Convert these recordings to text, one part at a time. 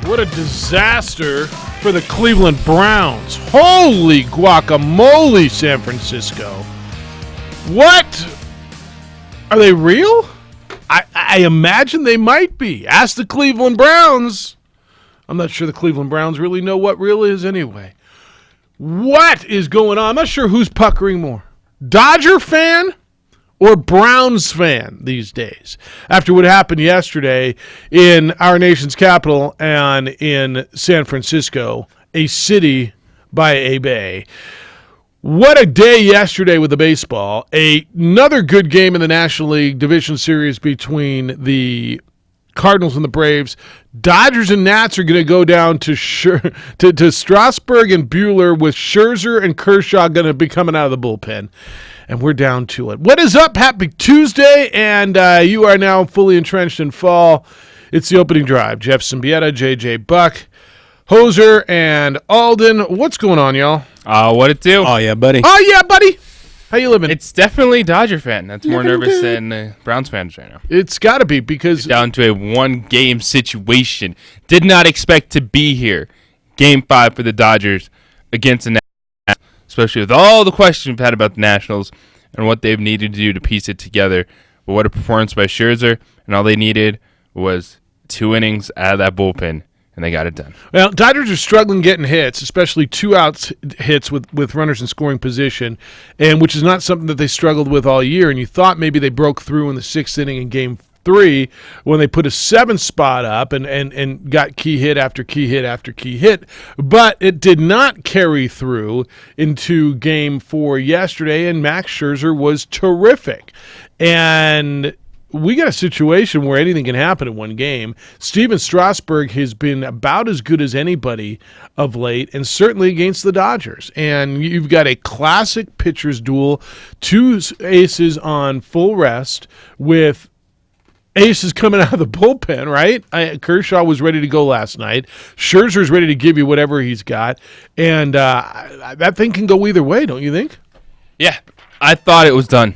What a disaster for the Cleveland Browns. Holy guacamole, San Francisco. What? Are they real? I imagine they might be. Ask the Cleveland Browns. I'm not sure the Cleveland Browns really know what real is anyway. What is going on? I'm not sure who's puckering more. Dodger fan or Browns fan these days after what happened yesterday in our nation's capital and in San Francisco, a city by a bay. What a day yesterday with the baseball. Another good game in the National League Division Series between the Cardinals and the Braves. Dodgers and Nats are going to go down to Strasburg and Buehler, with Scherzer and Kershaw going to be coming out of the bullpen. And we're down to it. What is up? Happy Tuesday, and you are now fully entrenched in fall. It's the opening drive. Jeff Siembieda, JJ Buck, Hoser, and Alden. What's going on, y'all? What it do? Oh, yeah, buddy. Oh, yeah, buddy. How you living? It's definitely Dodger fan. That's more nervous than Browns fans right now. It's got to be because... Down to a one-game situation. Did not expect to be here. Game 5 for the Dodgers against the Nationals, especially with all the questions we've had about the Nationals and what they've needed to do to piece it together. But what a performance by Scherzer, and all they needed was 2 innings out of that bullpen, and they got it done. Well, Dodgers are struggling getting hits, especially 2-out hits with runners in scoring position, and which is not something that they struggled with all year. And you thought maybe they broke through in the 6th inning in Game 3 when they put a 7 spot up and got key hit after key hit after key hit. But it did not carry through into Game 4 yesterday, and Max Scherzer was terrific. And we got a situation where anything can happen in one game. Steven Strasburg has been about as good as anybody of late, and certainly against the Dodgers. And you've got a classic pitcher's duel, 2 aces on full rest with aces coming out of the bullpen, right? Kershaw was ready to go last night. Scherzer's ready to give you whatever he's got. And that thing can go either way, don't you think? Yeah, I thought it was done.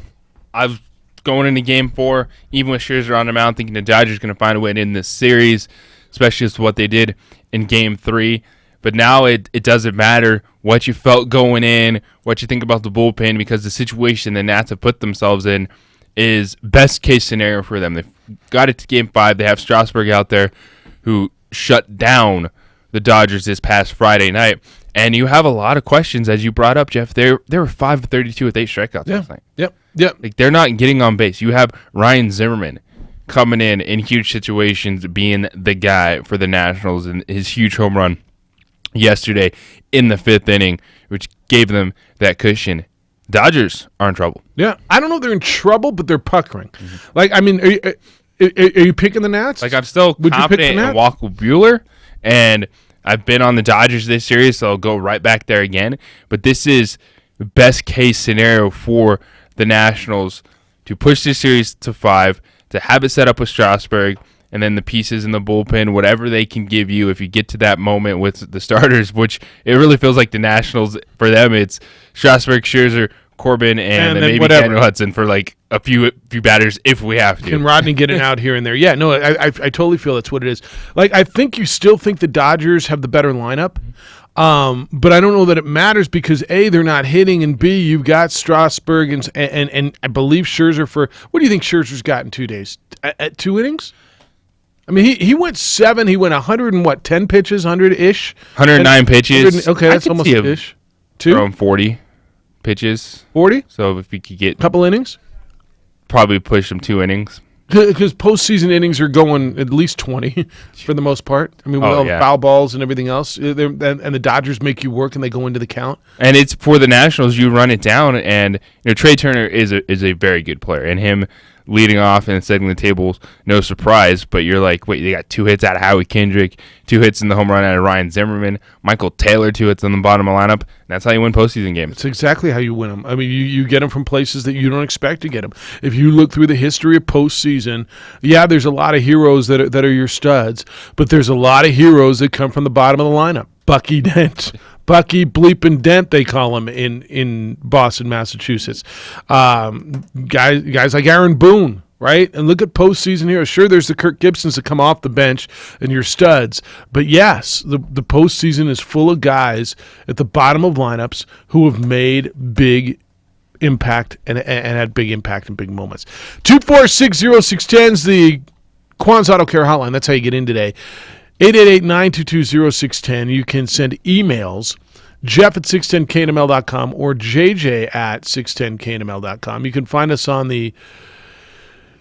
I was going into Game 4, even with Scherzer on the mound, thinking the Dodgers going to find a way to end this series, especially as to what they did in Game 3. But now it doesn't matter what you felt going in, what you think about the bullpen, because the situation the Nats have put themselves in is best case scenario for them. They've got it to Game 5. They have Strasburg out there who shut down the Dodgers this past Friday night. And you have a lot of questions, as you brought up, Jeff. They were 5 of 32 with 8 strikeouts last night. Yep. Like, they're not getting on base. You have Ryan Zimmerman coming in huge situations, being the guy for the Nationals, and his huge home run yesterday in the 5th inning, which gave them that cushion. Dodgers are in trouble. Yeah, I don't know if they're in trouble, but they're puckering. Mm-hmm. Like, I mean, are you picking the Nats? Like, I'm still confident in Walker Buehler, and I've been on the Dodgers this series, so I'll go right back there again. But this is the best case scenario for the Nationals to push this series to 5, to have it set up with Strasburg, and then the pieces in the bullpen, whatever they can give you if you get to that moment with the starters, which it really feels like the Nationals, for them, it's Strasburg, Scherzer, Corbin, and then maybe whatever. Daniel Hudson for like a few batters if we have to. Can Rodney get it out here and there? Yeah, no, I totally feel that's what it is. Like, I think you still think the Dodgers have the better lineup, but I don't know that it matters because A, they're not hitting, and B, you've got Strasburg and I believe Scherzer for, what do you think Scherzer's got in 2 days? At 2 innings? I mean, he went 7. He went 10 pitches, 100-ish? 109 pitches. Okay, that's almost ish. 2? Around 40 pitches. 40? So if we could get... Couple innings? Probably push them 2 innings. Because postseason innings are going at least 20 for the most part. I mean, with all the foul balls and everything else. And the Dodgers make you work and they go into the count. And it's for the Nationals, you run it down. And Trey Turner is a very good player. And him leading off and setting the tables, no surprise. But you're like, wait, they got 2 hits out of Howie Kendrick, 2 hits in the home run out of Ryan Zimmerman, Michael Taylor, 2 hits on the bottom of the lineup. That's how you win postseason games. It's exactly how you win them. I mean, you get them from places that you don't expect to get them. If you look through the history of postseason, yeah, there's a lot of heroes that are your studs, but there's a lot of heroes that come from the bottom of the lineup. Bucky Dent. Bucky Bleepin' Dent, they call him in Boston, Massachusetts. Guys like Aaron Boone, right? And look at postseason here. Sure, there's the Kirk Gibsons that come off the bench and your studs. But yes, the postseason is full of guys at the bottom of lineups who have made big impact and had big impact and big moments. 2460610 is the Quan's Auto Care hotline. That's how you get in today. 888-922-0610. You can send emails, Jeff at 610knml.com or JJ at 610knml.com. You can find us on the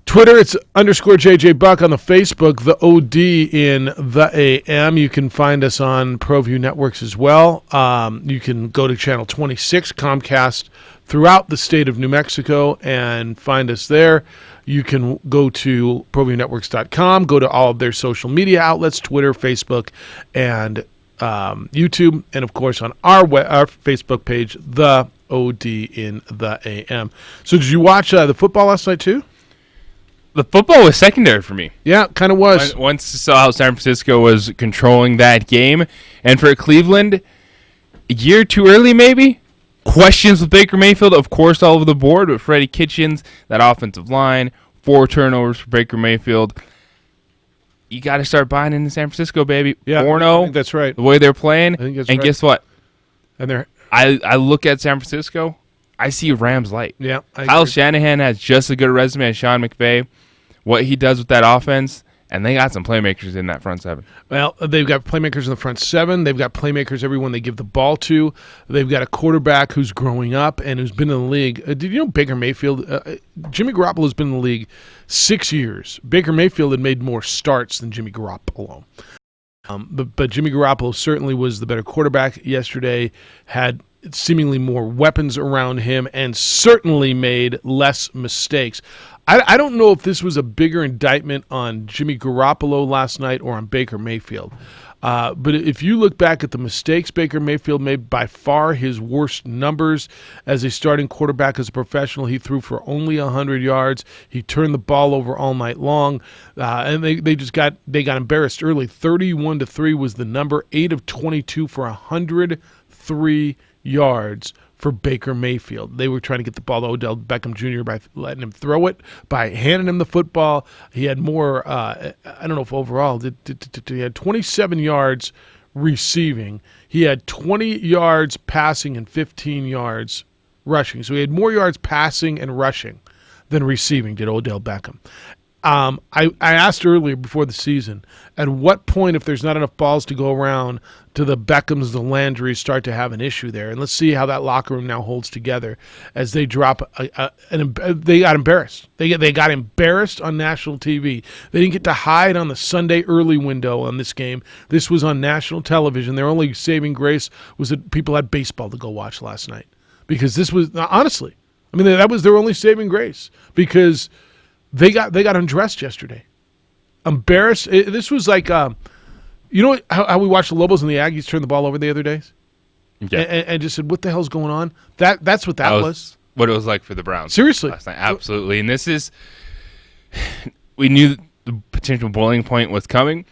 Twitter, it's _JJ Buck. On the Facebook, the OD in the AM. You can find us on ProView Networks as well. You can go to Channel 26, Comcast, throughout the state of New Mexico and find us there. You can go to ProViewNetworks.com, go to all of their social media outlets, Twitter, Facebook, and YouTube, and of course on our Facebook page, the OD in the AM. So did you watch the football last night too? The football was secondary for me. Yeah, kind of was. Once I saw how San Francisco was controlling that game, and for Cleveland, a year too early maybe. Questions with Baker Mayfield, of course, all over the board, but Freddie Kitchens, that offensive line, 4 turnovers for Baker Mayfield. You got to start buying into San Francisco, baby. Yeah, 4-0. I think that's right. The way they're playing. I think that's and right. Guess what? And I look at San Francisco, I see Rams light. Yeah, Kyle Shanahan has just as good a resume as Sean McVay. What he does with that offense, and they got some playmakers in that front seven. Well, they've got playmakers in the front seven. They've got playmakers everyone they give the ball to. They've got a quarterback who's growing up and who's been in the league. Did you know Baker Mayfield? Jimmy Garoppolo has been in the league 6 years. Baker Mayfield had made more starts than Jimmy Garoppolo. But Jimmy Garoppolo certainly was the better quarterback yesterday, had seemingly more weapons around him, and certainly made less mistakes. I don't know if this was a bigger indictment on Jimmy Garoppolo last night or on Baker Mayfield. But if you look back at the mistakes Baker Mayfield made, by far his worst numbers as a starting quarterback as a professional. He threw for only 100 yards. He turned the ball over all night long. And they got embarrassed early. 31-3 was the number. 8 of 22 for 103 yards for Baker Mayfield. They were trying to get the ball to Odell Beckham Jr. by letting him throw it, by handing him the football. He had more, I don't know if overall, he had 27 yards receiving. He had 20 yards passing and 15 yards rushing. So he had more yards passing and rushing than receiving, did Odell Beckham. I asked earlier before the season, at what point, if there's not enough balls to go around, do the Beckhams, the Landrys start to have an issue there? And let's see how that locker room now holds together as they drop. They got embarrassed. They got embarrassed on national TV. They didn't get to hide on the Sunday early window on this game. This was on national television. Their only saving grace was that people had baseball to go watch last night, because this was honestly, I mean, that was their only saving grace, because They got undressed yesterday. Embarrassed. This was like, you know how we watched the Lobos and the Aggies turn the ball over the other days? Yeah. And just said, what the hell's going on? That's what that was. What it was like for the Browns. Seriously. Last night. Absolutely. And this is, we knew the potential boiling point was coming.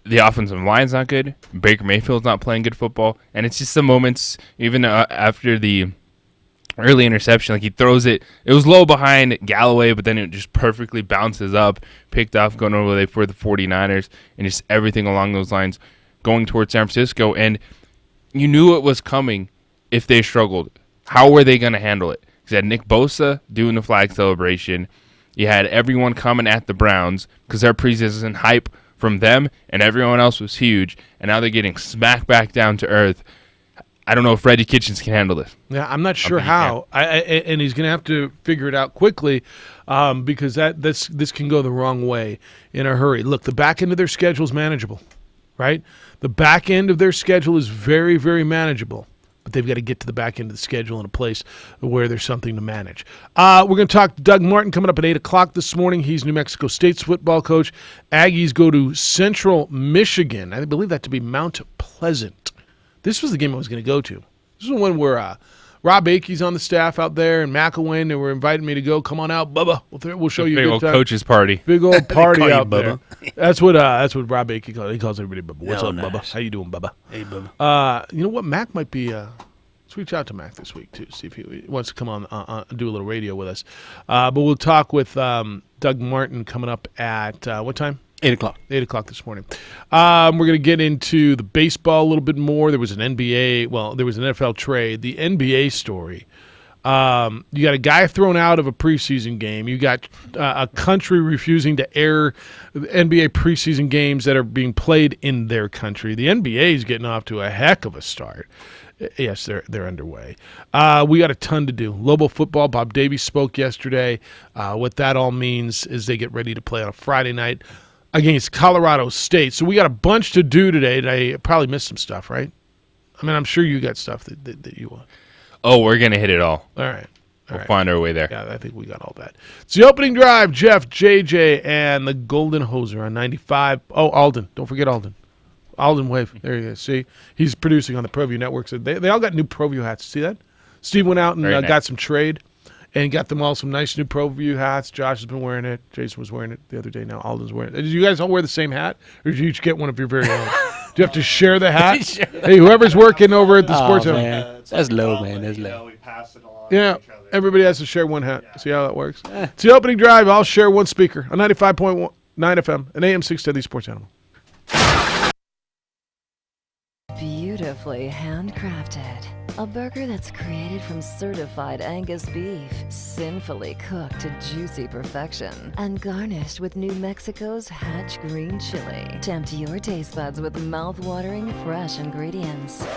The offensive line's not good. Baker Mayfield's not playing good football. And it's just the moments, even after the early interception, like he throws it. It was low behind Galloway, but then it just perfectly bounces up, picked off, going over there for the 49ers, and just everything along those lines going towards San Francisco. And you knew it was coming if they struggled. How were they going to handle it? Because you had Nick Bosa doing the flag celebration. You had everyone coming at the Browns because their preseason hype from them and everyone else was huge, and now they're getting smacked back down to earth. I don't know if Freddie Kitchens can handle this. Yeah, I'm not sure how. And he's going to have to figure it out quickly, because this can go the wrong way in a hurry. Look, the back end of their schedule is manageable, right? The back end of their schedule is very, very manageable. But they've got to get to the back end of the schedule in a place where there's something to manage. We're going to talk to Doug Martin coming up at 8 o'clock this morning. He's New Mexico State's football coach. Aggies go to Central Michigan. I believe that to be Mount Pleasant. This was the game I was going to go to. This is the one where Rob Akey's on the staff out there, and McElwain, they were inviting me to go. Come on out, Bubba. We'll show you a big good old time. coaches party. Big old party out Bubba. there. That's what Rob Akey calls. He calls everybody Bubba. What's Oh, up, nice. Bubba? How you doing, Bubba? Hey, Bubba. You know what? Mac might be Let's reach out to Mac this week, too, see if he wants to come on do a little radio with us. But we'll talk with Doug Martin coming up at what time? 8 o'clock. 8 o'clock this morning. We're going to get into the baseball a little bit more. There was an NFL trade. The NBA story. You got a guy thrown out of a preseason game. You got a country refusing to air NBA preseason games that are being played in their country. The NBA is getting off to a heck of a start. Yes, they're underway. We got a ton to do. Lobo football, Bob Davies spoke yesterday. What that all means is they get ready to play on a Friday night against Colorado State. So we got a bunch to do today. I probably missed some stuff, right? I mean, I'm sure you got stuff that you want. Oh, we're going to hit it all. All right. We'll find our way there. Yeah, I think we got all that. It's the opening drive. Jeff, JJ, and the Golden Hoser on 95. Oh, Alden. Don't forget Alden. Alden wave. There he is. See? He's producing on the ProView Network. So they all got new ProView hats. See that? Steve went out and got some trade and got them all some nice new ProView hats. Josh has been wearing it. Jason was wearing it the other day. Now Alden's wearing it. Did you guys all wear the same hat? Or did you each get one of your very own? Do you have to share the hat? Hey, whoever's working over at the sports center. Man. That's low, man. That's low. We pass it along Yeah, to each other. everybody has to share one hat. See how that works? It's the opening drive. I'll share one speaker on 95.9 FM and AM 610 The Sports Animal. Beautifully handcrafted. A burger that's created from certified Angus beef, sinfully cooked to juicy perfection, and garnished with New Mexico's Hatch green chili. Tempt your taste buds with mouth-watering fresh ingredients.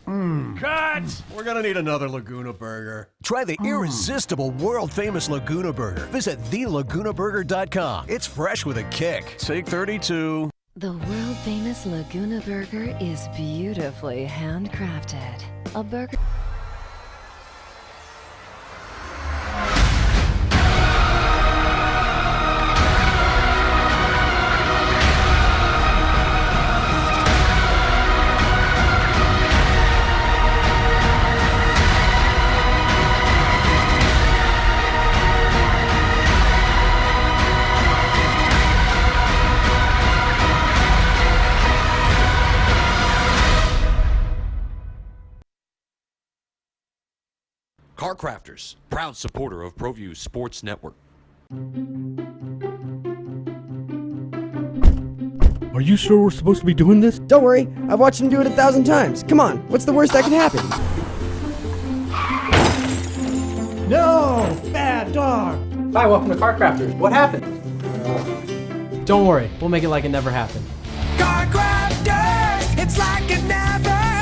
Cut! We're gonna need another Laguna Burger. Try the irresistible, world-famous Laguna Burger. Visit thelagunaburger.com. It's fresh with a kick. Take 32. The world-famous Laguna Burger is beautifully handcrafted. A burger... Car Crafters, proud supporter of ProView Sports Network. Are you sure we're supposed to be doing this? Don't worry, I've watched him do it 1,000 times. Come on, what's the worst that can happen? No! Bad dog! Hi, welcome to Car Crafters. What happened? Don't worry, we'll make it like it never happened. Car Crafters! It's like it never happened!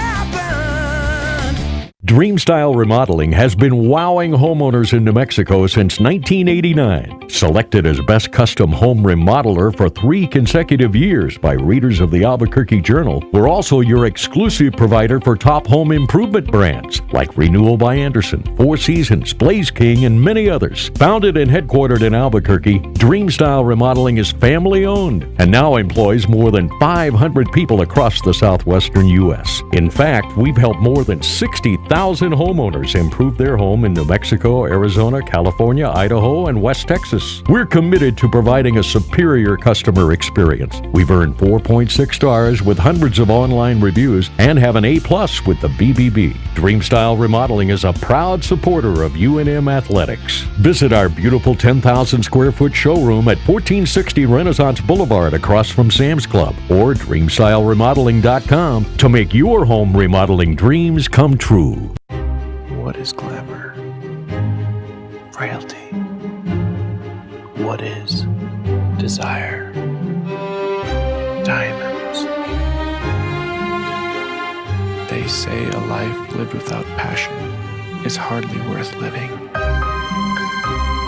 Dream Style Remodeling has been wowing homeowners in New Mexico since 1989. Selected as Best Custom Home Remodeler for 3 consecutive years by readers of the Albuquerque Journal, we're also your exclusive provider for top home improvement brands like Renewal by Anderson, Four Seasons, Blaze King, and many others. Founded and headquartered in Albuquerque, Dream Style Remodeling is family-owned and now employs more than 500 people across the southwestern U.S. In fact, we've helped more than 60,000 homeowners improve their home in New Mexico, Arizona, California, Idaho, and West Texas. We're committed to providing a superior customer experience. We've earned 4.6 stars with hundreds of online reviews and have an A+ with the BBB. Dream Style Remodeling is a proud supporter of UNM Athletics. Visit our beautiful 10,000 square foot showroom at 1460 Renaissance Boulevard across from Sam's Club or DreamStyleRemodeling.com to make your home remodeling dreams come true. What is glamour? Frailty. What is desire? Diamonds. They say a life lived without passion is hardly worth living.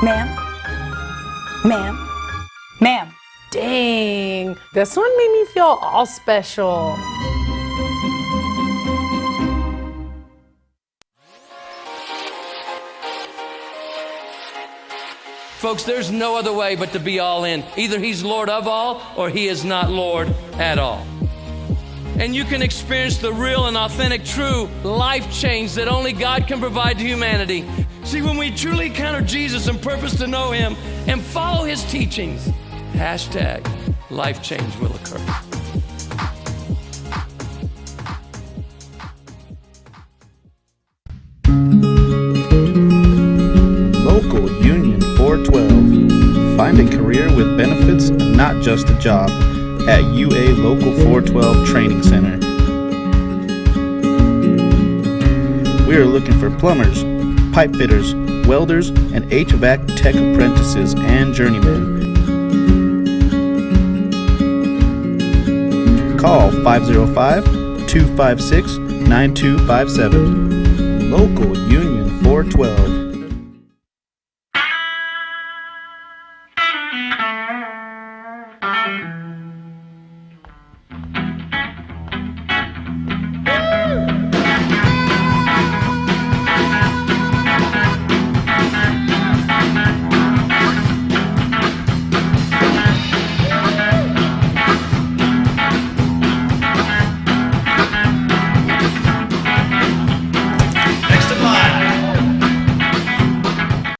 Ma'am? Ma'am? Ma'am? Dang, this one made me feel all special. Folks, there's no other way but to be all in. Either he's Lord of all or he is not Lord at all. And you can experience the real and authentic, true life change that only God can provide to humanity. See, when we truly encounter Jesus and purpose to know him and follow his teachings, #life change will occur. not just a job at UA Local 412 Training Center. We are looking for plumbers, pipe fitters, welders, and HVAC tech apprentices and journeymen. Call 505-256-9257. Local Union 412.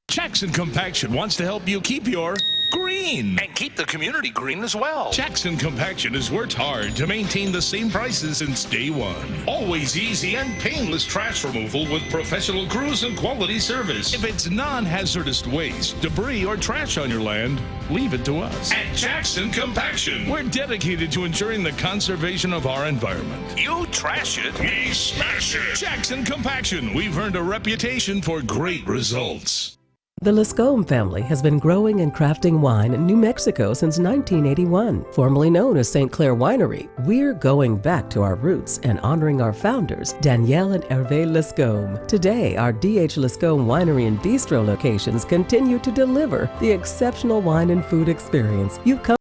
Jackson Compaction wants to help you keep your green and keep the community green as well. Jackson Compaction has worked hard to maintain the same prices since day one. Always easy and painless trash removal with professional crews and quality service. If it's non-hazardous waste, debris, or trash on your land, leave it to us. At Jackson Compaction, we're dedicated to ensuring the conservation of our environment. You trash it, we smash it. Jackson Compaction, we've earned a reputation for great results. The Lascombe family has been growing and crafting wine in New Mexico since 1981. Formerly known as St. Clair Winery, we're going back to our roots and honoring our founders, Danielle and Hervé Lascombe. Today, our D.H. Lascombe Winery and Bistro locations continue to deliver the exceptional wine and food experience you've come.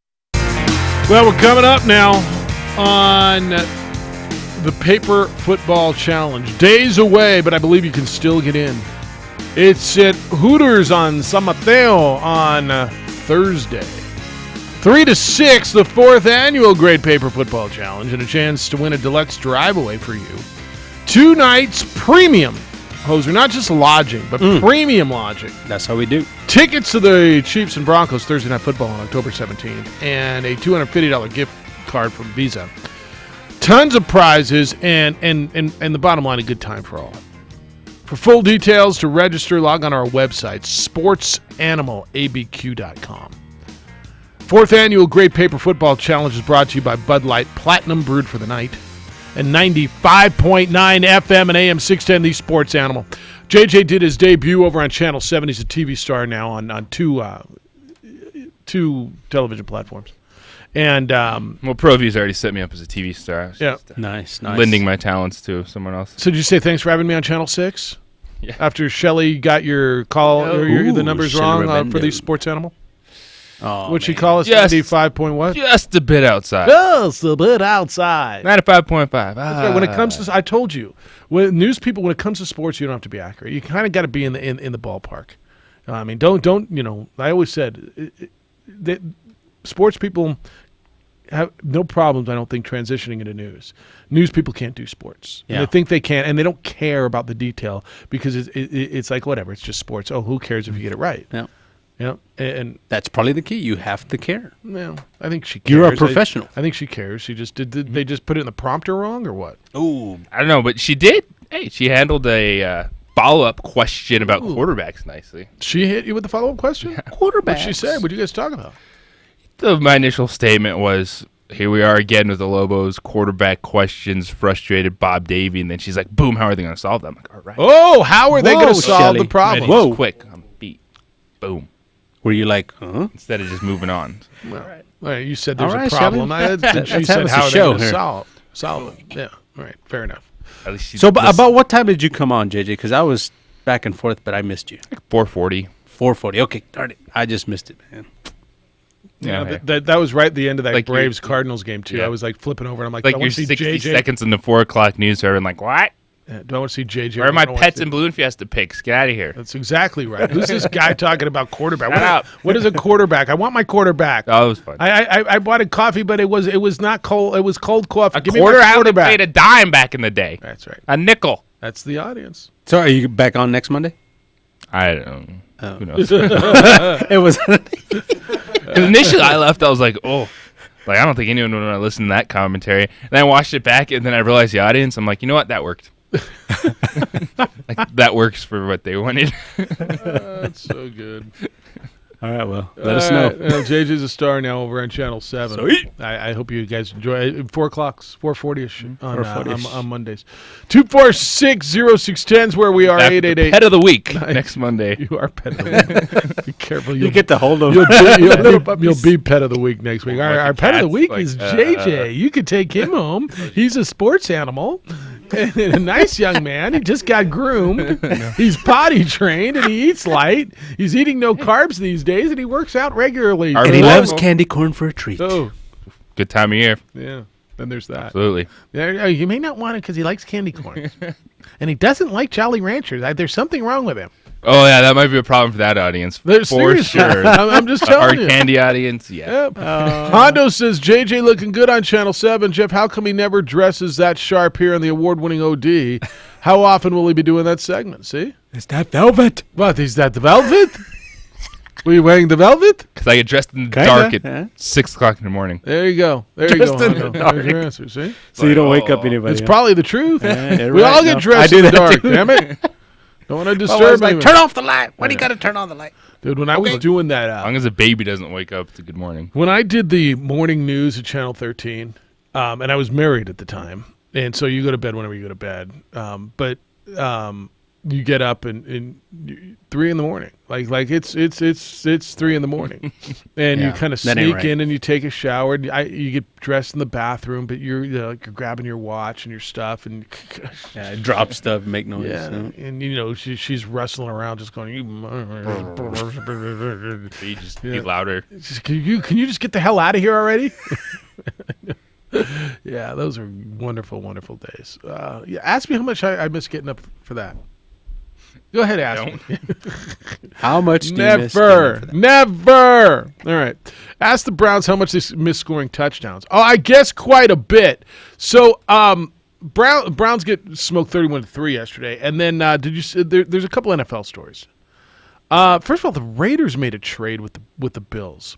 Well, we're coming up now on the Paper Football Challenge. Days away, but I believe you can still get in. It's at Hooters on San Mateo on Thursday. 3 to 6, the 4th annual Great Paper Football Challenge, and a chance to win a deluxe drive-away for you. 2 nights premium. Hoser, not just lodging, but premium lodging. That's how we do. Tickets to the Chiefs and Broncos Thursday Night Football on October 17th, and a $250 gift card from Visa. Tons of prizes, and the bottom line, a good time for all. For full details, to register, log on our website, sportsanimалabq.com. 4th annual Great Paper Football Challenge is brought to you by Bud Light, Platinum Brewed for the Night, and 95.9 FM and AM 610, the Sports Animal. JJ did his debut over on Channel 7. He's a TV star now on two television platforms. And well, ProView's already set me up as a TV star. Yeah, nice. Lending my talents to someone else. So did you say thanks for having me on Channel 6? Yeah. After Shelly got your call, the numbers wrong for the Sports Animal? Oh, What'd she call us? Just 95 point what? Just a bit outside. Just a bit outside. 95.5. That's right. When it comes to, I told you, when it comes to sports, you don't have to be accurate. You kind of got to be in the ballpark. I mean, don't. I always said that sports people have no problems, I don't think, transitioning into news. News people can't do sports. Yeah. And they think they can, and they don't care about the detail because it's like, whatever, it's just sports. Oh, who cares if you get it right? Yeah. Yeah. And that's probably the key. You have to care. Well, I think she cares. You're a professional. I think she cares. She just did they just put it in the prompter wrong or what? Ooh. I don't know, but she did. Hey, she handled a follow-up question about quarterbacks nicely. She hit you with the follow-up question? Yeah. Quarterbacks. What'd she say? What'd you guys talk about? My initial statement was, here we are again with the Lobos quarterback questions, frustrated Bob Davey, and then she's like, boom, how are they going to solve them? I'm like, all right. Oh, how are they going to solve the problem? Ready, just quick, I'm beat. Boom. Were you like, huh? Instead of just moving on. Well, all right, you said there's all right, a problem. She said, how are they going to solve it? Yeah, all right, fair enough. At least so about what time did you come on, JJ? Because I was back and forth, but I missed you. Like 4:40. 4:40. Okay, darn it. I just missed it, man. Yeah, that was right at the end of that like Braves-Cardinals game, too. Yeah. I was, like, flipping over, and I'm like, like do I you're want to see 60 JJ? seconds in the 4 o'clock news hour, and like, what? Yeah, do I want to see JJ? Where are my Pets and Balloon Fiesta picks? Get out of here. That's exactly right. Who's this guy talking about quarterback? Shut up. What is a quarterback? I want my quarterback. Oh, it was fun. I wanted coffee, but it was not cold. It was cold coffee. Give me Quarter my out quarterback. paid a dime back in the day. That's right. A nickel. That's the audience. So are you back on next Monday? I don't know. Who knows? It was because initially I left, I was like, oh, like I don't think anyone would want to listen to that commentary. And then I watched it back, and then I realized the audience. I'm like, you know what? That worked. Like, that works for what they wanted. That's so good. All right, well, let us know. JJ's a star now over on Channel 7. Sweet. I hope you guys enjoy it. 4 o'clock, 4:40-ish Mm-hmm. on Mondays. 246-0610 is where we are. 888. Pet of the week next Monday. You are pet of the week. Be careful. You get to hold them. You'll be pet of the week next week. Our pet of the week is JJ. You could take him home. He's a sports animal. And a nice young man. He just got groomed. He's potty trained and he eats light. He's eating no carbs these days and he works out regularly. And he loves candy corn for a treat. Oh, good time of year. Yeah. Then there's that. Absolutely. You may not want it because he likes candy corn. And he doesn't like Jolly Ranchers. There's something wrong with him. Oh, yeah, that might be a problem for that audience. For sure. I'm just telling you. Our candy audience, yeah. Yep. Hondo says, JJ looking good on Channel 7. Jeff, how come he never dresses that sharp here in the award-winning OD? How often will he be doing that segment? See? Is that velvet? What, is that the velvet? Were you wearing the velvet? Because I get dressed in the dark at 6 o'clock in the morning. There you go. There you go. There's your answer, see? So you don't wake up anybody. It's probably the truth. Yeah, we all get dressed in the dark, too. damn it. Don't want to disturb me. Turn off the light. Why do you got to turn on the light? Dude, when I was doing that... As long as a baby doesn't wake up, it's a good morning. When I did the morning news at Channel 13, and I was married at the time, and so you go to bed whenever you go to bed, but you get up and 3 in the morning, like it's 3 in the morning, and you kind of sneak in and you take a shower. You get dressed in the bathroom, but you're grabbing your watch and your stuff and drop stuff, make noise. Yeah, and she's wrestling around, just going. You just be louder. Can you just get the hell out of here already? Yeah, those are wonderful, wonderful days. Ask me how much I miss getting up for that. Go ahead, ask me. How much do never, you miss getting up for that? Never. All right. Ask the Browns how much they miss scoring touchdowns. Oh, I guess quite a bit. So, Browns get smoked 31-3 yesterday, and then did you see, there's a couple NFL stories. First of all, the Raiders made a trade with the Bills.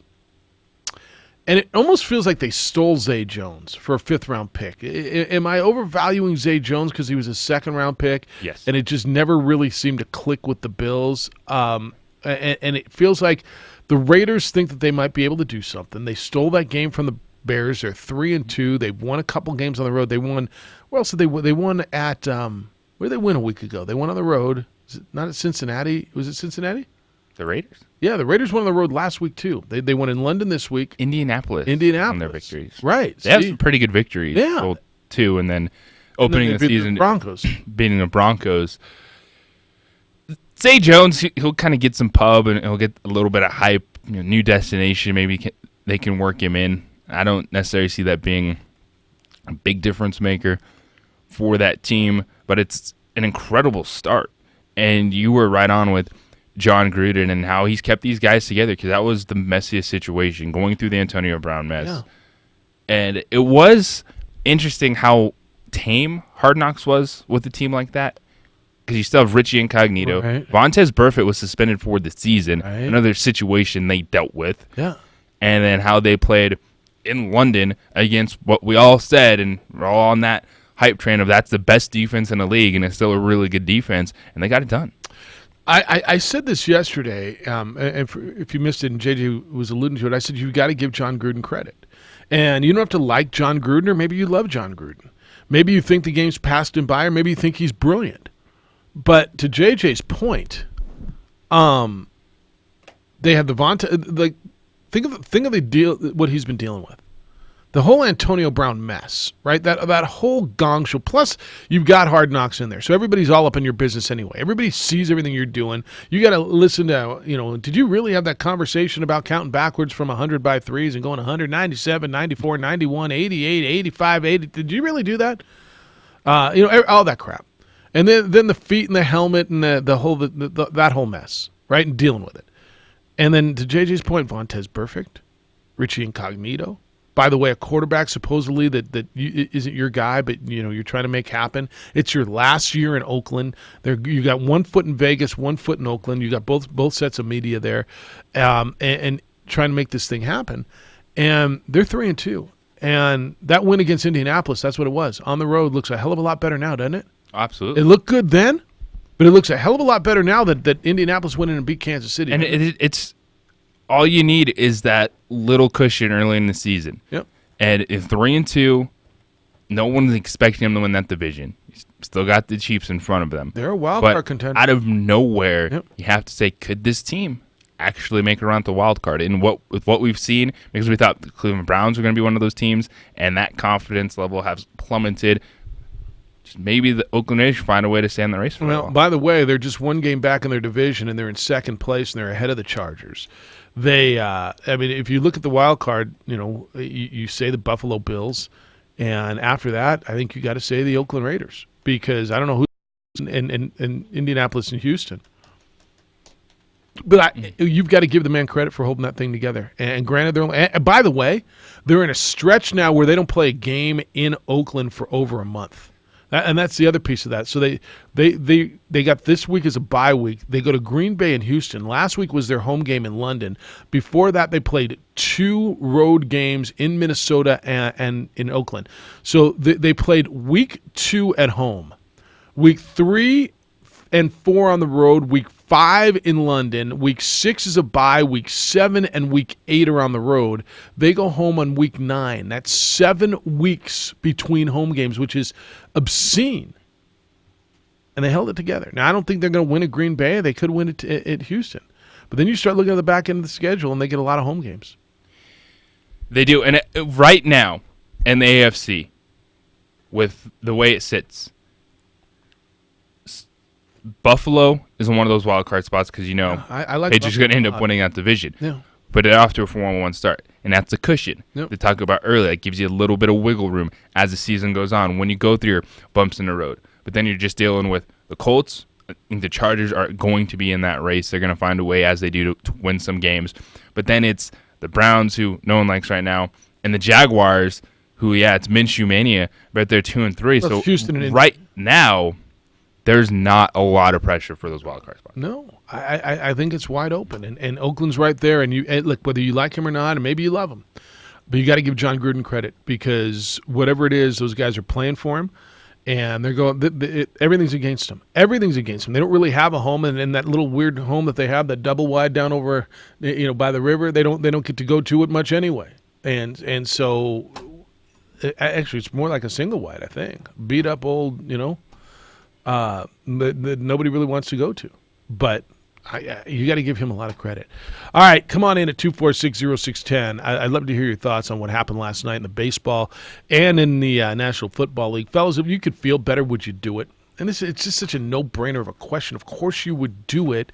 And it almost feels like they stole Zay Jones for a 5th-round pick. Am I overvaluing Zay Jones because he was a 2nd-round pick? Yes. And it just never really seemed to click with the Bills. And it feels like the Raiders think that they might be able to do something. They stole that game from the Bears. They're 3-2. They've won a couple games on the road. They won. Where else did they win? They won at where did they win a week ago? They won on the road. Is it not at Cincinnati? Was it Cincinnati? The Raiders? Yeah, the Raiders won on the road last week, too. They won in London this week. Indianapolis. On their victories. Right. They have some pretty good victories. Yeah. Too, and then opening the season. The Broncos. Beating the Broncos. Zay Jones, he'll kind of get some pub, and he'll get a little bit of hype, new destination. Maybe they can work him in. I don't necessarily see that being a big difference maker for that team, but it's an incredible start. And you were right on with John Gruden and how he's kept these guys together, because that was the messiest situation, going through the Antonio Brown mess. Yeah. And it was interesting how tame Hard Knocks was with a team like that, because you still have Richie Incognito. Right. Vontez Burfict was suspended for the season, Right. another situation they dealt with. Yeah. And then how they played in London against what we all said, and we're all on that hype train of that's the best defense in the league, and it's still a really good defense, and they got it done. I said this yesterday, and if you missed it, and JJ was alluding to it, I said you've got to give John Gruden credit. And you don't have to like John Gruden, or maybe you love John Gruden. Maybe you think the game's passed him by, or maybe you think he's brilliant. But to JJ's point, they had the Vontae. Think of the deal, what he's been dealing with. The whole Antonio Brown mess, right? That whole gong show. Plus, you've got Hard Knocks in there, so everybody's all up in your business anyway. Everybody sees everything you're doing. You got to listen to, did you really have that conversation about counting backwards from 100 by threes and going 197, 94, 91, 88, 85, 80? Did you really do that? All that crap. And then the feet and the helmet and the whole that whole mess, right? And dealing with it. And then to JJ's point, Vontez Burfict, Richie Incognito. By the way, a quarterback supposedly that isn't your guy, but you're trying to make happen. It's your last year in Oakland. You got 1 foot in Vegas, 1 foot in Oakland. You got both sets of media there, and trying to make this thing happen. And they're 3-2. And that win against Indianapolis, that's what it was. On the road, looks a hell of a lot better now, doesn't it? Absolutely. It looked good then, but it looks a hell of a lot better now that Indianapolis went in and beat Kansas City. And it's all you need is that little cushion early in the season. Yep. And if 3-2, no one's expecting them to win that division. You still got the Chiefs in front of them. They're a wild But card contender. out of nowhere, you have to say, could this team actually make it around the wild card? And with what we've seen, because we thought the Cleveland Browns were going to be one of those teams, and that confidence level has plummeted. Just maybe the Oakland Raiders find a way to stay in the race for a while. By the way, they're just one game back in their division, and they're in second place, and they're ahead of the Chargers. They, if you look at the wild card, you say the Buffalo Bills, and after that, I think you got to say the Oakland Raiders, because I don't know who's in Indianapolis and Houston. But you've got to give the man credit for holding that thing together. And granted, and by the way, they're in a stretch now where they don't play a game in Oakland for over a month. And that's the other piece of that. So they got this week as a bye week. They go to Green Bay and Houston. Last week was their home game in London. Before that, they played 2 road games in Minnesota and in Oakland. So they played week 2 at home, week 3 and 4 on the road, week 5 in London, week 6 is a bye, week 7 and week 8 are on the road. They go home on week 9. That's 7 weeks between home games, which is obscene. And they held it together. Now, I don't think they're going to win at Green Bay. They could win it at Houston. But then you start looking at the back end of the schedule, and they get a lot of home games. They do. And right now, in the AFC, with the way it sits, Buffalo is in one of those wild card spots because I like they're just going to end up winning that division. Yeah. But they're off to a 4-1 start, and that's a cushion. Yep. They talked about earlier. It gives you a little bit of wiggle room as the season goes on when you go through your bumps in the road. But then you're just dealing with the Colts. I think the Chargers are going to be in that race. They're going to find a way, as they do, to win some games. But then it's the Browns, who no one likes right now, and the Jaguars, who, it's Minshew mania, but they're 2-3. Well, so Houston and right now, there's not a lot of pressure for those wild card spots. No, I think it's wide open, and Oakland's right there. And look, whether you like him or not, and maybe you love him, but you got to give John Gruden credit, because whatever it is, those guys are playing for him, and they're going. Everything's against them. Everything's against them. They don't really have a home, and in that little weird home that they have, that double wide down over, by the river, they don't get to go to it much anyway, and so actually it's more like a single wide, I think. Beat up old, that nobody really wants to go to. But you got to give him a lot of credit. All right, come on in at 246-0610. I'd love to hear your thoughts on what happened last night in the baseball and in the National Football League. Fellas, if you could feel better, would you do it? And it's just such a no-brainer of a question. Of course you would do it.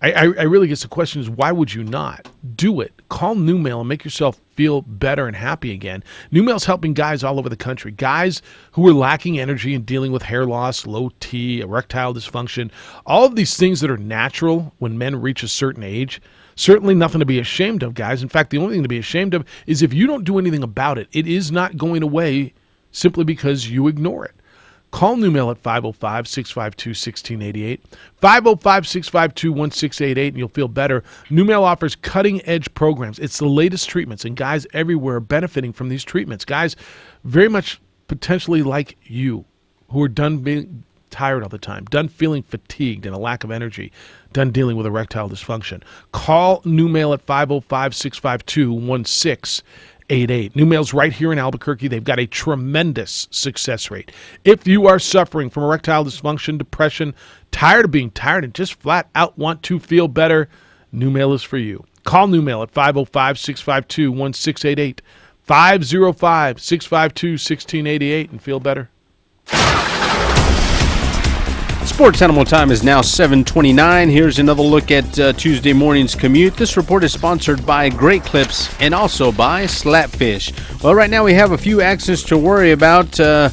I really guess the question is, why would you not do it? Call NewMail and make yourself feel better and happy again. NewMail's helping guys all over the country, guys who are lacking energy and dealing with hair loss, low T, erectile dysfunction, all of these things that are natural when men reach a certain age. Certainly nothing to be ashamed of, guys. In fact, the only thing to be ashamed of is if you don't do anything about it. It is not going away simply because you ignore it. Call NewMail at 505-652-1688, 505-652-1688, and you'll feel better. NewMail offers cutting-edge programs. It's the latest treatments, and guys everywhere are benefiting from these treatments. Guys very much potentially like you, who are done being tired all the time, done feeling fatigued and a lack of energy, done dealing with erectile dysfunction. Call NewMail at 505-652-1688. NewMail's right here in Albuquerque. They've got a tremendous success rate. If you are suffering from erectile dysfunction, depression, tired of being tired, and just flat out want to feel better, NewMail is for you. Call NewMail at 505-652-1688, 505-652-1688, and feel better. Sports Animal Time is now 7:29. Here's another look at Tuesday morning's commute. This report is sponsored by Great Clips and also by Slapfish. Well, right now we have a few accidents to worry about. The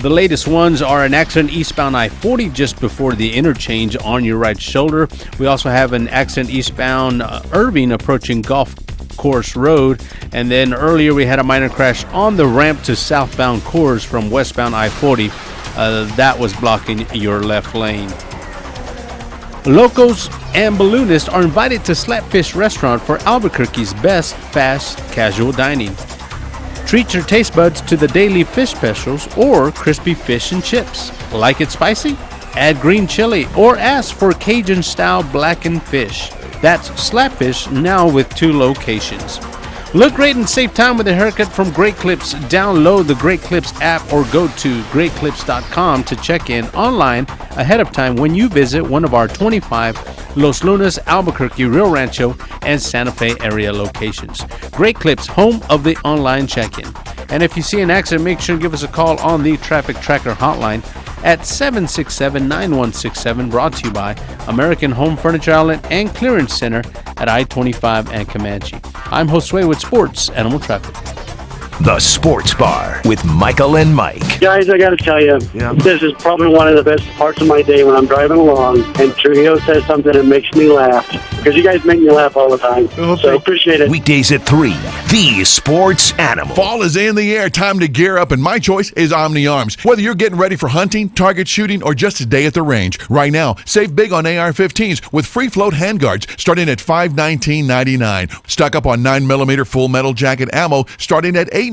latest ones are an accident eastbound I-40 just before the interchange on your right shoulder. We also have an accident eastbound Irving approaching Golf Course Road. And then earlier we had a minor crash on the ramp to southbound Coors from westbound I-40. That was blocking your left lane. Locals and balloonists are invited to Slapfish Restaurant for Albuquerque's best fast casual dining. Treat your taste buds to the daily fish specials or crispy fish and chips. Like it spicy? Add green chili or ask for Cajun-style blackened fish. That's Slapfish, now with 2 locations. Look great and save time with a haircut from Great Clips. Download the Great Clips app or go to greatclips.com to check in online ahead of time when you visit one of our 25 Los Lunas, Albuquerque, Rio Rancho, and Santa Fe area locations. Great Clips, home of the online check-in. And if you see an accident, make sure to give us a call on the Traffic Tracker hotline at 767-9167, brought to you by American Home Furniture Outlet and Clearance Center at I-25 and Comanche. I'm Josue with Sports Animal Traffic. The Sports Bar with Michael and Mike. Guys, I got to tell you, this is probably one of the best parts of my day when I'm driving along and Trujillo says something that makes me laugh. Because you guys make me laugh all the time. So appreciate it. Weekdays at 3, The Sports Animal. Fall is in the air. Time to gear up, and my choice is Omni Arms. Whether you're getting ready for hunting, target shooting, or just a day at the range, right now, save big on AR-15s with free float handguards starting at $519.99. Stock up on 9mm full metal jacket ammo starting at $8.99.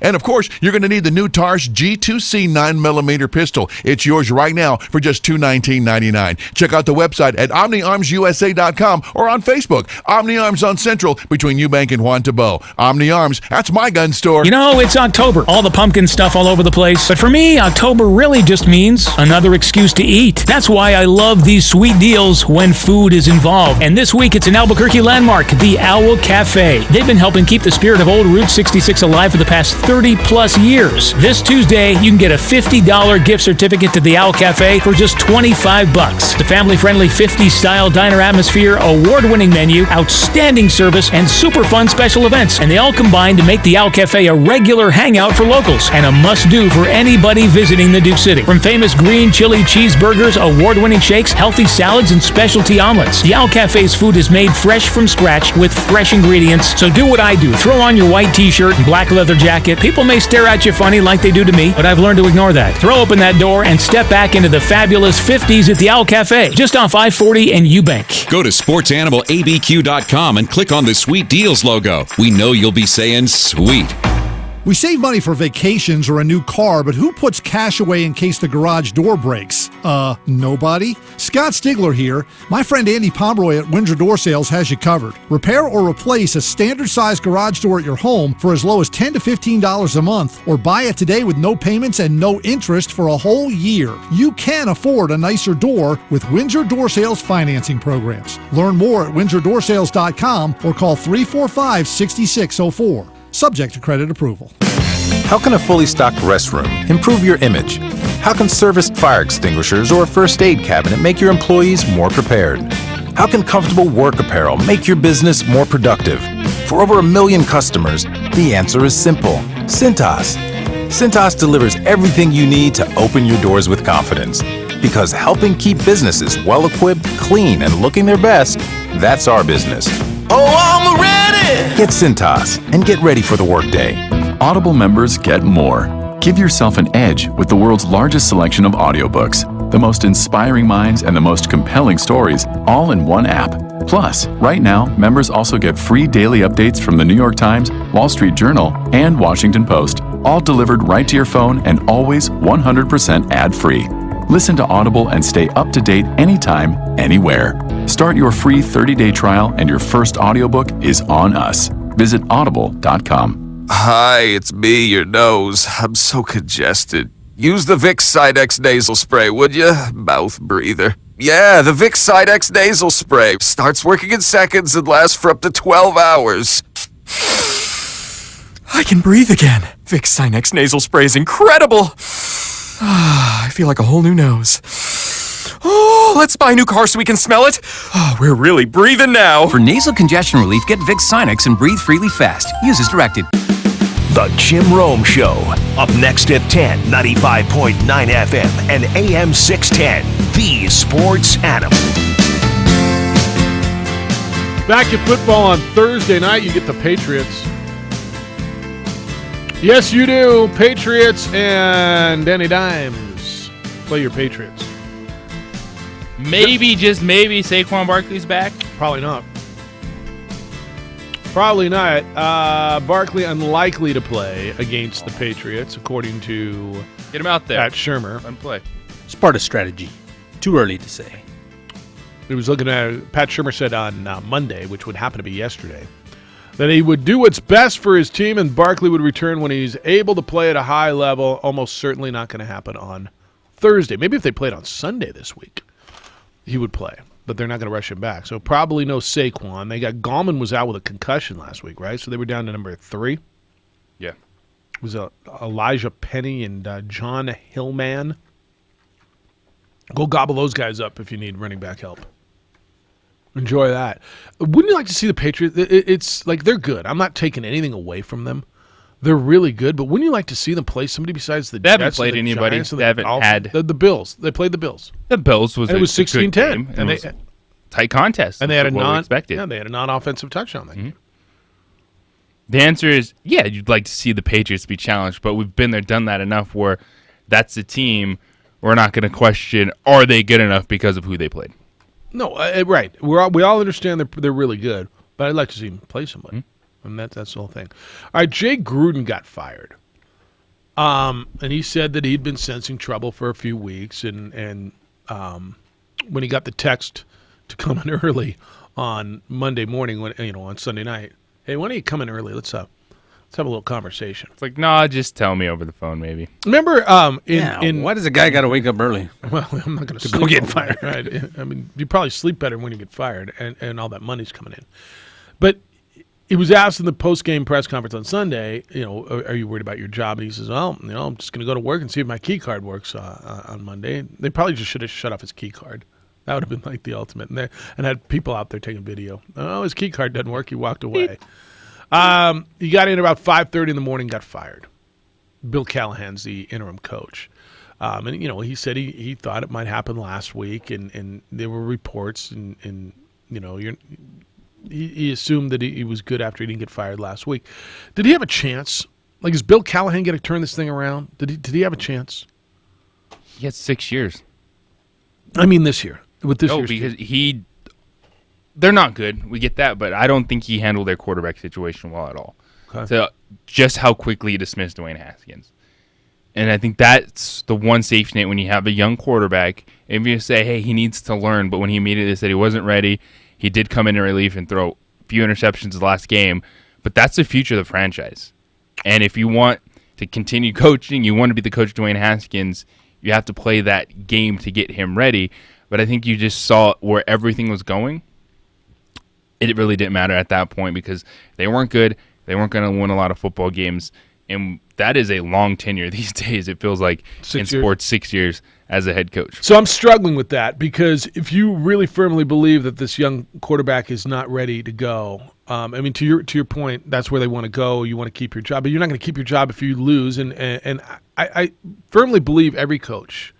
And of course, you're going to need the new Tars G2C 9mm pistol. It's yours right now for just $219.99. Check out the website at OmniArmsUSA.com or on Facebook. Omni Arms on Central between Eubank and Juan Tabo. Omni Arms, that's my gun store. You know, it's October. All the pumpkin stuff all over the place. But for me, October really just means another excuse to eat. That's why I love these sweet deals when food is involved. And this week, it's an Albuquerque landmark, the Owl Cafe. They've been helping keep the spirit of old Route 66 alive for the past 30-plus years. This Tuesday, you can get a $50 gift certificate to the Owl Cafe for just $25. The family-friendly 50s-style diner atmosphere, award-winning menu, outstanding service, and super fun special events. And they all combine to make the Owl Cafe a regular hangout for locals and a must-do for anybody visiting the Duke City. From famous green chili cheeseburgers, award-winning shakes, healthy salads, and specialty omelets, the Owl Cafe's food is made fresh from scratch with fresh ingredients. So do what I do. Throw on your white t-shirt and black leather jacket. People may stare at you funny like they do to me, but I've learned to ignore that. Throw open that door and step back into the fabulous 50s at the Owl Cafe, just off I-40 and Eubank. Go to sportsanimalabq.com and click on the Sweet Deals logo. We know you'll be saying sweet. We save money for vacations or a new car, but who puts cash away in case the garage door breaks? Nobody? Scott Stigler here. My friend Andy Pomeroy at Windsor Door Sales has you covered. Repair or replace a standard-sized garage door at your home for as low as $10 to $15 a month, or buy it today with no payments and no interest for a whole year. You can afford a nicer door with Windsor Door Sales financing programs. Learn more at windsordorsales.com or call 345-6604. Subject to credit approval. How can a fully stocked restroom improve your image? How can serviced fire extinguishers or a first aid cabinet make your employees more prepared? How can comfortable work apparel make your business more productive? For over 1 million customers, the answer is simple. Cintas. Cintas delivers everything you need to open your doors with confidence. Because helping keep businesses well-equipped, clean, and looking their best, that's our business. Oh, I'm ready! Get Cintas and get ready for the workday. Audible members get more. Give yourself an edge with the world's largest selection of audiobooks, the most inspiring minds and the most compelling stories, all in one app. Plus, right now, members also get free daily updates from the New York Times, Wall Street Journal, and Washington Post, all delivered right to your phone and always 100% ad-free. Listen to Audible and stay up to date anytime, anywhere. Start your free 30-day trial and your first audiobook is on us. Visit audible.com. Hi, it's me, your nose. I'm so congested. Use the Vicks Sidex nasal spray, would you? Mouth breather. Yeah, the Vicks Sidex nasal spray. Starts working in seconds and lasts for up to 12 hours. I can breathe again. Vicks Sinex nasal spray is incredible. I feel like a whole new nose. Oh, let's buy a new car so we can smell it. Oh, we're really breathing now. For nasal congestion relief, get Vicks Sinex and breathe freely fast. Use as directed. The Jim Rome Show. Up next at 10, 95.9 FM and AM 610. The Sports Animal. Back at football on Thursday night, you get the Patriots. Yes, you do. Patriots and Danny Dimes. Play your Patriots. Maybe, just maybe, Saquon Barkley's back? Probably not. Probably not. Barkley unlikely to play against the Patriots, according to Get him out there. Pat Shermer. Fun play. It's part of strategy. Too early to say. He was looking at, Pat Shurmur said on Monday, which would happen to be yesterday, that he would do what's best for his team and Barkley would return when he's able to play at a high level. Almost certainly not going to happen on Thursday. Maybe if they played on Sunday this week, he would play, but they're not going to rush him back. So probably no Saquon. They got Gallman was out with a concussion last week, right? So they were down to number 3. Yeah. It was Elijah Penny and John Hillman. Go gobble those guys up if you need running back help. Enjoy that. Wouldn't you like to see the Patriots? It's like they're good. I'm not taking anything away from them. They're really good, but wouldn't you like to see them play somebody besides the They haven't Jets played and the anybody. Giants and They haven't had the Bills. They played the Bills. The Bills was and it was a good 16-10, game, and they it was tight contest. and they had a they had a non-offensive touchdown that game. The answer is yeah. You'd like to see the Patriots be challenged, but we've been there, done that enough. Where that's the team. We're not going to question are they good enough because of who they played. No, right. We all understand they're really good, but I'd like to see them play somebody, and that's the whole thing. All right, Jay Gruden got fired, and he said that he'd been sensing trouble for a few weeks, and when he got the text to come in early on Monday morning, on Sunday night, hey, why don't you come in early? Let's have a little conversation. It's like, nah, just tell me over the phone, maybe. Remember, why does a guy got to wake up early? Well, I'm not going to go get fired. Right? I mean, you probably sleep better when you get fired, and all that money's coming in. But he was asked in the post-game press conference on Sunday, are you worried about your job? And he says, well, I'm just going to go to work and see if my key card works on Monday. They probably just should have shut off his key card. That would have been like the ultimate. And had people out there taking video. Oh, his key card doesn't work. He walked away. He got in about 5:30 in the morning, got fired. Bill Callahan's the interim coach. And he said he thought it might happen last week, and there were reports, and he assumed that he was good after he didn't get fired last week. Did he have a chance? Like, is Bill Callahan going to turn this thing around? Did he have a chance? He had 6 years. I mean, this year with this year's because team. They're not good. We get that, but I don't think he handled their quarterback situation well at all. Okay. So just how quickly he dismissed Dwayne Haskins. And I think that's the one safety net when you have a young quarterback. If you say, hey, he needs to learn, but when he immediately said he wasn't ready, he did come in relief and throw a few interceptions the last game. But that's the future of the franchise. And if you want to continue coaching, you want to be the coach Dwayne Haskins, you have to play that game to get him ready. But I think you just saw where everything was going. It really didn't matter at that point because they weren't good. They weren't going to win a lot of football games. And that is a long tenure these days. It feels like in sports, 6 years as a head coach. So I'm struggling with that because if you really firmly believe that this young quarterback is not ready to go, I mean, to your point, that's where they want to go. You want to keep your job, but you're not going to keep your job if you lose. And I firmly believe every coach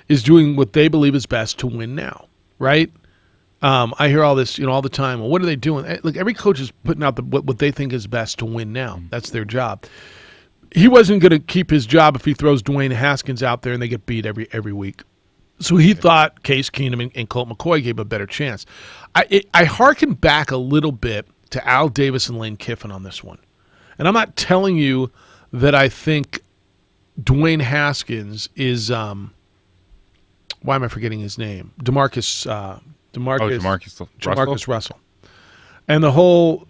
is doing what they believe is best to win now, right? I hear all this, all the time. Well, what are they doing? Look, every coach is putting out what they think is best to win now. That's their job. He wasn't going to keep his job if he throws Dwayne Haskins out there and they get beat every week. So he thought Case Keenum and Colt McCoy gave a better chance. I hearken back a little bit to Al Davis and Lane Kiffin on this one. And I'm not telling you that I think Dwayne Haskins is why am I forgetting his name? Demarcus Russell. And the whole,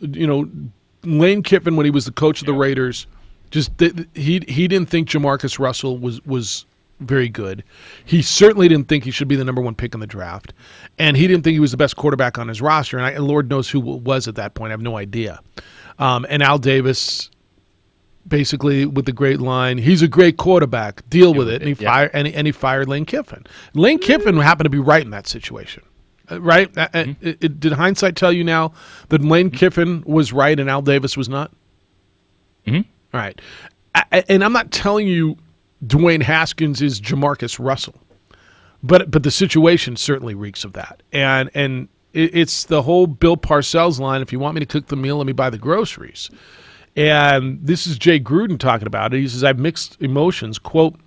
Lane Kiffin, when he was the coach of the Raiders, he didn't think Jamarcus Russell was very good. He certainly didn't think he should be the number one pick in the draft. And he didn't think he was the best quarterback on his roster. And Lord knows who it was at that point. I have no idea. And Al Davis, basically with the great line, he's a great quarterback, deal with it. And he fired Lane Kiffin. Lane Kiffin happened to be right in that situation. Right? Did hindsight tell you now that Lane Kiffin was right and Al Davis was not? Mm-hmm. All right. And I'm not telling you Dwayne Haskins is Jamarcus Russell, but the situation certainly reeks of that. And it's the whole Bill Parcells line, if you want me to cook the meal, let me buy the groceries. And this is Jay Gruden talking about it. He says, I have mixed emotions. Quote,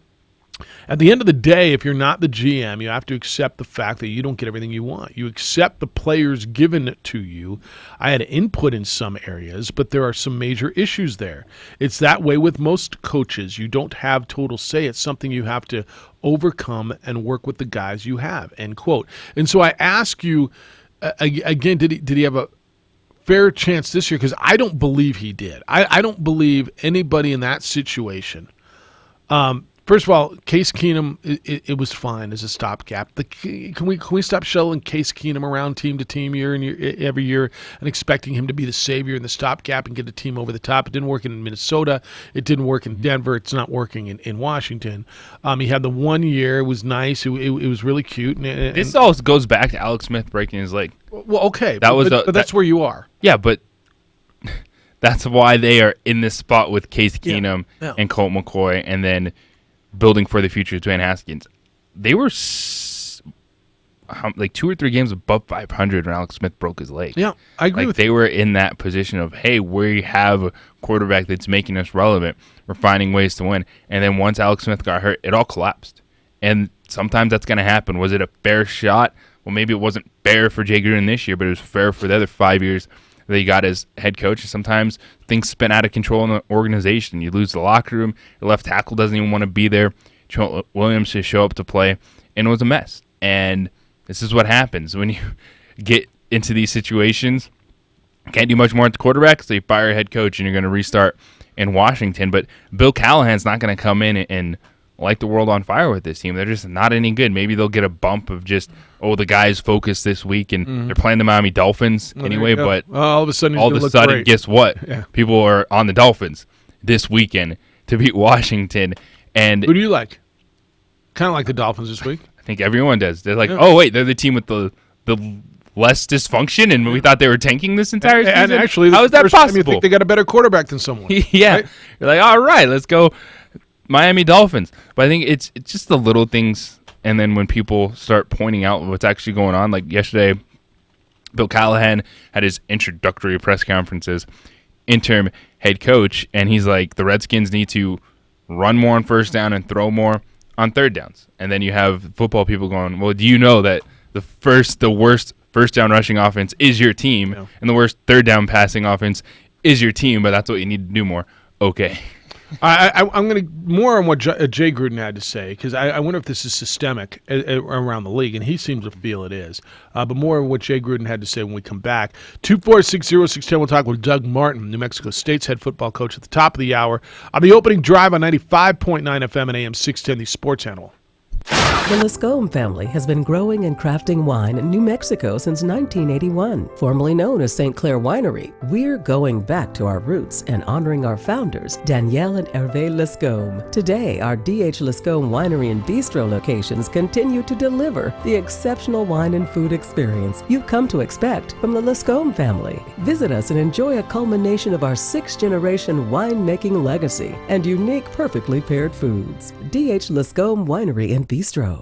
At the end of the day, if you're not the GM, you have to accept the fact that you don't get everything you want. You accept the players given to you. I had input in some areas, but there are some major issues there. It's that way with most coaches. You don't have total say. It's something you have to overcome and work with the guys you have, end quote. And so I ask you, again, did he have a fair chance this year? Because I don't believe he did. I don't believe anybody in that situation. First of all, Case Keenum, it was fine as a stopgap. Can we stop shuttling Case Keenum around team to team every year and expecting him to be the savior in the stopgap and get the team over the top? It didn't work in Minnesota. It didn't work in Denver. It's not working in Washington. He had the 1 year. It was nice. It was really cute. And this all goes back to Alex Smith breaking his leg. Well, okay, but that's where you are. Yeah, but that's why they are in this spot with Case Keenum and Colt McCoy, and then building for the future, Dwayne Haskins. They were like 2 or 3 games above 500 when Alex Smith broke his leg. Yeah, I agree with you. They were in that position of, hey, we have a quarterback that's making us relevant. We're finding ways to win. And then once Alex Smith got hurt, it all collapsed. And sometimes that's going to happen. Was it a fair shot? Well, maybe it wasn't fair for Jay Gruden this year, but it was fair for the other 5 years that he got as head coach. Sometimes things spin out of control in the organization. You lose the locker room. Your left tackle doesn't even want to be there. Trent Williams to show up to play, and it was a mess. And this is what happens when you get into these situations. Can't do much more at the quarterback, so you fire a head coach, and you're going to restart in Washington. But Bill Callahan's not going to come in and light the world on fire with this team. They're just not any good. Maybe they'll get a bump of just, the guys focused this week, and they're playing the Miami Dolphins anyway. But all of a sudden, guess what? Yeah. People are on the Dolphins this weekend to beat Washington. And who do you like? Kind of like the Dolphins this week. I think everyone does. They're like, oh wait, they're the team with the less dysfunction, and we thought they were tanking this entire season. And actually, how is that possible? You think they got a better quarterback than someone? Yeah, right? You're like, all right, let's go Miami Dolphins. But I think it's just the little things, and then when people start pointing out what's actually going on, like yesterday, Bill Callahan had his introductory press conferences, interim head coach, and he's like, the Redskins need to run more on first down and throw more on third downs. And then you have football people going, well, do you know that the worst first down rushing offense is your team, and the worst third down passing offense is your team, but that's what you need to do more. Okay. I'm going to more on what Jay Gruden had to say, because I wonder if this is systemic around the league, and he seems to feel it is. But more on what Jay Gruden had to say when we come back. 2460610, we'll talk with Doug Martin, New Mexico State's head football coach, at the top of the hour on the opening drive on 95.9 FM and AM 610, the Sports Animal. The Lascombe family has been growing and crafting wine in New Mexico since 1981. Formerly known as St. Clair Winery, we're going back to our roots and honoring our founders, Danielle and Hervé Lascombe. Today, our D.H. Lascombe Winery and Bistro locations continue to deliver the exceptional wine and food experience you've come to expect from the Lascombe family. Visit us and enjoy a culmination of our 6th-generation winemaking legacy and unique, perfectly paired foods. D.H. Lascombe Winery and Bistro.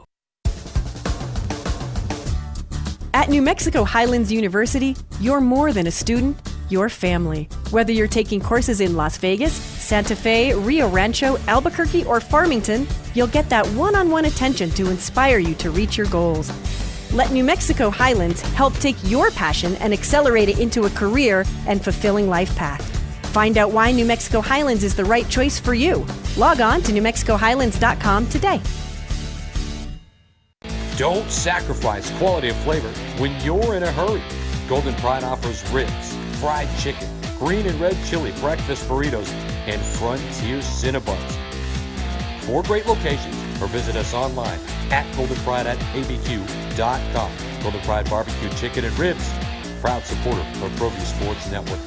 At New Mexico Highlands University, you're more than a student, you're family. Whether you're taking courses in Las Vegas, Santa Fe, Rio Rancho, Albuquerque, or Farmington, you'll get that one-on-one attention to inspire you to reach your goals. Let New Mexico Highlands help take your passion and accelerate it into a career and fulfilling life path. Find out why New Mexico Highlands is the right choice for you. Log on to NewMexicoHighlands.com today. Don't sacrifice quality of flavor when you're in a hurry. Golden Pride offers ribs, fried chicken, green and red chili breakfast burritos, and Frontier Cinnabons. 4 great locations, or visit us online at goldenpride@abq.com. Golden Pride Barbecue Chicken and Ribs, proud supporter of ProView Sports Network.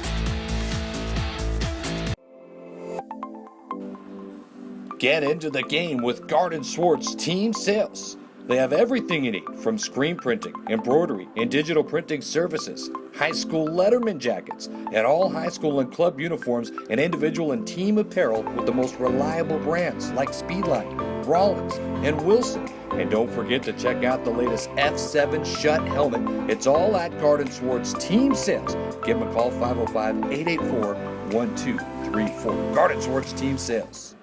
Get into the game with Garden Swartz Team Sales. They have everything you need, from screen printing, embroidery, and digital printing services, high school letterman jackets, and all high school and club uniforms, and individual and team apparel with the most reliable brands like Speedline, Rollins, and Wilson. And don't forget to check out the latest F7 Shut helmet. It's all at Garden Swartz Team Sales. Give them a call, 505-884-1234. Garden Swartz Team Sales.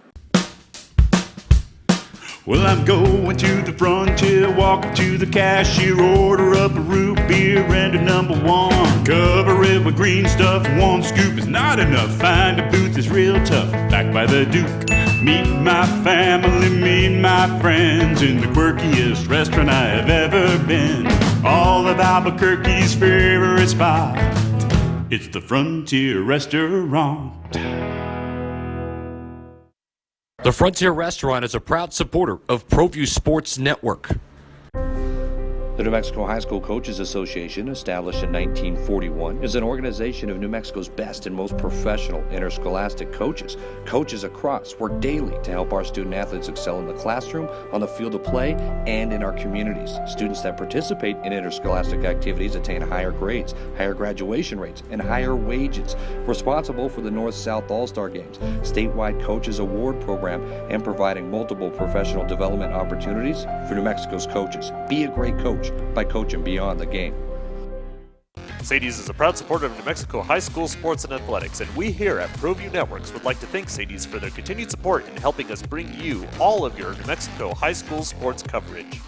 Well, I'm going to the frontier, walk up to the cashier, order up a root beer and a number one. Cover it with green stuff, one scoop is not enough. Find a booth is real tough, back by the Duke. Meet my family, meet my friends in the quirkiest restaurant I have ever been. All of Albuquerque's favorite spot, it's the Frontier Restaurant. The Frontier Restaurant is a proud supporter of ProView Sports Network. The New Mexico High School Coaches Association, established in 1941, is an organization of New Mexico's best and most professional interscholastic coaches. Coaches across work daily to help our student athletes excel in the classroom, on the field of play, and in our communities. Students that participate in interscholastic activities attain higher grades, higher graduation rates, and higher wages. Responsible for the North-South All-Star Games, statewide Coaches Award Program, and providing multiple professional development opportunities for New Mexico's coaches. Be a great coach by coaching beyond the game. Sadie's is a proud supporter of New Mexico high school sports and athletics, and we here at ProView Networks would like to thank Sadie's for their continued support in helping us bring you all of your New Mexico high school sports coverage.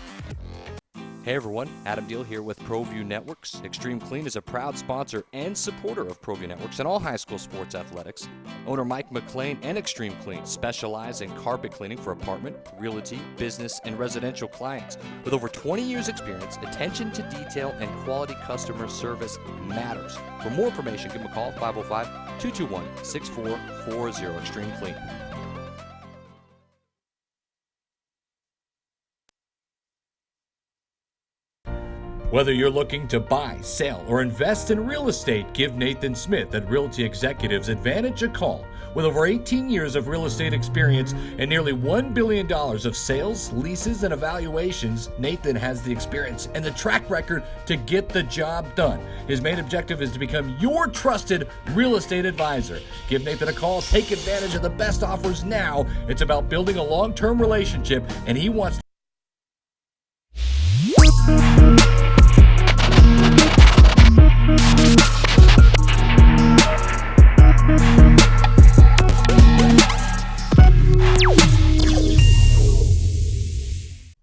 Hey everyone, Adam Deal here with ProView Networks. Extreme Clean is a proud sponsor and supporter of ProView Networks and all high school sports athletics. Owner Mike McLean and Extreme Clean specialize in carpet cleaning for apartment, realty, business, and residential clients. With over 20 years experience, attention to detail and quality customer service matters. For more information, give them a call, 505-221-6440, Extreme Clean. Whether you're looking to buy, sell, or invest in real estate, give Nathan Smith at Realty Executives Advantage a call. With over 18 years of real estate experience and nearly $1 billion of sales, leases, and evaluations, Nathan has the experience and the track record to get the job done. His main objective is to become your trusted real estate advisor. Give Nathan a call. Take advantage of the best offers now. It's about building a long-term relationship, and he wants to.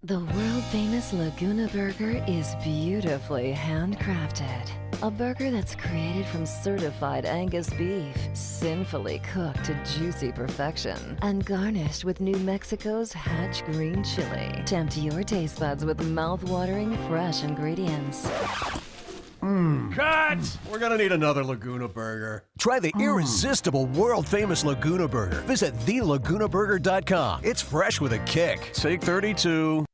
The world-famous Laguna Burger is beautifully handcrafted. A burger that's created from certified Angus beef, sinfully cooked to juicy perfection, and garnished with New Mexico's Hatch green chili. Tempt your taste buds with mouth-watering fresh ingredients. Cut! We're gonna need another Laguna Burger. Try the irresistible, world-famous Laguna Burger. Visit thelagunaburger.com. It's fresh with a kick. Take 32.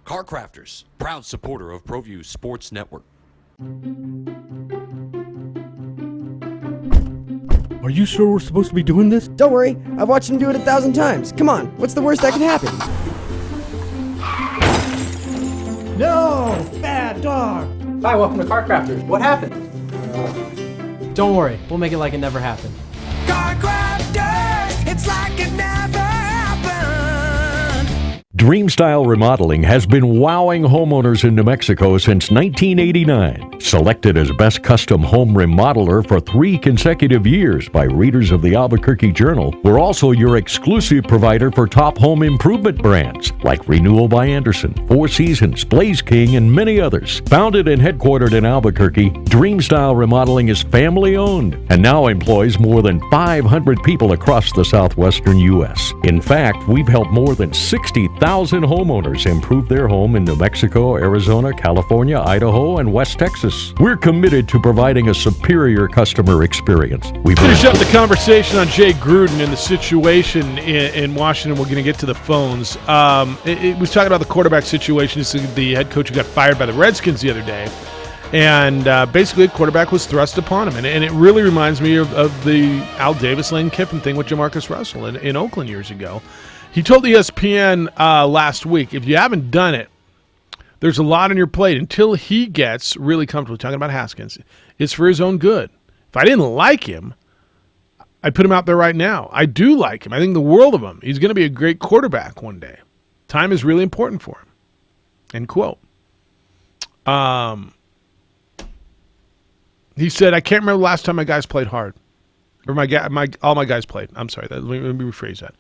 Car Crafters, proud supporter of ProView Sports Network. Are you sure we're supposed to be doing this? Don't worry, I've watched him do it 1,000 times. Come on, what's the worst that can happen? No! Bad dog! Hi, welcome to Car Crafters. What happened? Don't worry, we'll make it like it never happened. Car Crafters, it's like it never happened. Dreamstyle Remodeling has been wowing homeowners in New Mexico since 1989. Selected as Best Custom Home Remodeler for 3 consecutive years by readers of the Albuquerque Journal, we're also your exclusive provider for top home improvement brands like Renewal by Anderson, Four Seasons, Blaze King, and many others. Founded and headquartered in Albuquerque, Dreamstyle Remodeling is family-owned and now employs more than 500 people across the southwestern U.S. In fact, we've helped more than 60,000 homeowners improve their home in New Mexico, Arizona, California, Idaho, and West Texas. We're committed to providing a superior customer experience. We finish up the conversation on Jay Gruden and the situation in Washington. We're going to get to the phones. It was talking about the quarterback situation. This is the head coach who got fired by the Redskins the other day. And basically, the quarterback was thrust upon him. And it really reminds me of the Al Davis, Lane Kiffin thing with Jamarcus Russell in Oakland years ago. He told ESPN last week, if you haven't done it, there's a lot on your plate until he gets really comfortable talking about Haskins. It's for his own good. If I didn't like him, I'd put him out there right now. I do like him. I think the world of him. He's going to be a great quarterback one day. Time is really important for him. End quote. He said, I can't remember the last time my guys played hard. Or all my guys played. I'm sorry. Let me rephrase that.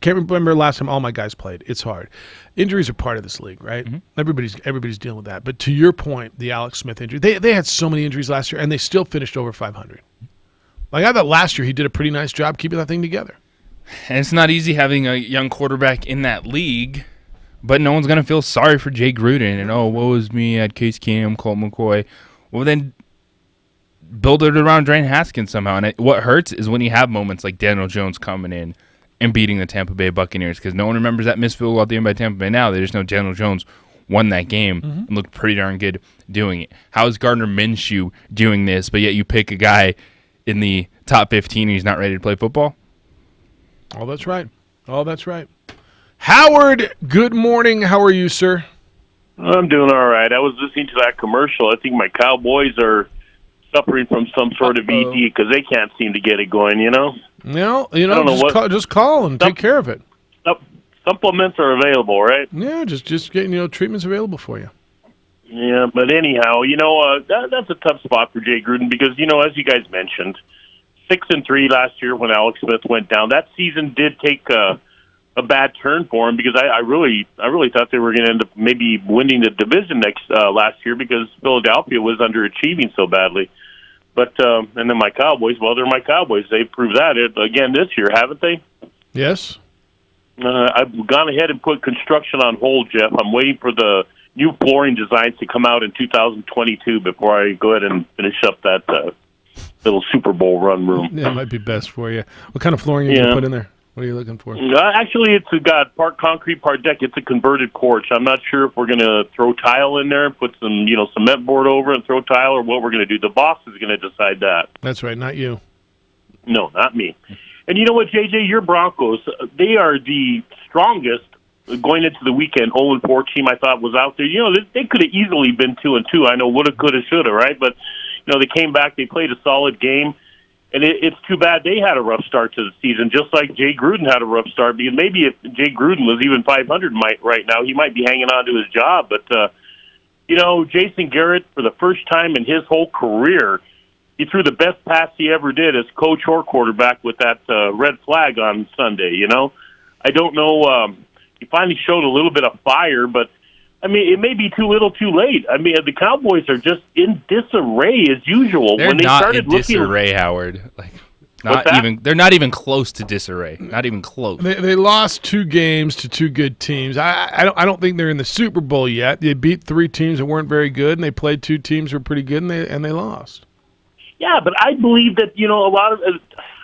Can't remember the last time all my guys played. It's hard. Injuries are part of this league, right? Mm-hmm. Everybody's dealing with that. But to your point, the Alex Smith injury, they had so many injuries last year, and they still finished over 500. Like, I thought last year he did a pretty nice job keeping that thing together. And it's not easy having a young quarterback in that league, but no one's going to feel sorry for Jay Gruden. And, woe is me, I had Case Keenum, Colt McCoy. Well, then build it around Dwayne Haskins somehow. And what hurts is when you have moments like Daniel Jones coming in and beating the Tampa Bay Buccaneers, because no one remembers that missed field goal at the end by Tampa Bay now. They just know Daniel Jones won that game and looked pretty darn good doing it. How is Gardner Minshew doing this, but yet you pick a guy in the top 15 and he's not ready to play football? Oh, that's right. Howard, good morning. How are you, sir? I'm doing all right. I was listening to that commercial. I think my Cowboys are suffering from some sort of ED because they can't seem to get it going, No, just call and take care of it. Supplements are available, right? Yeah, just getting treatments available for you. Yeah, but anyhow, that's a tough spot for Jay Gruden because as you guys mentioned, 6-3 last year when Alex Smith went down. That season did take a bad turn for him because I really thought they were going to end up maybe winning the division last year because Philadelphia was underachieving so badly. But and then my Cowboys, they're my Cowboys. They've proved that again this year, haven't they? Yes. I've gone ahead and put construction on hold, Jeff. I'm waiting for the new flooring designs to come out in 2022 before I go ahead and finish up that little Super Bowl run room. Yeah, it might be best for you. What kind of flooring are you going to put in there? What are you looking for? Actually, it's got part concrete, part deck. It's a converted porch. I'm not sure if we're going to throw tile in there, put some cement board over and throw tile, or what we're going to do. The boss is going to decide that. That's right, not you. No, not me. And you know what, JJ? Your Broncos, they are the strongest going into the weekend 0-4 team I thought was out there. They could have easily been 2-2. I know woulda, coulda, shoulda, right? But they came back. They played a solid game. And it's too bad they had a rough start to the season, just like Jay Gruden had a rough start. Because maybe if Jay Gruden was even 500 right now, he might be hanging on to his job. But, Jason Garrett, for the first time in his whole career, he threw the best pass he ever did as coach or quarterback with that red flag on Sunday, I don't know. He finally showed a little bit of fire, but it may be too little, too late. The Cowboys are just in disarray as usual. They're when they not started in disarray, Howard. They're not even close to disarray. Not even close. They lost 2 games to 2 good teams. I don't think they're in the Super Bowl yet. They beat 3 teams that weren't very good, and they played 2 teams that were pretty good, and they lost. Yeah, but I believe that a lot of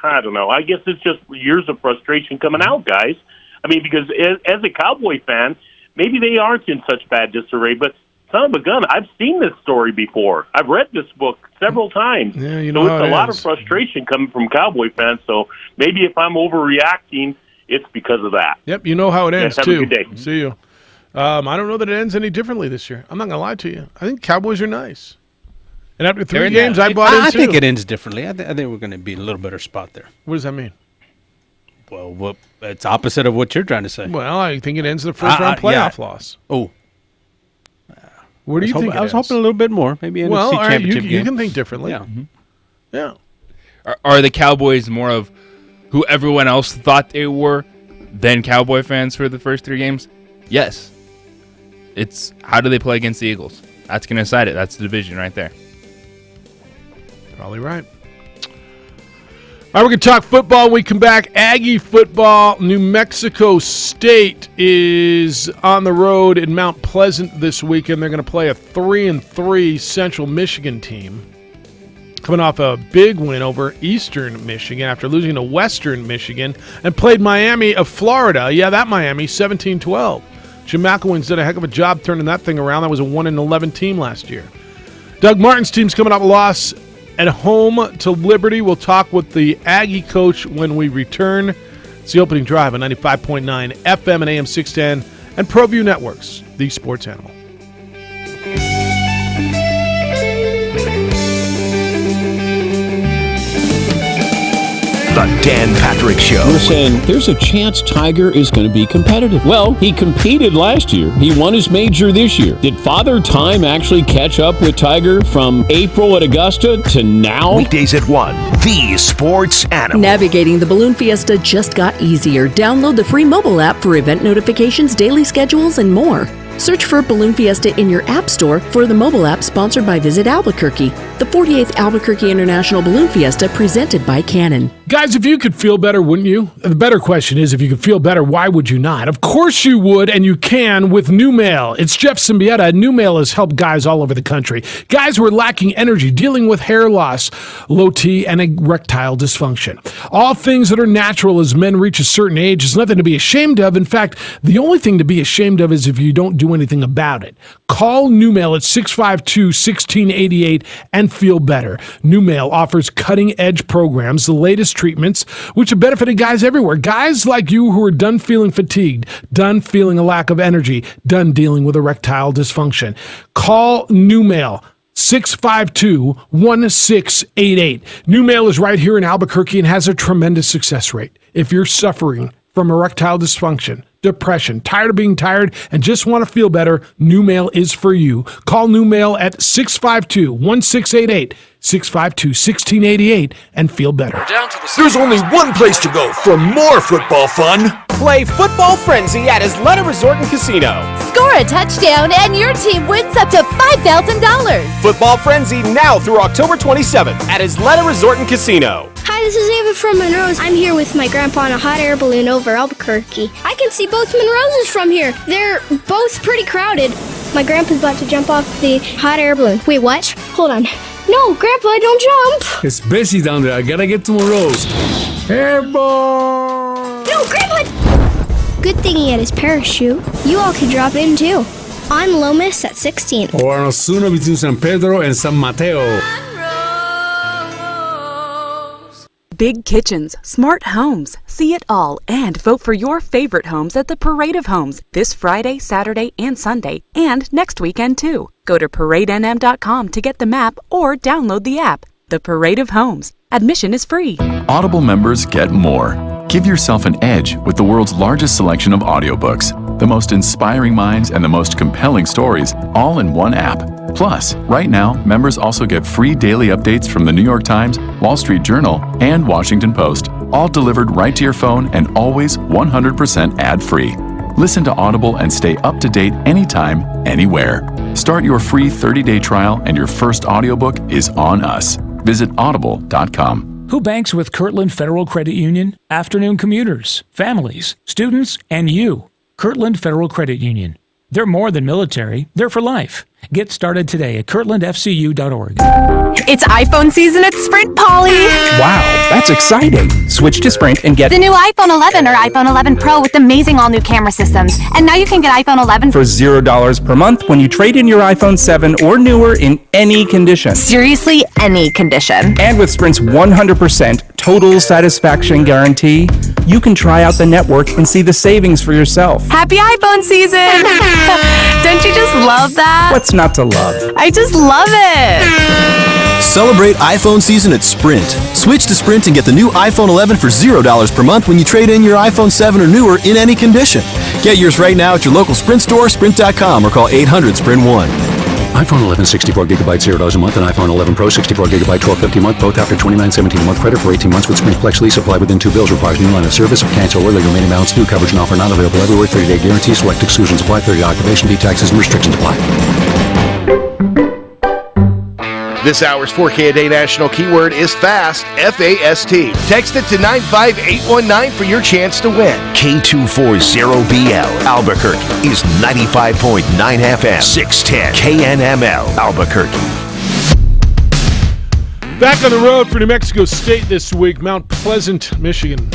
I don't know. I guess it's just years of frustration coming out, guys. Because as a Cowboy fan, maybe they aren't in such bad disarray, but son of a gun, I've seen this story before. I've read this book several times. Yeah, so it's a lot of frustration coming from Cowboy fans. So maybe if I'm overreacting, it's because of that. Yep, you know how it ends, have too. A good day. See you. I don't know that it ends any differently this year. I'm not going to lie to you. I think Cowboys are nice. And after 3 games, I bought in, too. I think it ends differently. I think we're going to be in a little better spot there. What does that mean? Well, it's opposite of what you're trying to say. Well, I think it ends in the first-round playoff loss. Oh. What do you think? I was hoping a little bit more. Maybe NFC championship game. You can think differently. Yeah. Mm-hmm. Yeah. Are the Cowboys more of who everyone else thought they were than Cowboy fans for the first 3 games? Yes. It's how do they play against the Eagles? That's going to decide it. That's the division right there. Probably right. All right, we're going to talk football when we come back. Aggie football. New Mexico State is on the road in Mount Pleasant this weekend. They're going to play a 3-3 Central Michigan team, coming off a big win over Eastern Michigan after losing to Western Michigan, and played Miami of Florida. Yeah, that Miami, 17-12. Jim McElwain's did a heck of a job turning that thing around. That was a 1-11 team last year. Doug Martin's team's coming off a loss at home to Liberty. We'll talk with the Aggie coach when we return. It's the opening drive on 95.9 FM and AM 610 and ProView Networks, the sports animal. The Dan Patrick Show. We're saying there's a chance Tiger is going to be competitive. Well, he competed last year. He won his major this year. Did Father Time actually catch up with Tiger from April at Augusta to now? Weekdays at 1, the sports animal. Navigating the Balloon Fiesta just got easier. Download the free mobile app for event notifications, daily schedules, and more. Search for Balloon Fiesta in your app store for the mobile app sponsored by Visit Albuquerque, the 48th Albuquerque International Balloon Fiesta presented by Canon. Guys, if you could feel better, wouldn't you? The better question is, if you could feel better, why would you not? Of course you would, and you can with Numale. It's Jeff Siembieda. Numale has helped guys all over the country. Guys who are lacking energy, dealing with hair loss, low T, and erectile dysfunction. All things that are natural as men reach a certain age is nothing to be ashamed of. In fact, the only thing to be ashamed of is if you don't do anything about it. Call Numale at 652-1688 and feel better. Numale offers cutting-edge programs, the latest treatments, which have benefited guys everywhere. Guys like you who are done feeling fatigued, done feeling a lack of energy, done dealing with erectile dysfunction. Call Numale. 652-1688. Numale is right here in Albuquerque and has a tremendous success rate. If you're suffering from erectile dysfunction, depression, tired of being tired, and just want to feel better, Numale is for you. Call Numale at 652-1688, 652-1688, and feel better. There's only one place to go for more football fun. Play Football Frenzy at Isleta Resort and Casino. Score a touchdown and your team wins up to $5,000. Football Frenzy now through October 27th at Isleta Resort and Casino. Hi, this is Ava from Monroe's. I'm here with my grandpa on a hot air balloon over Albuquerque. I can see both Monroe's from here. They're both pretty crowded. My grandpa's about to jump off the hot air balloon. Wait, what? Hold on. No, Grandpa, don't jump. It's busy down there. I gotta get to Monroe's. Airborne! No, Grandpa! Good thing he had his parachute. You all could drop in too. On Lomas at 16. Or on Osuna between San Pedro and San Mateo. Big kitchens, smart homes, see it all, and vote for your favorite homes at the Parade of Homes this Friday, Saturday, and Sunday, and next weekend too. Go to ParadeNM.com to get the map or download the app. The Parade of Homes. Admission is free. Audible members get more. Give yourself an edge with the world's largest selection of audiobooks, the most inspiring minds and the most compelling stories, all in one app. Plus, right now, members also get free daily updates from the New York Times, Wall Street Journal, and Washington Post, all delivered right to your phone and always 100% ad-free. Listen to Audible and stay up to date anytime, anywhere. Start your free 30-day trial and your first audiobook is on us. Visit audible.com. Who banks with Kirtland Federal Credit Union? Afternoon commuters, families, students, and you. Kirtland Federal Credit Union. They're more than military, they're for life. Get started today at kirtlandfcu.org. It's iPhone season at Sprint, Polly. Wow, that's exciting. Switch to Sprint and get the new iPhone 11 or iPhone 11 Pro with amazing all-new camera systems. And now you can get iPhone 11 for $0 per month when you trade in your iPhone 7 or newer in any condition. Seriously, any condition. And with Sprint's 100% total satisfaction guarantee, you can try out the network and see the savings for yourself. Happy iPhone season! Don't you just love that? What's not to love? I just love it! Celebrate iPhone season at Sprint. Switch to Sprint and get the new iPhone 11 for $0 per month when you trade in your iPhone 7 or newer in any condition. Get yours right now at your local Sprint store, sprint.com, or call 800-SPRINT-1. iPhone 11 64 gigabytes $0 a month and iPhone 11 Pro 64 gigabyte $12.50 a month, both after $29.17 a month credit for 18 months with Sprint Flex lease applied within 2 bills. Requires new line of service. Cancel or legal remaining balance. New coverage and offer not available everywhere. 30-day guarantee. Select exclusions apply. 30-day activation fee. Taxes and restrictions apply. This hour's 4K a day national keyword is FAST, F-A-S-T. Text it to 95819 for your chance to win. K240BL Albuquerque is 95.9 FM, 610 KNML Albuquerque. Back on the road for New Mexico State this week, Mount Pleasant, Michigan.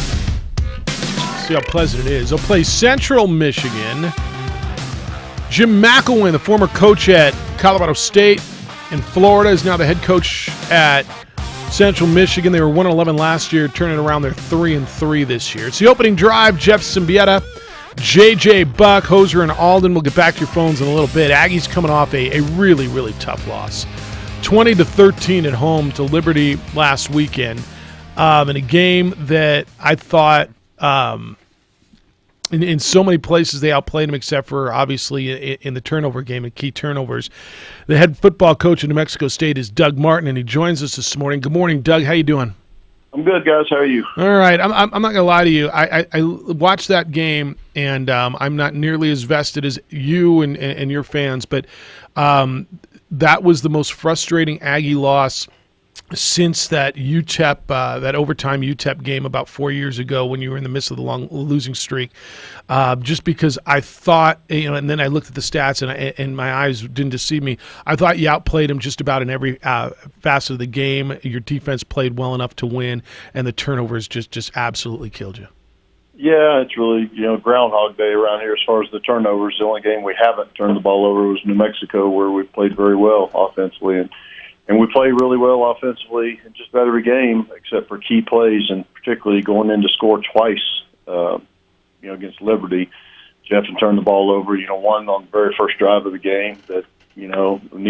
See how pleasant it is. They'll play Central Michigan. Jim McElwain, the former coach at Colorado State in Florida, is now the head coach at Central Michigan. They were 1-11 last year, turning around. They're 3-3 this year. It's the opening drive. Jeff Siembieda, J.J. Buck, Hoser, and Alden. We'll get back to your phones in a little bit. Aggies coming off a really, really tough loss. 20-13 at home to Liberty last weekend. In a game that I thought in so many places they outplayed them, except for obviously in the turnover game and key turnovers. The head football coach of New Mexico State is Doug Martin, and he joins us this morning. Good morning, Doug. How you doing? I'm good, guys. How are you? All right. I'm not going to lie to you. I watched that game, and I'm not nearly as vested as you and your fans, but that was the most frustrating Aggie loss since that UTEP, that overtime UTEP game about 4 years ago when you were in the midst of the long losing streak. Just because I thought, and then I looked at the stats and my eyes didn't deceive me. I thought you outplayed them just about in every facet of the game. Your defense played well enough to win, and the turnovers just absolutely killed you. Yeah, it's really, Groundhog Day around here as far as the turnovers. The only game we haven't turned the ball over was New Mexico, where we played very well offensively. And we play really well offensively in just about every game, except for key plays, and particularly going in to score twice, against Liberty. Jefferson turned the ball over, one on the very first drive of the game that, need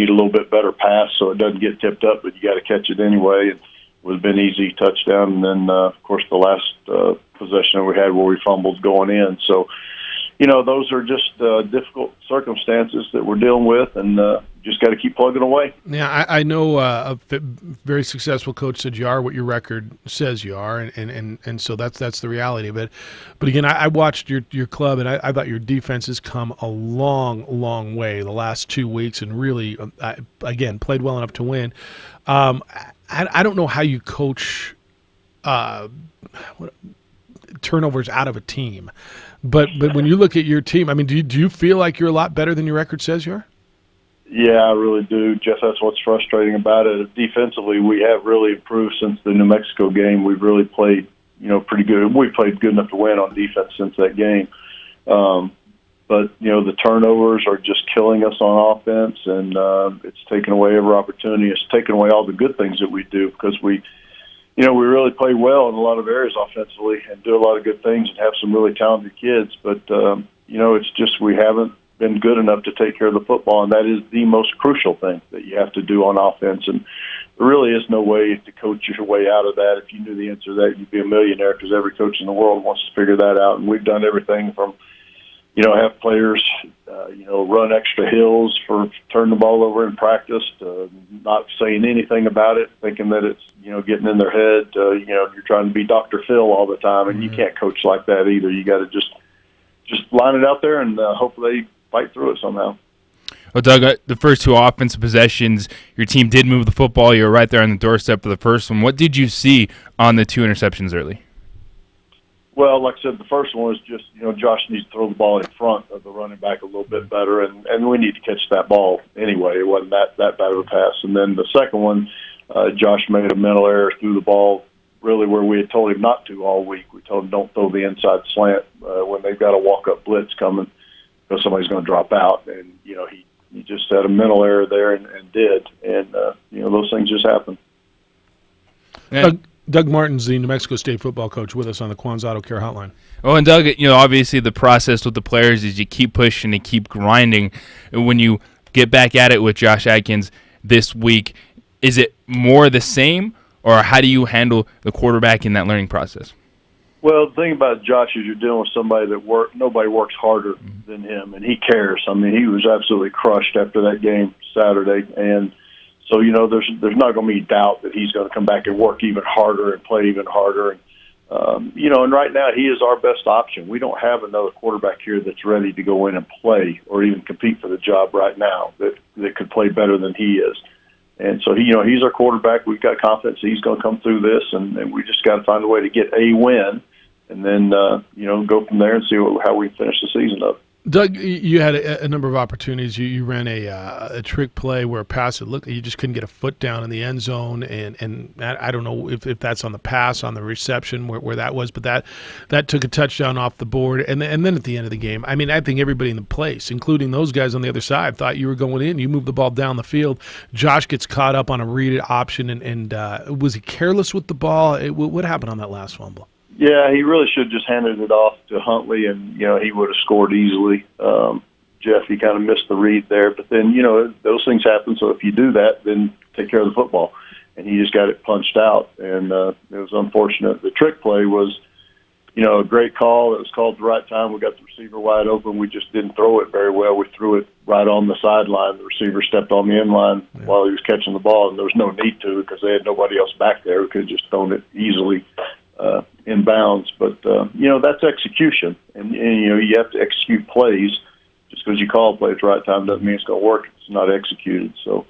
a little bit better pass so it doesn't get tipped up, but you got to catch it anyway. It would have been easy touchdown. And then, of course, the last possession that we had where we fumbled going in. So, those are just difficult circumstances that we're dealing with, and just got to keep plugging away. Yeah, I know a very successful coach said you are what your record says you are, and so that's the reality of it. But again, I watched your club, and I thought your defense has come a long, long way the last 2 weeks, and really, again, played well enough to win. I don't know how you coach turnovers out of a team. But when you look at your team, I mean, do you feel like you're a lot better than your record says you are? Yeah, I really do, Jeff. That's what's frustrating about it. Defensively, we have really improved since the New Mexico game. We've really played, pretty good. We've played good enough to win on defense since that game. But, the turnovers are just killing us on offense, and it's taken away every opportunity. It's taken away all the good things that we do because we really play well in a lot of areas offensively and do a lot of good things and have some really talented kids. But, it's just we haven't been good enough to take care of the football, and that is the most crucial thing that you have to do on offense. And there really is no way to coach your way out of that. If you knew the answer to that, you'd be a millionaire because every coach in the world wants to figure that out. And we've done everything from, have players, run extra hills for turn the ball over in practice to not saying anything about it, thinking that it's, getting in their head. You're trying to be Dr. Phil all the time, and you can't coach like that either. You got to just line it out there and hopefully fight through it somehow. Well, Doug, the first two offensive possessions, your team did move the football. You were right there on the doorstep for the first one. What did you see on the two interceptions early? Well, like I said, the first one was just, Josh needs to throw the ball in front of the running back a little bit better, and we need to catch that ball anyway. It wasn't that bad of a pass. And then the second one, Josh made a mental error, threw the ball really where we had told him not to all week. We told him don't throw the inside slant when they've got a walk-up blitz coming because somebody's going to drop out. And, he just had a mental error there and did. And, those things just happen. Doug Martin's the New Mexico State football coach with us on the Quan's Auto Care Hotline. Oh, and Doug, obviously the process with the players is you keep pushing and keep grinding. When you get back at it with Josh Adkins this week, is it more the same, or how do you handle the quarterback in that learning process? Well, the thing about Josh is you're dealing with somebody that nobody works harder than him, and he cares. I mean, he was absolutely crushed after that game Saturday, and so, there's not going to be doubt that he's going to come back and work even harder and play even harder. And, and right now he is our best option. We don't have another quarterback here that's ready to go in and play or even compete for the job right now that could play better than he is. And so, he's our quarterback. We've got confidence he's going to come through this, and we just got to find a way to get a win and then, go from there and see how we finish the season up. Doug, you had a number of opportunities. You ran a trick play where a pass, it looked you just couldn't get a foot down in the end zone, and I don't know if that's on the pass, on the reception, where that was, but that took a touchdown off the board. And then at the end of the game, I mean, I think everybody in the place, including those guys on the other side, thought you were going in. You moved the ball down the field. Josh gets caught up on a read option, and was he careless with the ball? What happened on that last fumble? Yeah, he really should have just handed it off to Huntley, and, he would have scored easily. Jeff, he kind of missed the read there. But then, those things happen, so if you do that, then take care of the football. And he just got it punched out, and it was unfortunate. The trick play was, a great call. It was called at the right time. We got the receiver wide open. We just didn't throw it very well. We threw it right on the sideline. The receiver stepped on the end line while he was catching the ball, and there was no need to because they had nobody else back there. We could have just thrown it easily in bounds, but that's execution, and you have to execute plays. Just because you call a play at the right time doesn't mean it's going to work. It's not executed. So,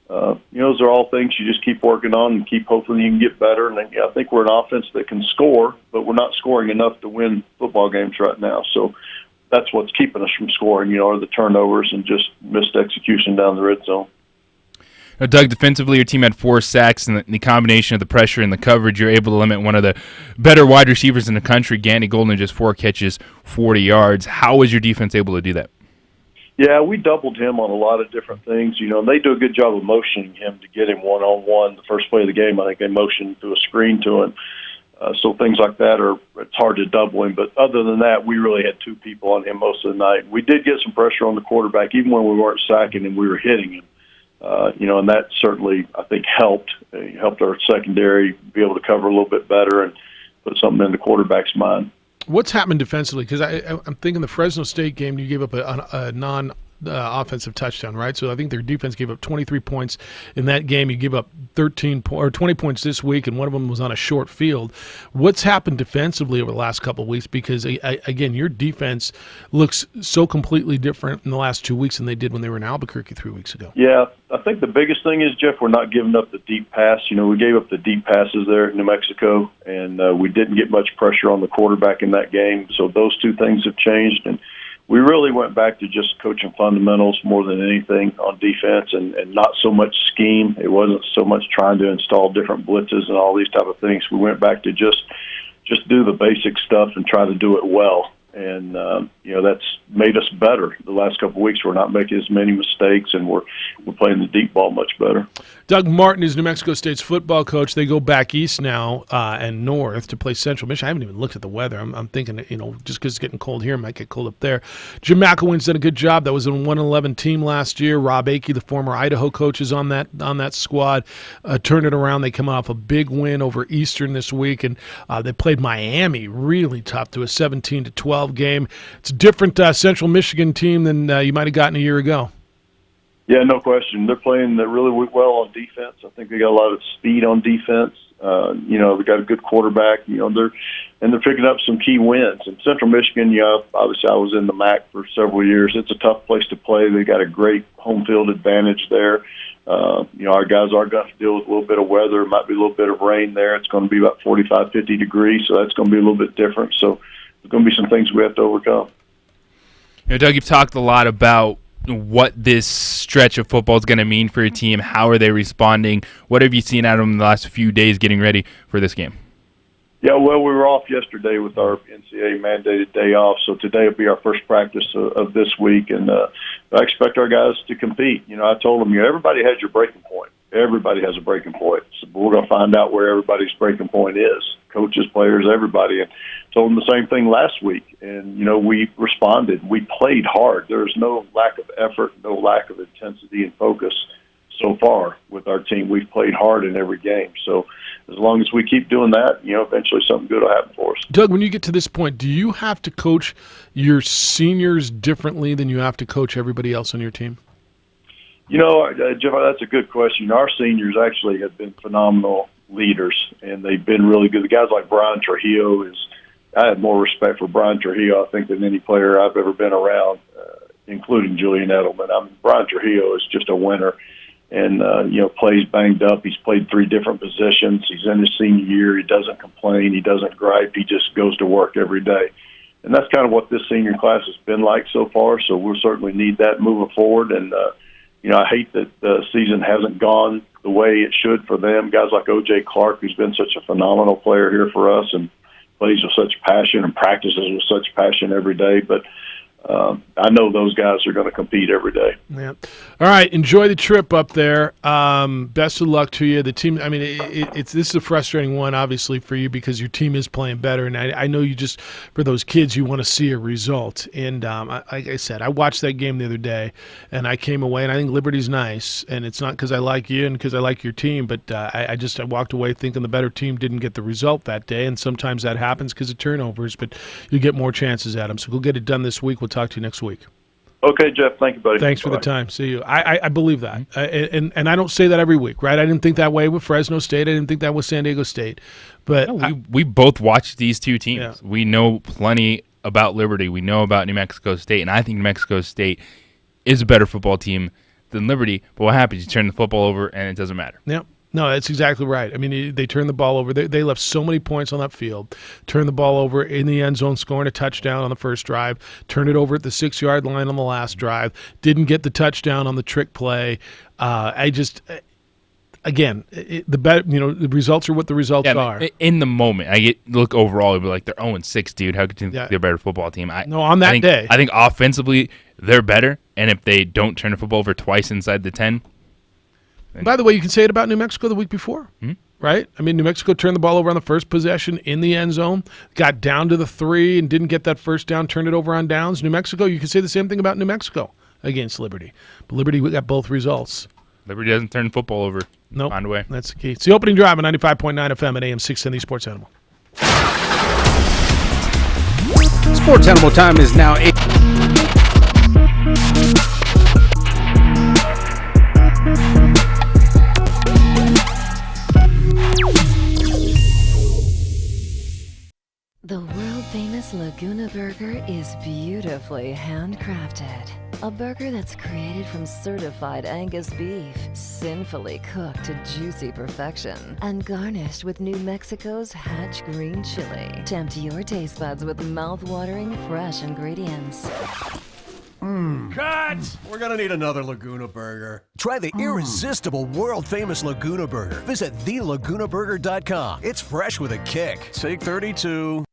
those are all things you just keep working on and keep hoping you can get better. And I think we're an offense that can score, but we're not scoring enough to win football games right now. So that's what's keeping us from scoring. Are the turnovers and just missed execution down the red zone. Now, Doug, defensively, your team had 4 sacks, and the combination of the pressure and the coverage, you're able to limit one of the better wide receivers in the country, Gandy Golden, just 4 catches, 40 yards. How was your defense able to do that? Yeah, we doubled him on a lot of different things, and they do a good job of motioning him to get him one-on-one. The first play of the game, I think they motioned through a screen to him. So things like that it's hard to double him. But other than that, we really had 2 people on him most of the night. We did get some pressure on the quarterback, even when we weren't sacking him, we were hitting him. And that certainly, I think, helped our secondary be able to cover a little bit better and put something in the quarterback's mind. What's happened defensively? Because I'm thinking the Fresno State game, you gave up a non-offensive touchdown, right? So I think their defense gave up 23 points in that game. You give up 20 points this week, and one of them was on a short field. What's happened defensively over the last couple of weeks? Because, again, your defense looks so completely different in the last 2 weeks than they did when they were in Albuquerque 3 weeks ago. Yeah, I think the biggest thing is, Jeff, we're not giving up the deep pass. We gave up the deep passes there in New Mexico, and we didn't get much pressure on the quarterback in that game. So those 2 things have changed, and we really went back to just coaching fundamentals more than anything on defense, and not so much scheme. It wasn't so much trying to install different blitzes and all these type of things. We went back to just do the basic stuff and try to do it well. And, that's made us better. The last couple of weeks, we're not making as many mistakes, and we're playing the deep ball much better. Doug Martin is New Mexico State's football coach. They go back east now and north to play Central Michigan. I haven't even looked at the weather. I'm thinking, just because it's getting cold here, it might get cold up there. Jim McElwain's done a good job. That was a 1-11 team last year. Rob Akey, the former Idaho coach, is on that squad. Turned it around. They come off a big win over Eastern this week, and they played Miami really tough to a 17-12 game. It's a different Central Michigan team than you might have gotten a year ago. Yeah, no question. They're playing really well on defense. I think they got a lot of speed on defense. They got a good quarterback. They're picking up some key wins. And Central Michigan, obviously I was in the MAC for several years. It's a tough place to play. They got a great home field advantage there. Our guys are going to deal with a little bit of weather. It might be a little bit of rain there. It's going to be about 45, 50 degrees, so that's going to be a little bit different. So there's going to be some things we have to overcome. Doug, you've talked a lot about what this stretch of football is going to mean for your team. How are they responding? What have you seen out of them in the last few days getting ready for this game? Yeah, well, we were off yesterday with our NCAA mandated day off, so today will be our first practice of this week, and I expect our guys to compete. I told them, everybody has your breaking point. Everybody has a breaking point. So we're going to find out where everybody's breaking point is. Coaches, players, everybody. And told them the same thing last week. And, we responded. We played hard. There's no lack of effort, no lack of intensity and focus so far with our team. We've played hard in every game. So as long as we keep doing that, eventually something good will happen for us. Doug, when you get to this point, do you have to coach your seniors differently than you have to coach everybody else on your team? Jeff, that's a good question. Our seniors actually have been phenomenal leaders, and they've been really good. The guys like Brian Trujillo I have more respect for Brian Trujillo, I think, than any player I've ever been around, including Julian Edelman. Brian Trujillo is just a winner, and plays banged up. He's played 3 different positions. He's in his senior year. He doesn't complain. He doesn't gripe. He just goes to work every day. And that's kind of what this senior class has been like so far. So we'll certainly need that moving forward. And, I hate that the season hasn't gone the way it should for them. Guys like O.J. Clark, who's been such a phenomenal player here for us and plays with such passion and practices with such passion every day. But I know those guys are going to compete every day. Yeah. All right. Enjoy the trip up there. Best of luck to you. The team. I mean, this is a frustrating one, obviously, for you because your team is playing better, and I know you just for those kids you want to see a result. And like I said, I watched that game the other day, and I came away, and I think Liberty's nice, and it's not because I like you and because I like your team, but I walked away thinking the better team didn't get the result that day, and sometimes that happens because of turnovers, but you get more chances at them. So go get it done this week. We'll talk to you next week. Okay, Jeff. Thank you, buddy. Thanks for the time. See you. I believe that. And I don't say that every week, right? I didn't think that way with Fresno State. I didn't think that with San Diego State. But we both watched these two teams. Yeah. We know plenty about Liberty. We know about New Mexico State. And I think New Mexico State is a better football team than Liberty. But what happens? You turn the football over, and it doesn't matter. Yep. No, that's exactly right. I mean, they turned the ball over. They left so many points on that field. Turned the ball over in the end zone, scoring a touchdown on the first drive. Turned it over at the 6-yard line on the last drive. Didn't get the touchdown on the trick play. The results are what the results are. In the moment, look overall, it'd be like they're 0-6, dude. How could you think they're a better football team? On that day. I think offensively they're better, and if they don't turn the football over twice inside the 10. By the way, you can say it about New Mexico the week before, right? I mean, New Mexico turned the ball over on the first possession in the end zone, got down to the 3 and didn't get that first down, turned it over on downs. New Mexico, you can say the same thing about New Mexico against Liberty. But Liberty got both results. Liberty doesn't turn football over. Nope. Find a way. That's the key. It's the opening drive on 95.9 FM and AM 670 Sports Animal. Sports Animal time is now 8. The world-famous Laguna Burger is beautifully handcrafted. A burger that's created from certified Angus beef, sinfully cooked to juicy perfection, and garnished with New Mexico's Hatch green chili. Tempt your taste buds with mouth-watering fresh ingredients. Cut! We're gonna need another Laguna Burger. Try the irresistible, world-famous Laguna Burger. Visit thelagunaburger.com. It's fresh with a kick. Take 32.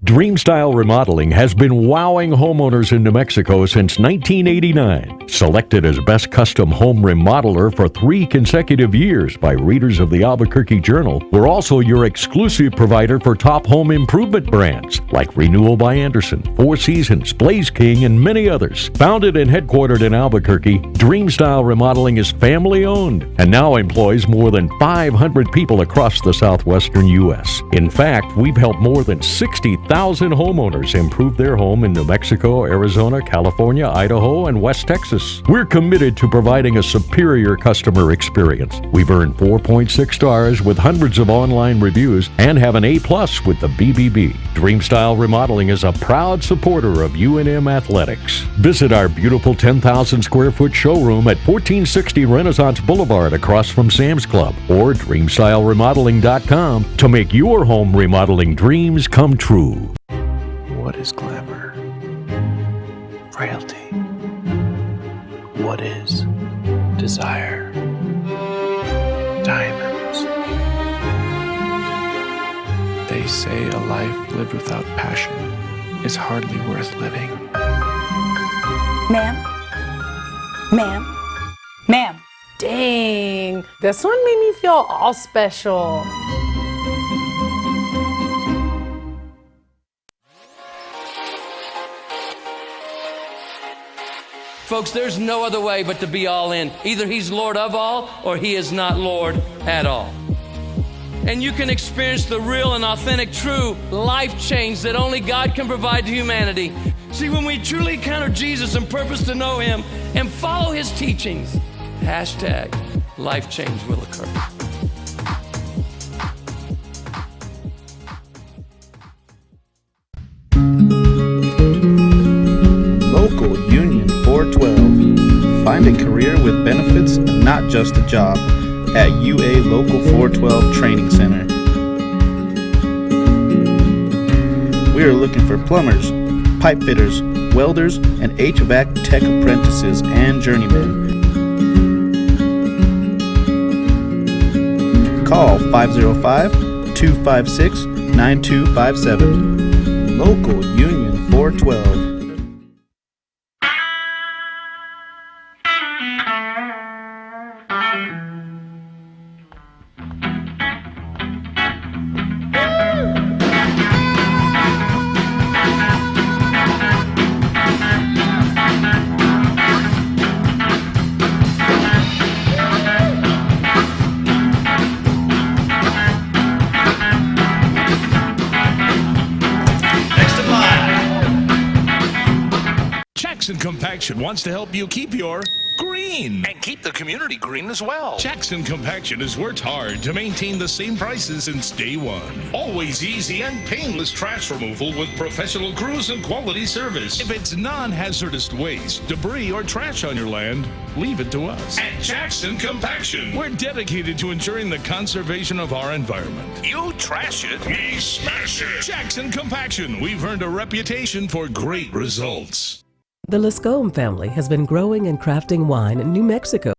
Dreamstyle Remodeling has been wowing homeowners in New Mexico since 1989. Selected as Best Custom Home Remodeler for 3 consecutive years by readers of the Albuquerque Journal, we're also your exclusive provider for top home improvement brands like Renewal by Anderson, Four Seasons, Blaze King, and many others. Founded and headquartered in Albuquerque, Dreamstyle Remodeling is family-owned and now employs more than 500 people across the southwestern U.S. In fact, we've helped more than 60,000 homeowners improve their home in New Mexico, Arizona, California, Idaho, and West Texas. We're committed to providing a superior customer experience. We've earned 4.6 stars with hundreds of online reviews and have an A+ with the BBB. Dreamstyle Remodeling is a proud supporter of UNM Athletics. Visit our beautiful 10,000 square foot showroom at 1460 Renaissance Boulevard across from Sam's Club or DreamstyleRemodeling.com to make your home remodeling dreams come true. What is glamour? Frailty. What is desire? Diamonds. They say a life lived without passion is hardly worth living. Ma'am? Ma'am? Ma'am? Dang, this one made me feel all special. Folks, there's no other way but to be all in. Either he's Lord of all or he is not Lord at all. And you can experience the real and authentic, true life change that only God can provide to humanity. See, when we truly encounter Jesus and purpose to know him and follow his teachings, # life change will occur. Local Union 412. Find a career with benefits and not not just a job at UA Local 412 Training Center. We are looking for plumbers, pipe fitters, welders, and HVAC tech apprentices and journeymen. Call 505-256-9257. Local Union 412. Jackson Compaction wants to help you keep your green. And keep the community green as well. Jackson Compaction has worked hard to maintain the same prices since day one. Always easy and painless trash removal with professional crews and quality service. If it's non-hazardous waste, debris, or trash on your land, leave it to us. At Jackson Compaction, we're dedicated to ensuring the conservation of our environment. You trash it, we smash it. Jackson Compaction, we've earned a reputation for great results. The Lascombe family has been growing and crafting wine in New Mexico.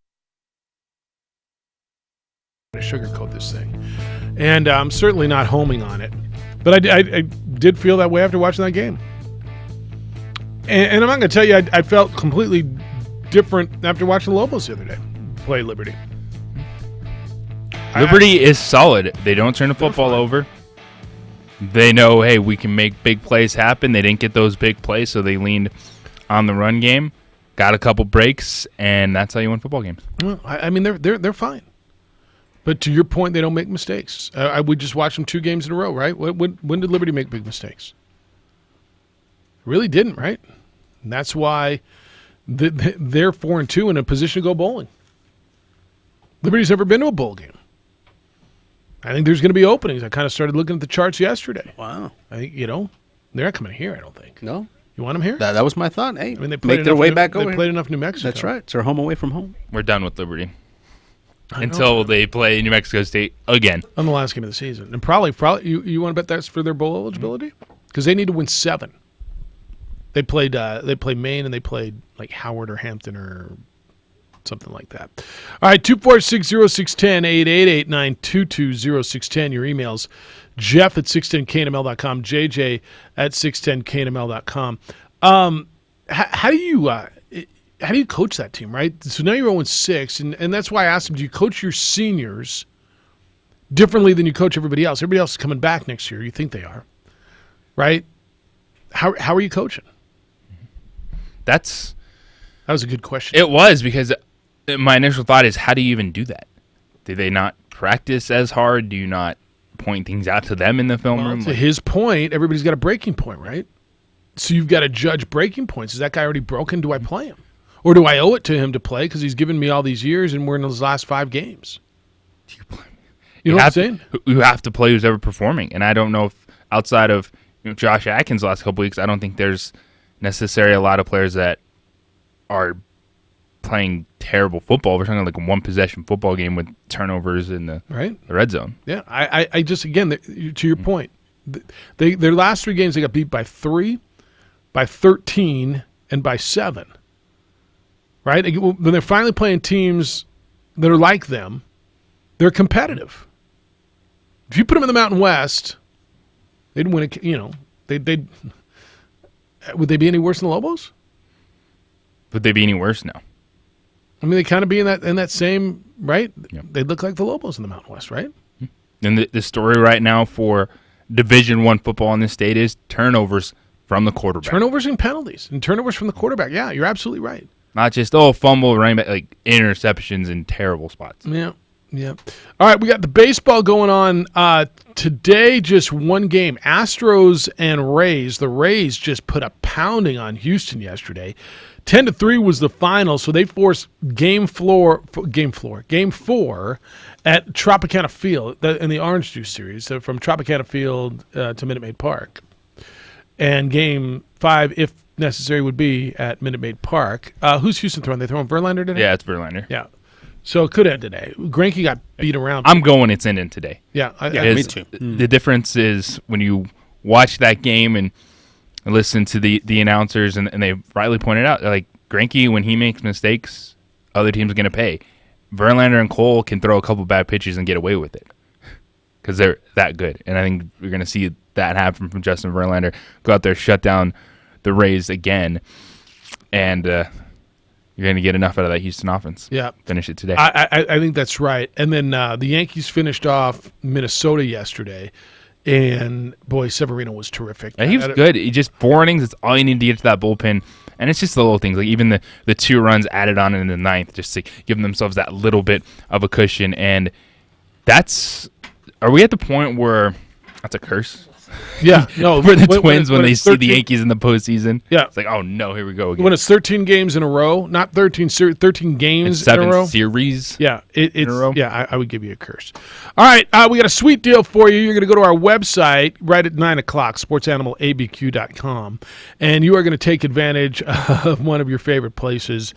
Sugarcoat this thing. And I'm certainly not homing on it. But I did feel that way after watching that game. And I'm not going to tell you, I felt completely different after watching the Lobos the other day play Liberty. Liberty is solid. They don't turn the football over. They know, hey, we can make big plays happen. They didn't get those big plays, so they leaned on the run game, got a couple breaks, and that's how you win football games. Well, I mean, they're fine. But to your point, they don't make mistakes. I would just watch them 2 games in a row, right? When did Liberty make big mistakes? Really didn't, right? And that's why they're 4-2 in a position to go bowling. Liberty's never been to a bowl game. I think there's going to be openings. I kind of started looking at the charts yesterday. Wow. I think, they're not coming here, I don't think. No? You want them here? That was my thought. Hey, I mean, they make their way back over. They played enough New Mexico. That's right. It's their home away from home. We're done with Liberty until they play New Mexico State again. On the last game of the season. And probably you want to bet that's for their bowl eligibility? Because they need to win 7. They played Maine and they played like Howard or Hampton or something like that. All right, 246-0610, 888-922-0610. Your emails, Jeff at 610knml.com, JJ at 610knml.com. How do you coach that team, right? So now you're 0-6, and that's why I asked him, do you coach your seniors differently than you coach everybody else? Everybody else is coming back next year. You think they are, right? How are you coaching? That was a good question. It was, because my initial thought is, how do you even do that? Do they not practice as hard? Do you not point things out to them in the film room? To his point, everybody's got a breaking point, right? So you've got to judge breaking points. Is that guy already broken? Do I play him? Or do I owe it to him to play because he's given me all these years and we're in his last 5 games? You know what I'm saying? You have to play who's ever performing. And I don't know if outside of Josh Atkins the last couple weeks, I don't think there's necessarily a lot of players that are playing terrible football. We're talking like a 1-possession football game with turnovers in the red zone. Yeah, I just, again, to your point, their last 3 games they got beat by 3, by 13, and by 7. Right? When they're finally playing teams that are like them, they're competitive. If you put them in the Mountain West, they'd win it. They'd would they be any worse than the Lobos? Would they be any worse? No. I mean, they kind of be in that same, right? Yep. They look like the Lobos in the Mountain West, right? And the story right now for Division I football in this state is turnovers from the quarterback. Turnovers and penalties, and turnovers from the quarterback. Yeah, you're absolutely right. Not just, fumble, running back, like interceptions in terrible spots. Yeah. All right, we got the baseball going on today. Just one game, Astros and Rays. The Rays just put a pounding on Houston yesterday. 10-3 was the final, so they forced Game 4 at Tropicana Field in the Orange Juice series, so from Tropicana Field to Minute Maid Park. And Game 5, if necessary, would be at Minute Maid Park. Who's Houston throwing? They throwing Verlander today? Yeah, it's Verlander. Yeah. So it could end today. Greinke got beat around. I'm going it's ending today. Yeah, me too. The difference is when you watch that game and listen to the announcers, and they rightly pointed out, like, Greinke, when he makes mistakes, other teams are going to pay. Verlander and Cole can throw a couple bad pitches and get away with it because they're that good. And I think we're going to see that happen from Justin Verlander. Go out there, shut down the Rays again, and you're going to get enough out of that Houston offense. Yeah. Finish it today. I think that's right. And then the Yankees finished off Minnesota yesterday, and, boy, Severino was terrific. And he was good. He just 4 innings. It's all you need to get to that bullpen. And it's just the little things, like even the 2 runs added on in the 9th, just to give themselves that little bit of a cushion. And are we at the point where that's a curse? Yeah. No, for the Twins when they see the Yankees in the postseason. Yeah. It's like, oh, no, here we go again. When it's 13 games in a row, not 13 games and in a row. 7 series Yeah, in a row. Yeah, I would give you a curse. All right, we got a sweet deal for you. You're going to go to our website right at 9 o'clock, sportsanimalabq.com, and you are going to take advantage of one of your favorite places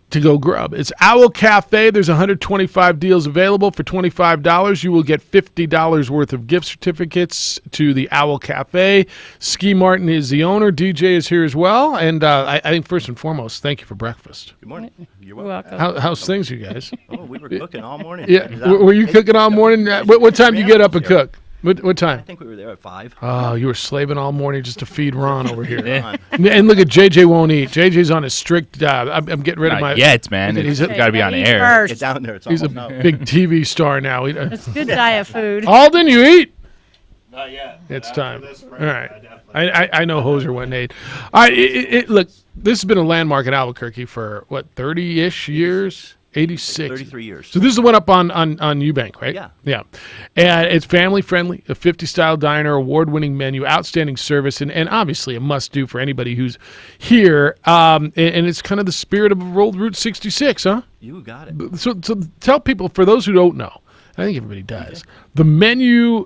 to go grub. It's Owl Cafe. There's 125 deals available. For $25, you will get $50 worth of gift certificates to the Owl Cafe. Ski Martin is the owner. DJ is here as well. And I think first and foremost, thank you for breakfast. Good morning. You're welcome. How's things, you guys? Oh, we were cooking all morning. Yeah, were you cooking all morning? What time do you get up and cook? What time? I think we were there at 5. Oh, you were slaving all morning just to feed Ron over here. And look at JJ won't eat. JJ's on a strict. I'm getting rid of my. Yeah, man. He's got to be on air. Get down there. It's He's a almost out. big TV star now. It's good diet food. Alden, you eat? Not yet. It's time. All right. I know Hoser went and ate. All right. Look, this has been a landmark in Albuquerque for, 30-ish years? 86. 33 years. So this is the one up on Eubank, right? Yeah. Yeah. And it's family friendly, a 50-style diner, award-winning menu, outstanding service, and obviously a must-do for anybody who's here. And it's kind of the spirit of Old Route 66, huh? You got it. So tell people, for those who don't know, I think everybody does. The menu.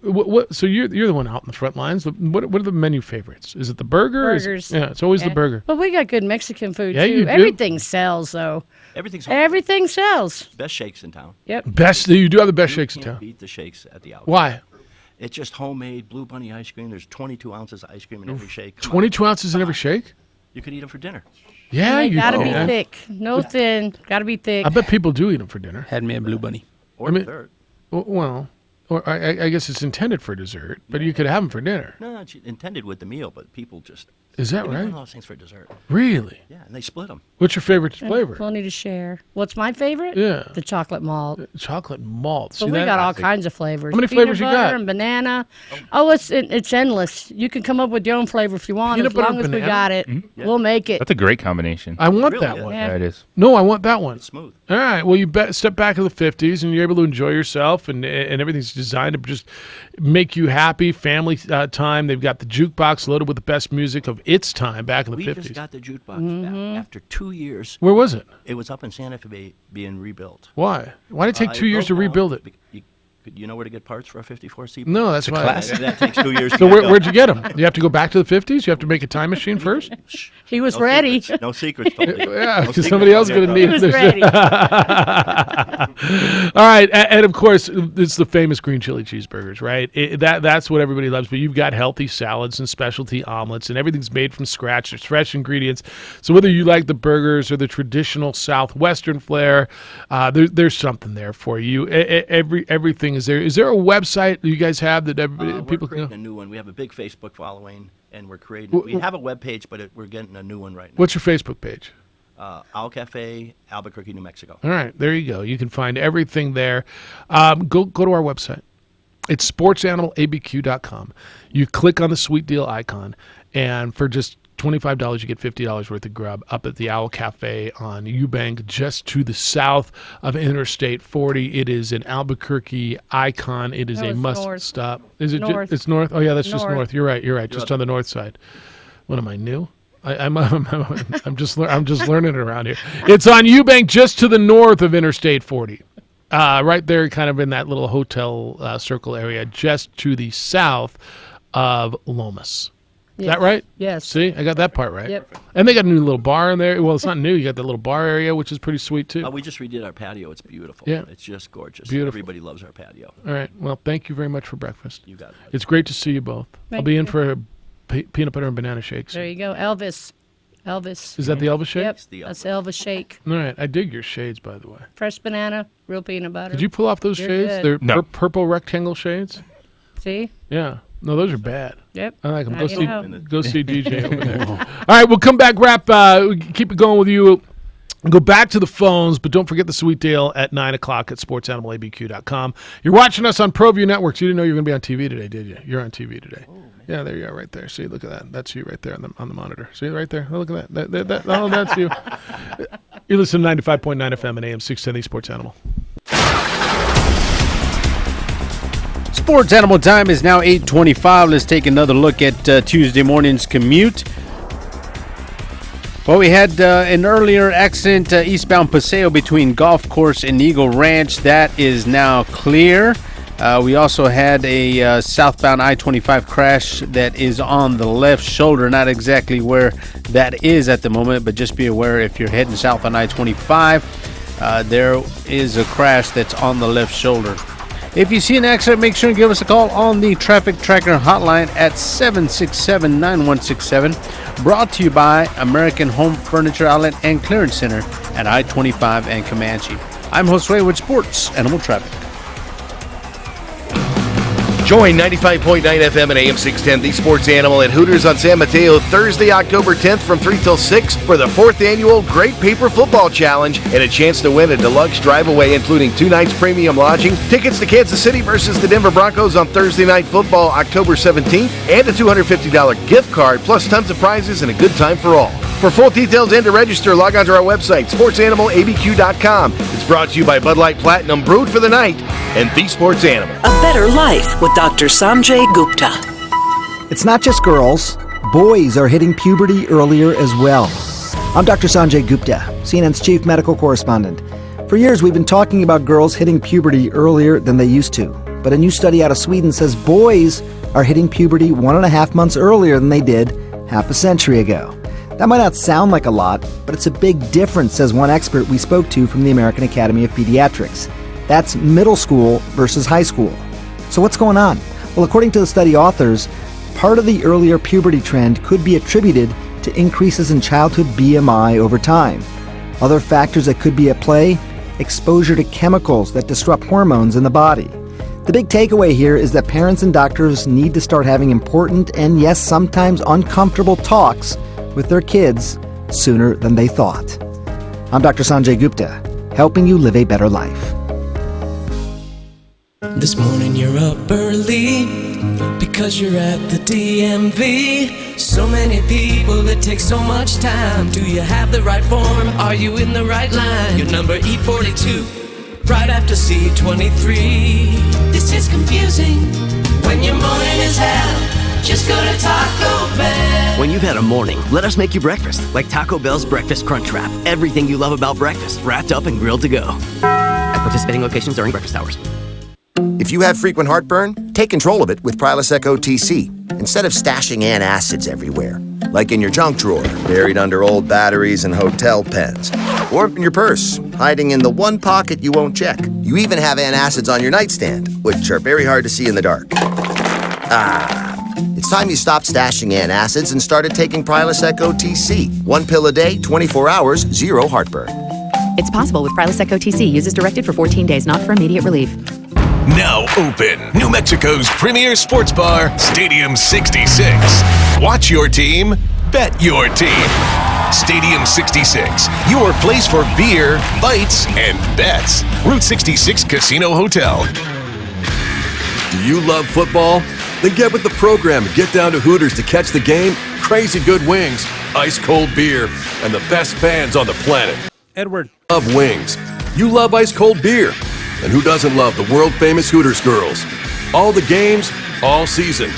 So you're the one out in the front lines. What are the menu favorites? Is it the burger? Burgers. Yeah, it's always the burger. But we got good Mexican food Yeah, too. you do. Everything sells though. Everything sells. Best shakes in town. Yep. You do have the best shakes in Can't town. beat the shakes at the outlet. Why? It's just homemade Blue Bunny ice cream. There's 22 ounces of ice cream in every shake. Come on. 22 ounces in every shake? You could eat them for dinner. Yeah, They you gotta do. be thick, no thin. Gotta be thick. I bet people do eat them for dinner. Had me a Blue Bunny. Or dessert. Well, or I guess it's intended for dessert, but you could have them for dinner. No, it's intended with the meal, but people just. Is that they do right? one of those things for dessert. Really? Yeah, and they split them. What's your favorite flavor? Plenty to share. What's my favorite? Yeah. The chocolate malt. Chocolate malt. So See we that? got all kinds of flavors. How many Peanut flavors you butter got? And banana. Oh, it's endless. You can come up with your own flavor if you want. Peanut As butter long and as we banana? got it, we'll make it. That's a great combination. I want Really that is. one. Yeah. Yeah, it is. No, I want that one. It's smooth. All right. Well, you step back in the 50s, and you're able to enjoy yourself, and everything's designed to just make you happy. Family time. They've got the jukebox loaded with the best music of its time back in the We 50s. just got the jukebox back after 2 years. Where was it? It was up in Santa Fe being rebuilt. Why? Why did it take 2 years to rebuild it? You know where to get parts for a 54 C? No, that's why. That takes 2 years. So where'd you get them? You have to go back to the 50s? You have to make a time machine first? He was No ready. secrets. No secrets. Totally. Yeah, No because secrets. somebody else is going to need He it. was ready. All right, and of course, it's the famous green chili cheeseburgers, right? That's what everybody loves, but you've got healthy salads and specialty omelets, and everything's made from scratch. There's fresh ingredients. So whether you like the burgers or the traditional Southwestern flair, there's something there for you. Everything is there. Is there a website you guys have that people can We're go? creating a new one. We have a big Facebook following, and we're creating. We have a web page, but we're getting a new one right now. What's your Facebook page? Owl Cafe, Albuquerque, New Mexico. All right, there you go. You can find everything there. Go to our website. It's sportsanimalabq.com. You click on the sweet deal icon, and for just $25, you get $50 worth of grub up at the Owl Cafe on Eubank, just to the south of Interstate 40. It is an Albuquerque icon. It is No, a it's must north. stop. Is it? North. It's north. Oh yeah, that's just North. north. You're right. Just on the north side. What am I new? I'm just learning it around here. It's on Eubank, just to the north of Interstate 40. Right there, kind of in that little hotel circle area, just to the south of Lomas. Is that right? Yes. See, I got that part right. Yep. And they got a new little bar in there. Well, it's not new. You got the little bar area, which is pretty sweet, too. We just redid our patio. It's beautiful. Yeah. It's just gorgeous. Beautiful. Everybody loves our patio. All right. Well, thank you very much for breakfast. You got it. It's great to see you both. I'll Thank be in you. for peanut butter and banana shakes. There you go. Elvis. Is that the Elvis shake? Yep. That's Elvis shake. All right. I dig your shades, by the way. Fresh banana, real peanut butter. Did you pull off those You're shades? good. They're purple rectangle shades? See? Yeah. No, those are bad. Yep. I like them. Now Go you see, know. go see DJ over there. All right, we'll come back, keep it going with you. Go back to the phones, but don't forget the sweet deal at 9 o'clock at sportsanimалabq.com. You're watching us on ProView Networks. You didn't know you were going to be on TV today, did you? You're on TV today. Yeah, there you are right there. See, look at that. That's you right there on the monitor. See, right there. Oh, look at that. Oh, that's you. You listen to 95.9 FM and AM 610, the Sports Animal. Sports Animal time is now 8:25. Let's take another look at Tuesday morning's commute. Well, we had an earlier accident eastbound Paseo between Golf Course and Eagle Ranch. That is now clear. We also had a southbound I-25 crash that is on the left shoulder. Not exactly where that is at the moment, but just be aware if you're heading south on I-25, there is a crash that's on the left shoulder. If you see an accident, make sure and give us a call on the Traffic Tracker hotline at 767-9167. Brought to you by American Home Furniture Outlet and Clearance Center at I-25 and Comanche. I'm Josue with Sports Animal Traffic. Join 95.9 FM and AM 610, the Sports Animal at Hooters on San Mateo Thursday, October 10th from 3 till 6 for the 4th annual Great Paper Football Challenge and a chance to win a deluxe drive-away including 2 nights premium lodging, tickets to Kansas City versus the Denver Broncos on Thursday Night Football, October 17th, and a $250 gift card, plus tons of prizes and a good time for all. For full details and to register, log on to our website, sportsanimалabq.com. It's brought to you by Bud Light Platinum, brewed for the night, and The Sports Animal. A better life with Dr. Sanjay Gupta. It's not just girls. Boys are hitting puberty earlier as well. I'm Dr. Sanjay Gupta, CNN's chief medical correspondent. For years, we've been talking about girls hitting puberty earlier than they used to. But a new study out of Sweden says boys are hitting puberty 1.5 months earlier than they did half a century ago. That might not sound like a lot, but it's a big difference, says one expert we spoke to from the American Academy of Pediatrics. That's middle school versus high school. So what's going on? Well, according to the study authors, part of the earlier puberty trend could be attributed to increases in childhood BMI over time. Other factors that could be at play: exposure to chemicals that disrupt hormones in the body. The big takeaway here is that parents and doctors need to start having important and, yes, sometimes uncomfortable talks with their kids sooner than they thought. I'm Dr. Sanjay Gupta, helping you live a better life. This morning you're up early because you're at the DMV. So many people, it takes so much time. Do you have the right form? Are you in the right line? Your number E42, right after C23. This is confusing when your morning is hell. Just go to Taco Bell. When you've had a morning, let us make you breakfast. Like Taco Bell's Breakfast Crunch Wrap. Everything you love about breakfast, wrapped up and grilled to go. At participating locations during breakfast hours. If you have frequent heartburn, take control of it with Prilosec OTC instead of stashing antacids everywhere, like in your junk drawer, buried under old batteries and hotel pens, or in your purse, hiding in the one pocket you won't check. You even have antacids on your nightstand, which are very hard to see in the dark. It's time you stopped stashing antacids and started taking Prilosec OTC. 1 pill a day, 24 hours, 0 heartburn. It's possible with Prilosec OTC. Use as directed for 14 days, not for immediate relief. Now open, New Mexico's premier sports bar, Stadium 66. Watch your team, bet your team. Stadium 66, your place for beer, bites, and bets. Route 66 Casino Hotel. Do you love football? Then get with the program and get down to Hooters to catch the game, crazy good wings, ice cold beer, and the best fans on the planet. Edward. Love wings. You love ice cold beer. And who doesn't love the world-famous Hooters girls? All the games, all season.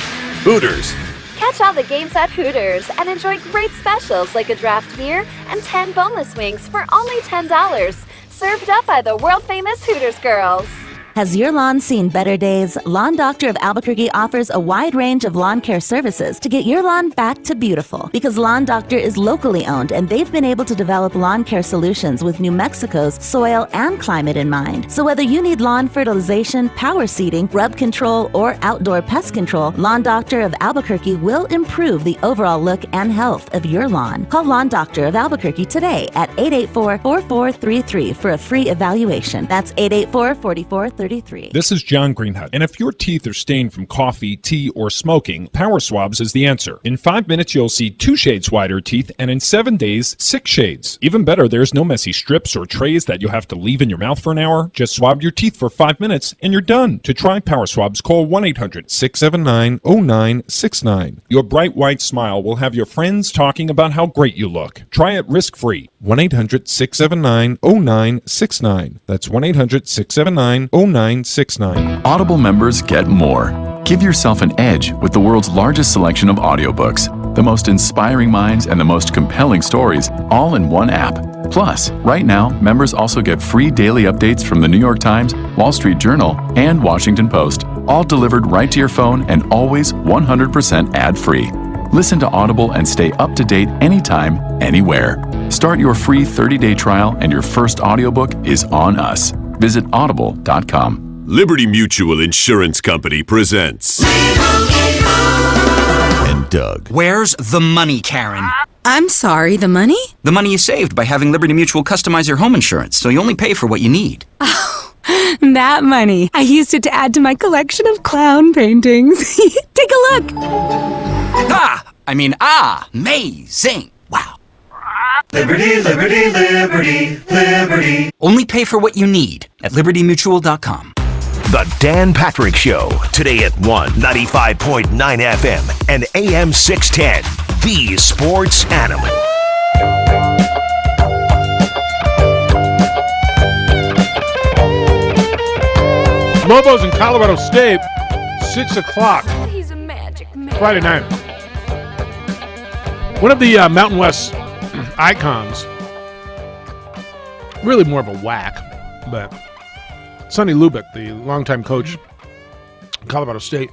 Hooters. Catch all the games at Hooters and enjoy great specials like a draft beer and 10 boneless wings for only $10. Served up by the world-famous Hooters girls. Has your lawn seen better days? Lawn Doctor of Albuquerque offers a wide range of lawn care services to get your lawn back to beautiful. Because Lawn Doctor is locally owned and they've been able to develop lawn care solutions with New Mexico's soil and climate in mind. So whether you need lawn fertilization, power seeding, rub control, or outdoor pest control, Lawn Doctor of Albuquerque will improve the overall look and health of your lawn. Call Lawn Doctor of Albuquerque today at 884-4433 for a free evaluation. That's 884-4433. This is John Greenhut, and if your teeth are stained from coffee, tea, or smoking, Power Swabs is the answer. In 5 minutes, you'll see 2 shades whiter teeth, and in 7 days, 6 shades. Even better, there's no messy strips or trays that you'll have to leave in your mouth for an hour. Just swab your teeth for 5 minutes, and you're done. To try Power Swabs, call 1-800-679-0969. Your bright white smile will have your friends talking about how great you look. Try it risk-free. 1-800-679-0969. That's 1-800-679-0969. Audible members get more. Give yourself an edge with the world's largest selection of audiobooks, the most inspiring minds and the most compelling stories, all in one app. Plus, right now, members also get free daily updates from the New York Times, Wall Street Journal, and Washington Post, all delivered right to your phone and always 100% ad-free. Listen to Audible and stay up to date anytime, anywhere. Start your free 30-day trial and your first audiobook is on us. Visit audible.com. Liberty Mutual Insurance Company presents and Doug. Where's the money, Karen? I'm sorry, the money? The money you saved by having Liberty Mutual customize your home insurance, so you only pay for what you need. Oh, that money. I used it to add to my collection of clown paintings. Take a look. Amazing. Wow. Liberty, liberty, liberty, liberty. Only pay for what you need at libertymutual.com. The Dan Patrick Show, today at 95.9 FM and AM 610, the sports animal. Lobos in Colorado State, 6 o'clock. He's a magic man. Friday night. One of the Mountain West icons, really more of a whack, but Sonny Lubick, the longtime coach, Colorado State,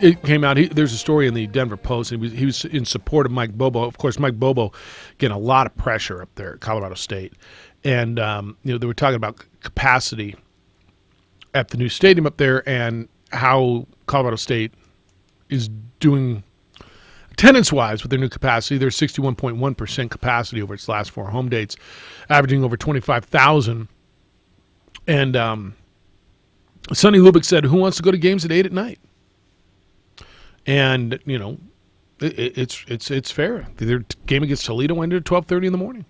it came out. There's a story in the Denver Post. And he was in support of Mike Bobo. Of course, Mike Bobo getting a lot of pressure up there at Colorado State, and they were talking about capacity at the new stadium up there and how Colorado State is doing attendance-wise with their new capacity. They're 61.1% capacity over its last 4 home dates, averaging over 25,000. And Sonny Lubick said, "Who wants to go to games at 8 at night?" And it's fair. Their game against Toledo ended at 12:30 in the morning.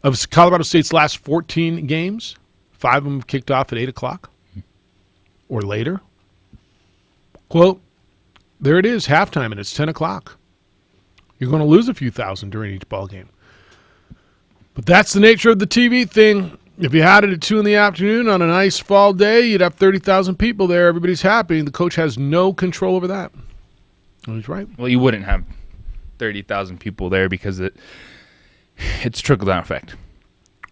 Of Colorado State's last 14 games, 5 of them kicked off at 8 o'clock or later. Quote, there it is, halftime, and it's 10 o'clock. You're going to lose a few thousand during each ball game. But that's the nature of the TV thing. If you had it at 2 in the afternoon on a nice fall day, you'd have 30,000 people there. Everybody's happy. The coach has no control over that. And he's right. Well, you wouldn't have 30,000 people there because it's trickle-down effect.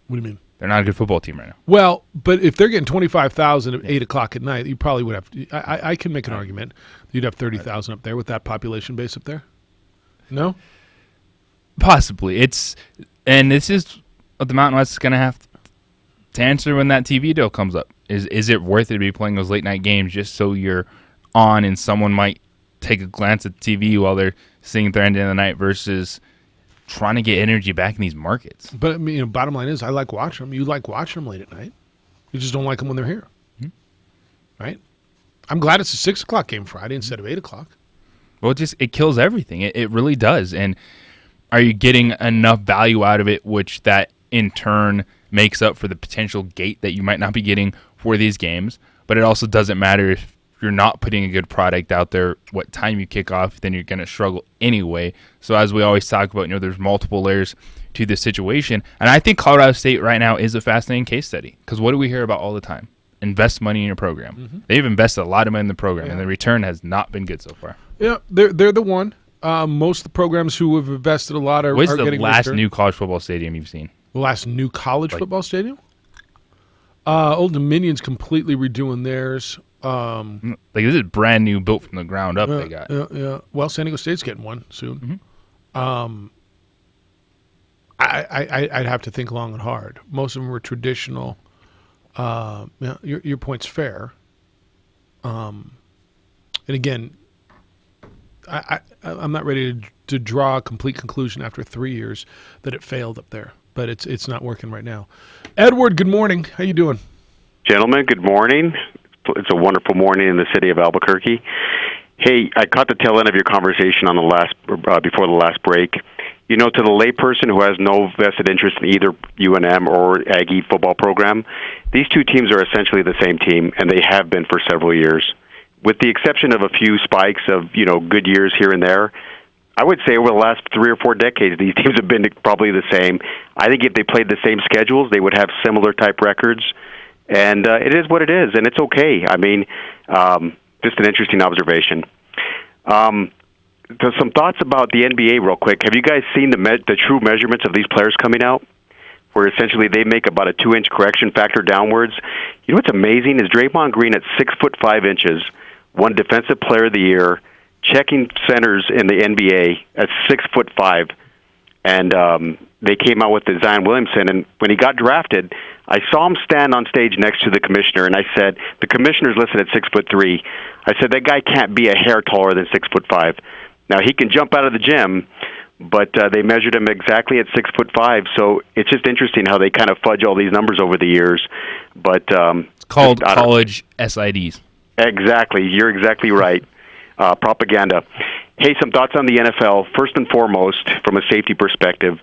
What do you mean? They're not a good football team right now. Well, but if they're getting 25,000 at 8 o'clock at night, you probably would have – I can make an argument. You'd have 30,000 up there with that population base up there. No? Possibly. And this is what the Mountain West is going to have to answer when that TV deal comes up. Is it worth it to be playing those late-night games just so you're on and someone might take a glance at the TV while they're sitting at the end of the night versus – trying to get energy back in these markets. But I mean, bottom line is, I like watching them. You like watching them late at night. You just don't like them when they're here, right? I'm glad it's a 6 o'clock game Friday instead of 8 o'clock. Well, it kills everything. It really does. And are you getting enough value out of it, which that in turn makes up for the potential gate that you might not be getting for these games? But it also doesn't matter if you're not putting a good product out there, what time you kick off, then you're going to struggle anyway. So as we always talk about, there's multiple layers to this situation. And I think Colorado State right now is a fascinating case study because what do we hear about all the time? Invest money in your program. Mm-hmm. They've invested a lot of money in the program, and the return has not been good so far. Yeah, they're the one. Most of the programs who have invested a lot are What's getting the last return. new college football stadium you've seen? The last new college football stadium? Old Dominion's completely redoing theirs. Like this is brand new, built from the ground up. They got. Yeah. Well, San Diego State's getting one soon. I'd have to think long and hard. Most of them were traditional. Your point's fair. And again, I'm not ready to draw a complete conclusion after 3 years that it failed up there, but it's not working right now. Edward, good morning. How you doing? Gentlemen, good morning. It's a wonderful morning in the city of Albuquerque. Hey, I caught the tail end of your conversation on the last before the last break. You know, to the layperson who has no vested interest in either UNM or Aggie football program, these two teams are essentially the same team, and they have been for several years. With the exception of a few spikes of, good years here and there, I would say over the last 3 or 4 decades, these teams have been probably the same. I think if they played the same schedules, they would have similar type records. And it is what it is, and it's okay. I mean, just an interesting observation. So some thoughts about the NBA real quick. Have you guys seen the true measurements of these players coming out? Where essentially they make about a 2-inch correction factor downwards. You know what's amazing is Draymond Green at 6'5" won Defensive Player of the Year, checking centers in the NBA at 6'5", and they came out with the Zion Williamson. And when he got drafted, I saw him stand on stage next to the commissioner, and I said, "The commissioner's listed at 6'3". I said that guy can't be a hair taller than 6'5". Now he can jump out of the gym, but they measured him exactly at 6'5". So it's just interesting how they kind of fudge all these numbers over the years. But it's called college SIDs. Exactly, you're exactly right. Propaganda. Hey, some thoughts on the NFL. First and foremost, from a safety perspective,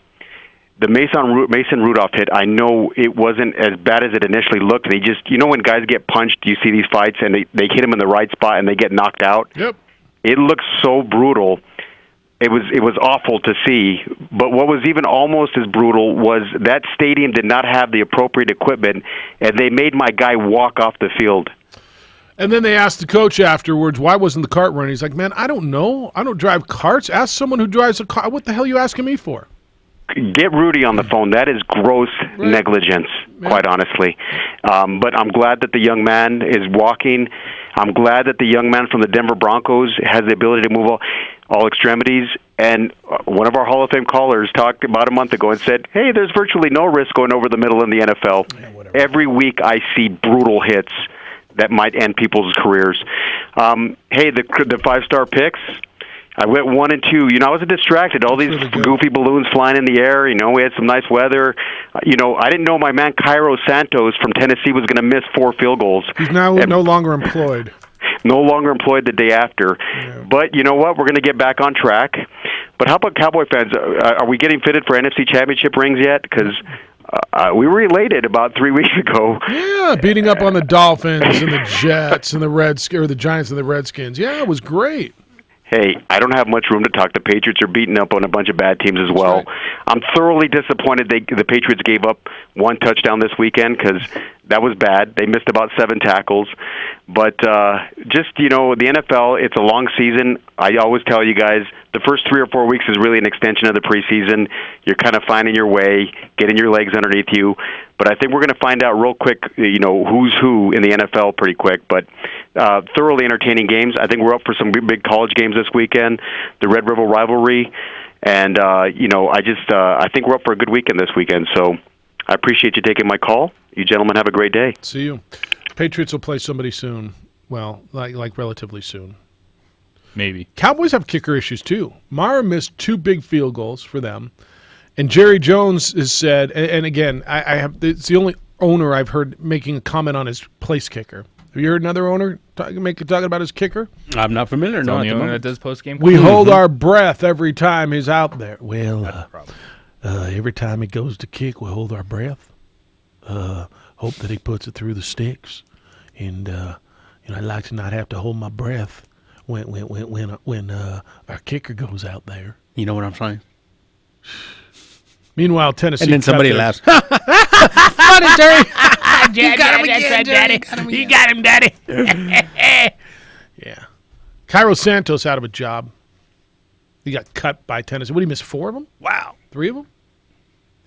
the Mason Rudolph hit, I know it wasn't as bad as it initially looked. And he just, when guys get punched, you see these fights, and they hit him in the right spot, and they get knocked out. Yep. It looks so brutal. It was awful to see. But what was even almost as brutal was that stadium did not have the appropriate equipment, and they made my guy walk off the field. And then they asked the coach afterwards, why wasn't the cart running? He's like, man, I don't know. I don't drive carts. Ask someone who drives a car. What the hell are you asking me for? Get Rudy on the phone. That is gross negligence, quite honestly. But I'm glad that the young man is walking. I'm glad that the young man from the Denver Broncos has the ability to move all extremities. And one of our Hall of Fame callers talked about a month ago and said, hey, there's virtually no risk going over the middle in the NFL. Every week I see brutal hits that might end people's careers. Hey, the 5-star picks, I went 1 and 2. I was distracted. All these goofy balloons flying in the air. We had some nice weather. I didn't know my man Cairo Santos from Tennessee was going to miss 4 field goals. He's now no longer employed. No longer employed the day after. Yeah. But you know what? We're going to get back on track. But how about Cowboy fans? Are we getting fitted for NFC Championship rings yet? Because we were elated about 3 weeks ago. Yeah, beating up on the Dolphins and the Jets and the Giants and the Redskins. Yeah, it was great. Hey, I don't have much room to talk. The Patriots are beating up on a bunch of bad teams as well. Right. I'm thoroughly disappointed the Patriots gave up 1 touchdown this weekend because that was bad. They missed about 7 tackles. But the NFL, it's a long season. I always tell you guys, the first 3 or 4 weeks is really an extension of the preseason. You're kind of finding your way, getting your legs underneath you. But I think we're going to find out real quick, who's who in the NFL pretty quick. But thoroughly entertaining games. I think we're up for some big college games this weekend, the Red River rivalry. And, I think we're up for a good weekend this weekend. So I appreciate you taking my call. You gentlemen have a great day. See you. Patriots will play somebody soon. Well, like relatively soon. Maybe. Cowboys have kicker issues, too. Mara missed 2 big field goals for them. And Jerry Jones has said, and again, it's the only owner I've heard making a comment on his place kicker. Have you heard another owner talking about his kicker? I'm not familiar. No, the owner that does post-game. We hold our breath every time he's out there. Well, every time he goes to kick, we hold our breath. Hope that he puts it through the sticks. And I'd like to not have to hold my breath when our kicker goes out there. You know what I'm saying? Meanwhile, Tennessee. And then somebody laughs. Funny, Terry. You got him again, Daddy. You got him, Daddy. Yeah. Cairo Santos out of a job. He got cut by Tennessee. What, did he miss 4 of them? Wow. 3 of them?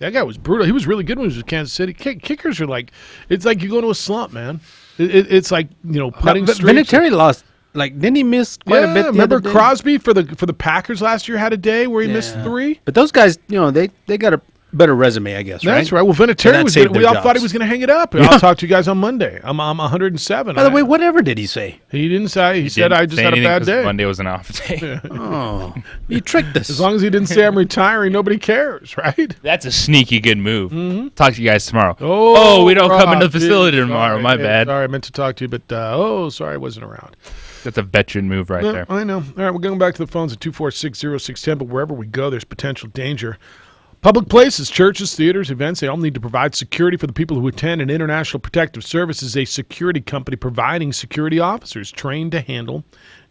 That guy was brutal. He was really good when he was with Kansas City. Kickers are like, it's like you go into a slump, man. It's like, putting streaks. Vinatieri lost. Like, didn't he miss quite a bit? Remember Crosby for the Packers last year had a day where he missed 3? But those guys, they got a better resume, I guess, right? That's right. Well, Vinatieri was we all thought he was going to hang it up. I'll talk to you guys on Monday. I'm 107. By the way, whatever did he say? He didn't say. He said, I just had a bad day. Monday was an off day. Oh, you tricked us. As long as he didn't say I'm retiring, nobody cares, right? That's a sneaky good move. Mm-hmm. Talk to you guys tomorrow. Oh, we don't come into the facility tomorrow. Sorry, My bad. Sorry, I meant to talk to you, but sorry I wasn't around. That's a veteran move right there. I know. All right, we're going back to the phones at 246-0610, but wherever we go, there's potential danger. Public places, churches, theaters, events, they all need to provide security for the people who attend. And International Protective Service is a security company providing security officers trained to handle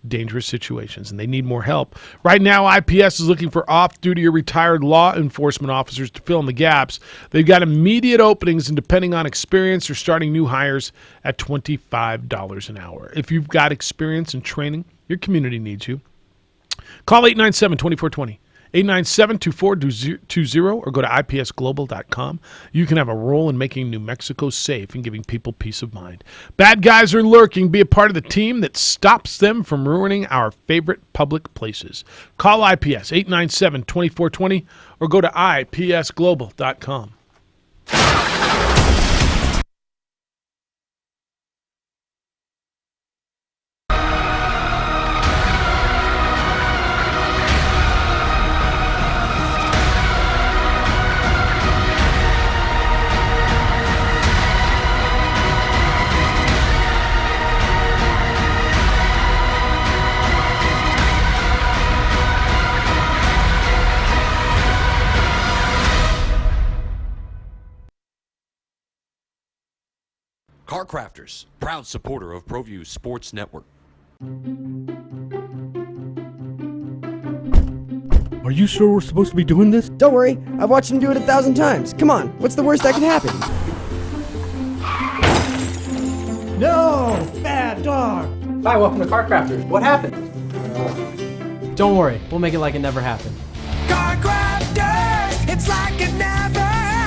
dangerous situations, and they need more help. Right now, IPS is looking for off-duty or retired law enforcement officers to fill in the gaps. They've got immediate openings, and depending on experience, they're starting new hires at $25 an hour. If you've got experience and training, your community needs you. Call 897-2420. 897-2420 or go to ipsglobal.com. You can have a role in making New Mexico safe and giving people peace of mind. Bad guys are lurking. Be a part of the team that stops them from ruining our favorite public places. Call IPS 897-2420 or go to ipsglobal.com. Car Crafters, proud supporter of ProView Sports Network. Are you sure we're supposed to be doing this? Don't worry, I've watched him do it 1,000 times. Come on, what's the worst that can happen? No! Bad dog! Hi, welcome to Car Crafters. What happened? Don't worry, we'll make it like it never happened. Car Crafters, it's like it never happened.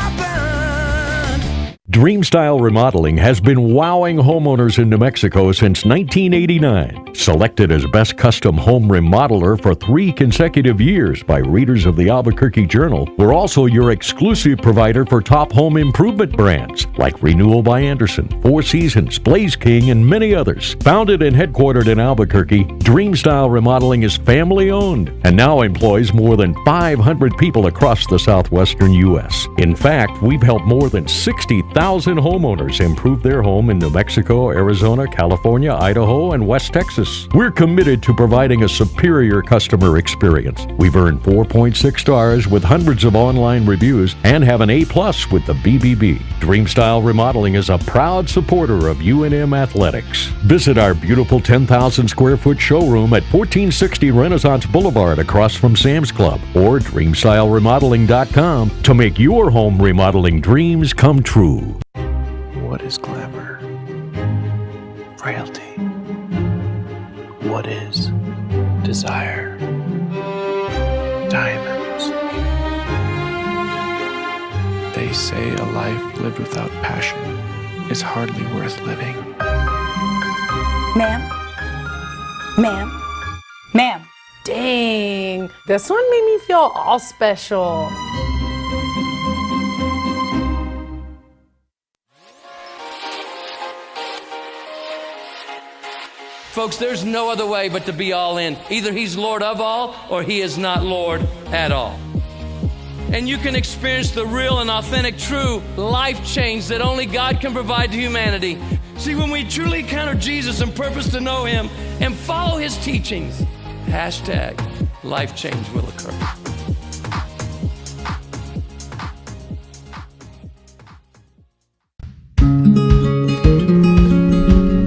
Dreamstyle Remodeling has been wowing homeowners in New Mexico since 1989. Selected as Best Custom Home Remodeler for 3 consecutive years by readers of the Albuquerque Journal, we're also your exclusive provider for top home improvement brands like Renewal by Anderson, Four Seasons, Blaze King, and many others. Founded and headquartered in Albuquerque, Dreamstyle Remodeling is family-owned and now employs more than 500 people across the southwestern U.S. In fact, we've helped more than 60,000 homeowners improve their home in New Mexico, Arizona, California, Idaho, and West Texas. We're committed to providing a superior customer experience. We've earned 4.6 stars with hundreds of online reviews and have an A+ with the BBB. Dreamstyle Remodeling is a proud supporter of UNM Athletics. Visit our beautiful 10,000 square foot showroom at 1460 Renaissance Boulevard across from Sam's Club or dreamstyleremodeling.com to make your home remodeling dreams come true. What is glamour? Frailty. What is desire? Diamonds. They say a life lived without passion is hardly worth living. Ma'am? Ma'am? Ma'am? Dang, this one made me feel all special. Folks, there's no other way but to be all in. Either he's Lord of all or he is not Lord at all. And you can experience the real and authentic, true life change that only God can provide to humanity. See, when we truly encounter Jesus and purpose to know him and follow his teachings, hashtag life change will occur.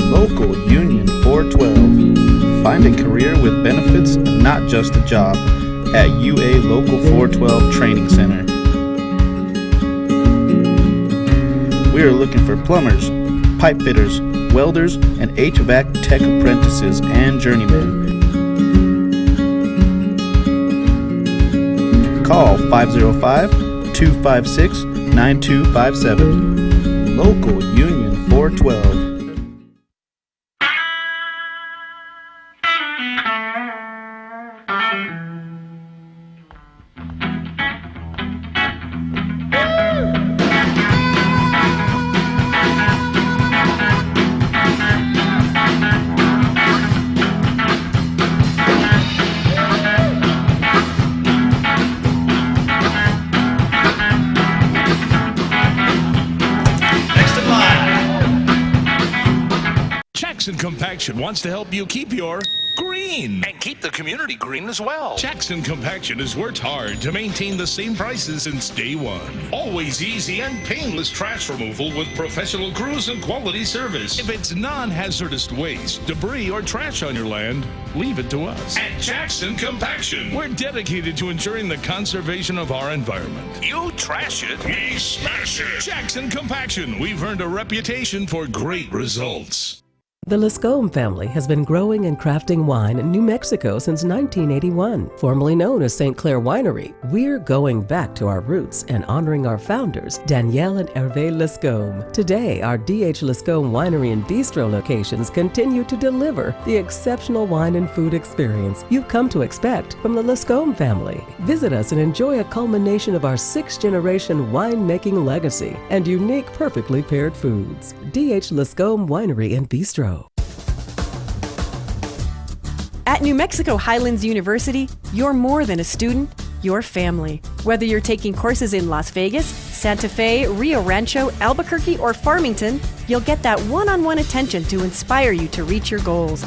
Local Union 412. Find a career with benefits, not just a job, at UA Local 412 Training Center. We are looking for plumbers, pipe fitters, welders, and HVAC tech apprentices and journeymen. Call 505 256 9257. Local Union 412. Jackson Compaction wants to help you keep your green. And keep the community green as well. Jackson Compaction has worked hard to maintain the same prices since day one. Always easy and painless trash removal with professional crews and quality service. If it's non-hazardous waste, debris, or trash on your land, leave it to us. At Jackson Compaction, we're dedicated to ensuring the conservation of our environment. You trash it, we smash it. Jackson Compaction, we've earned a reputation for great results. The Lascombe family has been growing and crafting wine in New Mexico since 1981. Formerly known as St. Clair Winery, we're going back to our roots and honoring our founders, Danielle and Hervé Lascombe. Today, our D.H. Lascombe Winery and Bistro locations continue to deliver the exceptional wine and food experience you've come to expect from the Lascombe family. Visit us and enjoy a culmination of our 6th-generation winemaking legacy and unique, perfectly paired foods. D.H. Lascombe Winery and Bistro. At New Mexico Highlands University, you're more than a student, you're family. Whether you're taking courses in Las Vegas, Santa Fe, Rio Rancho, Albuquerque, or Farmington, you'll get that one-on-one attention to inspire you to reach your goals.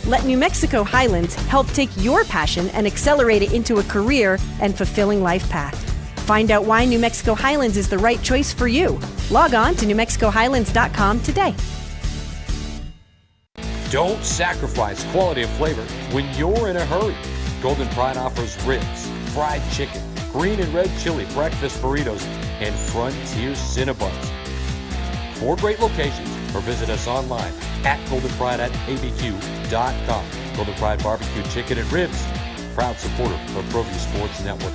Let New Mexico Highlands help take your passion and accelerate it into a career and fulfilling life path. Find out why New Mexico Highlands is the right choice for you. Log on to newmexicohighlands.com today. Don't sacrifice quality of flavor when you're in a hurry. Golden Pride offers ribs, fried chicken, green and red chili breakfast burritos, and Frontier Cinnabons. 4 great locations, or visit us online at goldenpride@abq.com. Golden Pride Barbecue Chicken and Ribs, proud supporter of ProView Sports Network.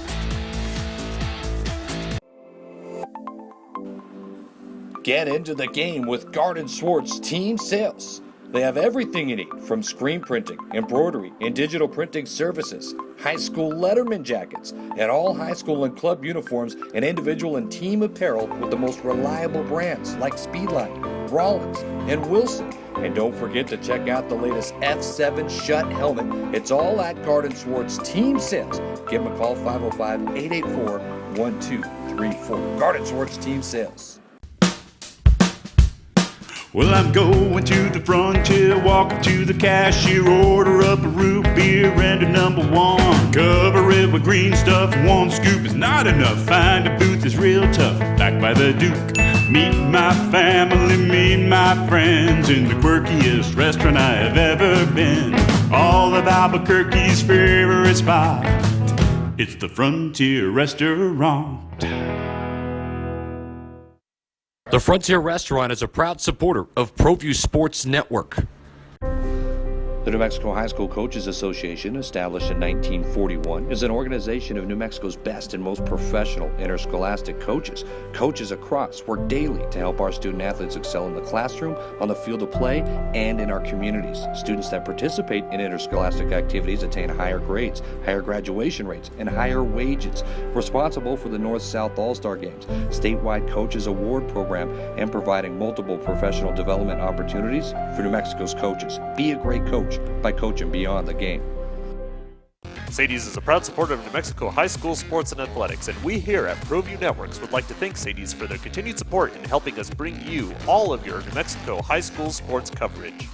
Get into the game with Garden Swartz Team Sales. They have everything you need, from screen printing, embroidery, and digital printing services, high school letterman jackets, and all high school and club uniforms and individual and team apparel with the most reliable brands like Speedline, Rollins, and Wilson. And don't forget to check out the latest F7 Shut helmet. It's all at Garden Swartz Team Sales. Give them a call, 505-884-1234. Garden Swartz Team Sales. Well, I'm going to the frontier, walk up to the cashier, order up a root beer and a number 1. Cover it with green stuff, 1 scoop is not enough. Find a booth is real tough, back by the Duke. Meet my family, meet my friends in the quirkiest restaurant I have ever been. All of Albuquerque's favorite spot, it's the Frontier Restaurant. The Frontier Restaurant is a proud supporter of ProView Sports Network. The New Mexico High School Coaches Association, established in 1941, is an organization of New Mexico's best and most professional interscholastic coaches. Coaches across work daily to help our student athletes excel in the classroom, on the field of play, and in our communities. Students that participate in interscholastic activities attain higher grades, higher graduation rates, and higher wages. Responsible for the North-South All-Star Games, statewide Coaches Award Program, and providing multiple professional development opportunities for New Mexico's coaches. Be a great coach by coaching beyond the game. Sadie's is a proud supporter of New Mexico high school sports and athletics, and we here at ProView Networks would like to thank Sadie's for their continued support in helping us bring you all of your New Mexico high school sports coverage.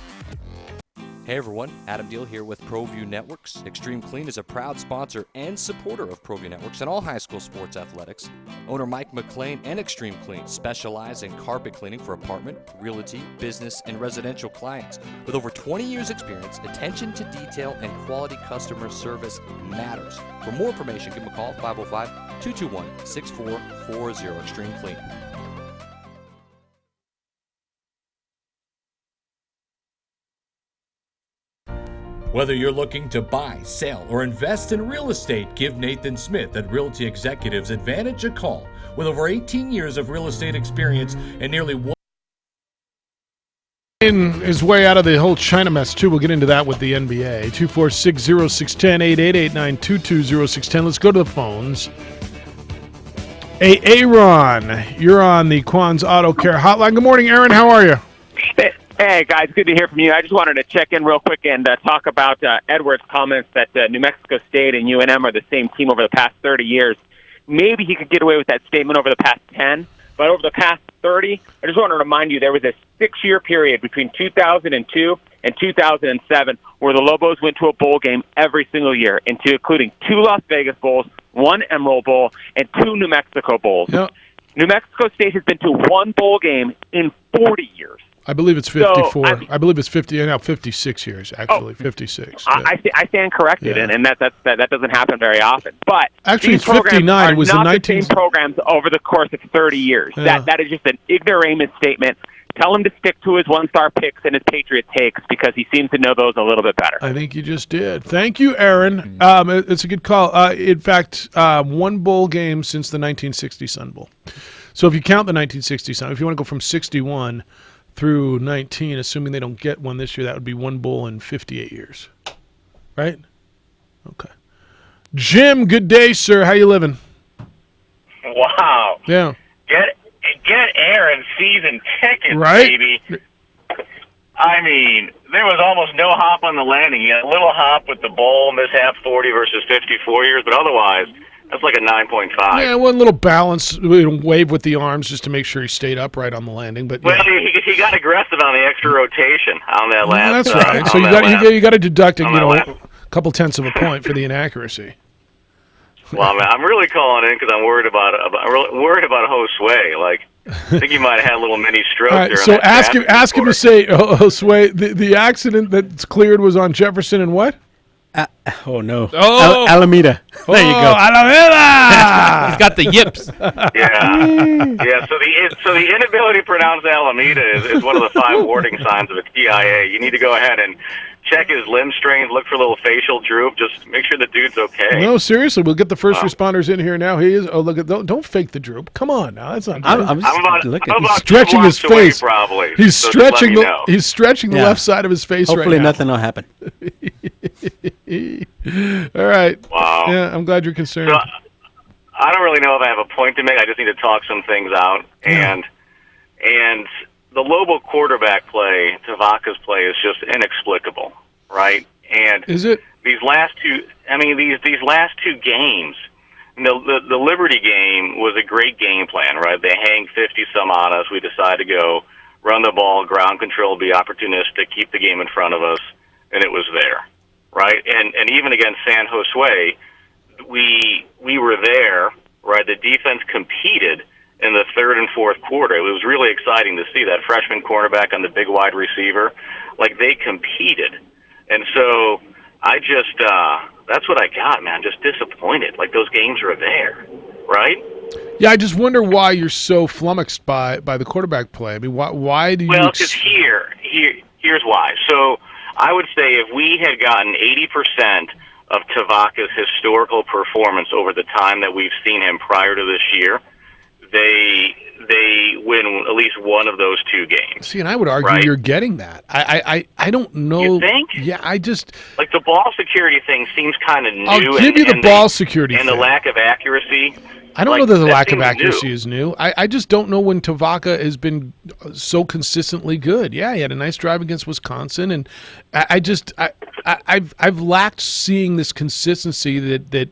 Hey everyone, Adam Deal here with ProView Networks. Extreme Clean is a proud sponsor and supporter of ProView Networks and all high school sports athletics. Owner Mike McLean and Extreme Clean specialize in carpet cleaning for apartment, realty, business, and residential clients. With over 20 years experience, attention to detail and quality customer service matters. For more information, give them a call, 505-221-6440, Extreme Clean. Whether you're looking to buy, sell, or invest in real estate, give Nathan Smith at Realty Executives Advantage a call. with over 18 years of real estate experience and nearly one. In his way out of the whole China mess, too. We'll get into that with the NBA. 246-0610, 888-922-0610. Let's go to the phones. Hey, Aaron, you're on the Quan's Auto Care Hotline. Good morning, Aaron. How are you? Hey, guys. Good to hear from you. I just wanted to check in real quick and talk about Edward's comments that New Mexico State and UNM are the same team over the past 30 years. Maybe he could get away with that statement over the past 10, but over the past 30, I just want to remind you there was a 6-year period between 2002 and 2007 where the Lobos went to a bowl game every single year, including 2 Las Vegas Bowls, 1 Emerald Bowl, and 2 New Mexico Bowls. Yep. New Mexico State has been to 1 bowl game in 40 years. I believe it's 54. So, I believe it's 50. Now 56 years, actually. 56. Yeah. I stand corrected, and that doesn't happen very often. But actually, these it's 59. It was not in 19. the same programs over the course of 30 years. Yeah. That is just an ignoramus statement. Tell him to stick to his 1-star picks and his Patriot takes because he seems to know those a little bit better. I think you just did. Thank you, Aaron. It's a good call. In fact, 1 bowl game since the 1960 Sun Bowl. So if you count the 1960 Sun, if you want to go from 61 through 19, assuming they don't get one this year, that would be 1 bowl in 58 years. Right? Okay. Jim, good day, sir. How you living? Wow. Yeah. Get Aaron season tickets, Right? baby. I mean, there was almost no hop on the landing. You had a little hop with the bowl mishap, 40 versus 54 years, but otherwise, that's like a 9.5. Yeah, one little balance, wave with the arms just to make sure he stayed upright on the landing. But Well, he got aggressive on the extra rotation on that last. that's right. So you got to deduct a couple tenths of a point for the inaccuracy. Well, man, I'm really calling in because I'm worried about Josue. Like, I think he might have had a little mini stroke. All right, during so that ask him to say, Josue, the accident that's cleared was on Jefferson and what? Oh, no. Oh. Alameda. There you go. Alameda! He's got the yips. Yeah. So the inability to pronounce Alameda is one of the 5 warning signs of a TIA. You need to go ahead and check his limb strength, look for a little facial droop, just make sure the dude's okay. No, seriously, we'll get the first responders in here now. He is. Oh, look at don't fake the droop. Come on now, that's not. I'm about He's stretching his away, face. probably. He's so stretching just let me know. He's stretching the left side of his face Hopefully right now. nothing will happen. All right. Wow. Yeah, I'm glad you're concerned. So, I don't really know if I have a point to make. I just need to talk some things out. And the Lobo quarterback play, Tavaka's play, is just inexplicable, right? And is it? These last 2 games, the Liberty game was a great game plan, right? They hang 50-some on us. We decide to go run the ball, ground control, be opportunistic, keep the game in front of us, and it was there, right? And even against San Jose, we were there, right? The defense competed in the 3rd and 4th quarter. It was really exciting to see that freshman cornerback on the big wide receiver. Like, they competed. And so I just, that's what I got, man. Just disappointed. Like, those games are there, right? Yeah, I just wonder why you're so flummoxed by the quarterback play. I mean, why do you... Well, because here's why. So I would say if we had gotten 80% of Tavaka's historical performance over the time that we've seen him prior to this year, they win at least one of those 2 games. See, and I would argue right? you're getting that. I don't know. You think? Yeah, I just... Like, the ball security thing seems kind of new. I'll give you the ball security and thing. the lack of accuracy. I don't know that the lack of seems accuracy new. is new. I just don't know when Tavaka has been so consistently good. Yeah, he had a nice drive against Wisconsin, and I've lacked seeing this consistency that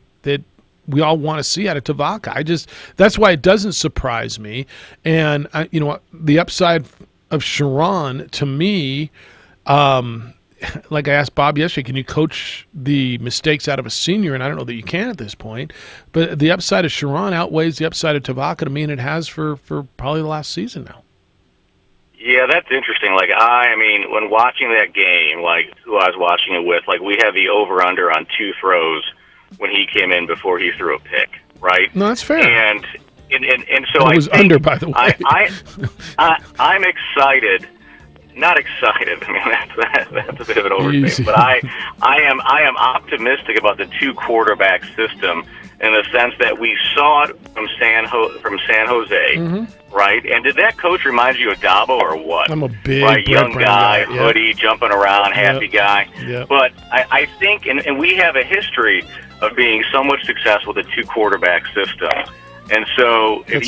we all want to see out of Tavaka. That's why it doesn't surprise me. And the upside of Sharon to me, like I asked Bob yesterday, can you coach the mistakes out of a senior? And I don't know that you can at this point. But the upside of Sharon outweighs the upside of Tavaka to me, and it has for probably the last season now. Yeah, that's interesting. Like, I mean, when watching that game, like who I was watching it with, like we had the over-under on 2 throws when he came in before he threw a pick, right? No, that's fair. And so it was under, by the way. I'm excited. Not excited. I mean, that's a bit of an overstatement. Easy. But I am optimistic about the 2 quarterback system in the sense that we saw it from San Jose, right? And did that coach remind you of Dabo or what? I'm a big young Brown guy, yeah. hoodie, jumping around, happy guy. Yep. But I think, and we have a history of being somewhat successful with a 2-quarterback system. And so we'll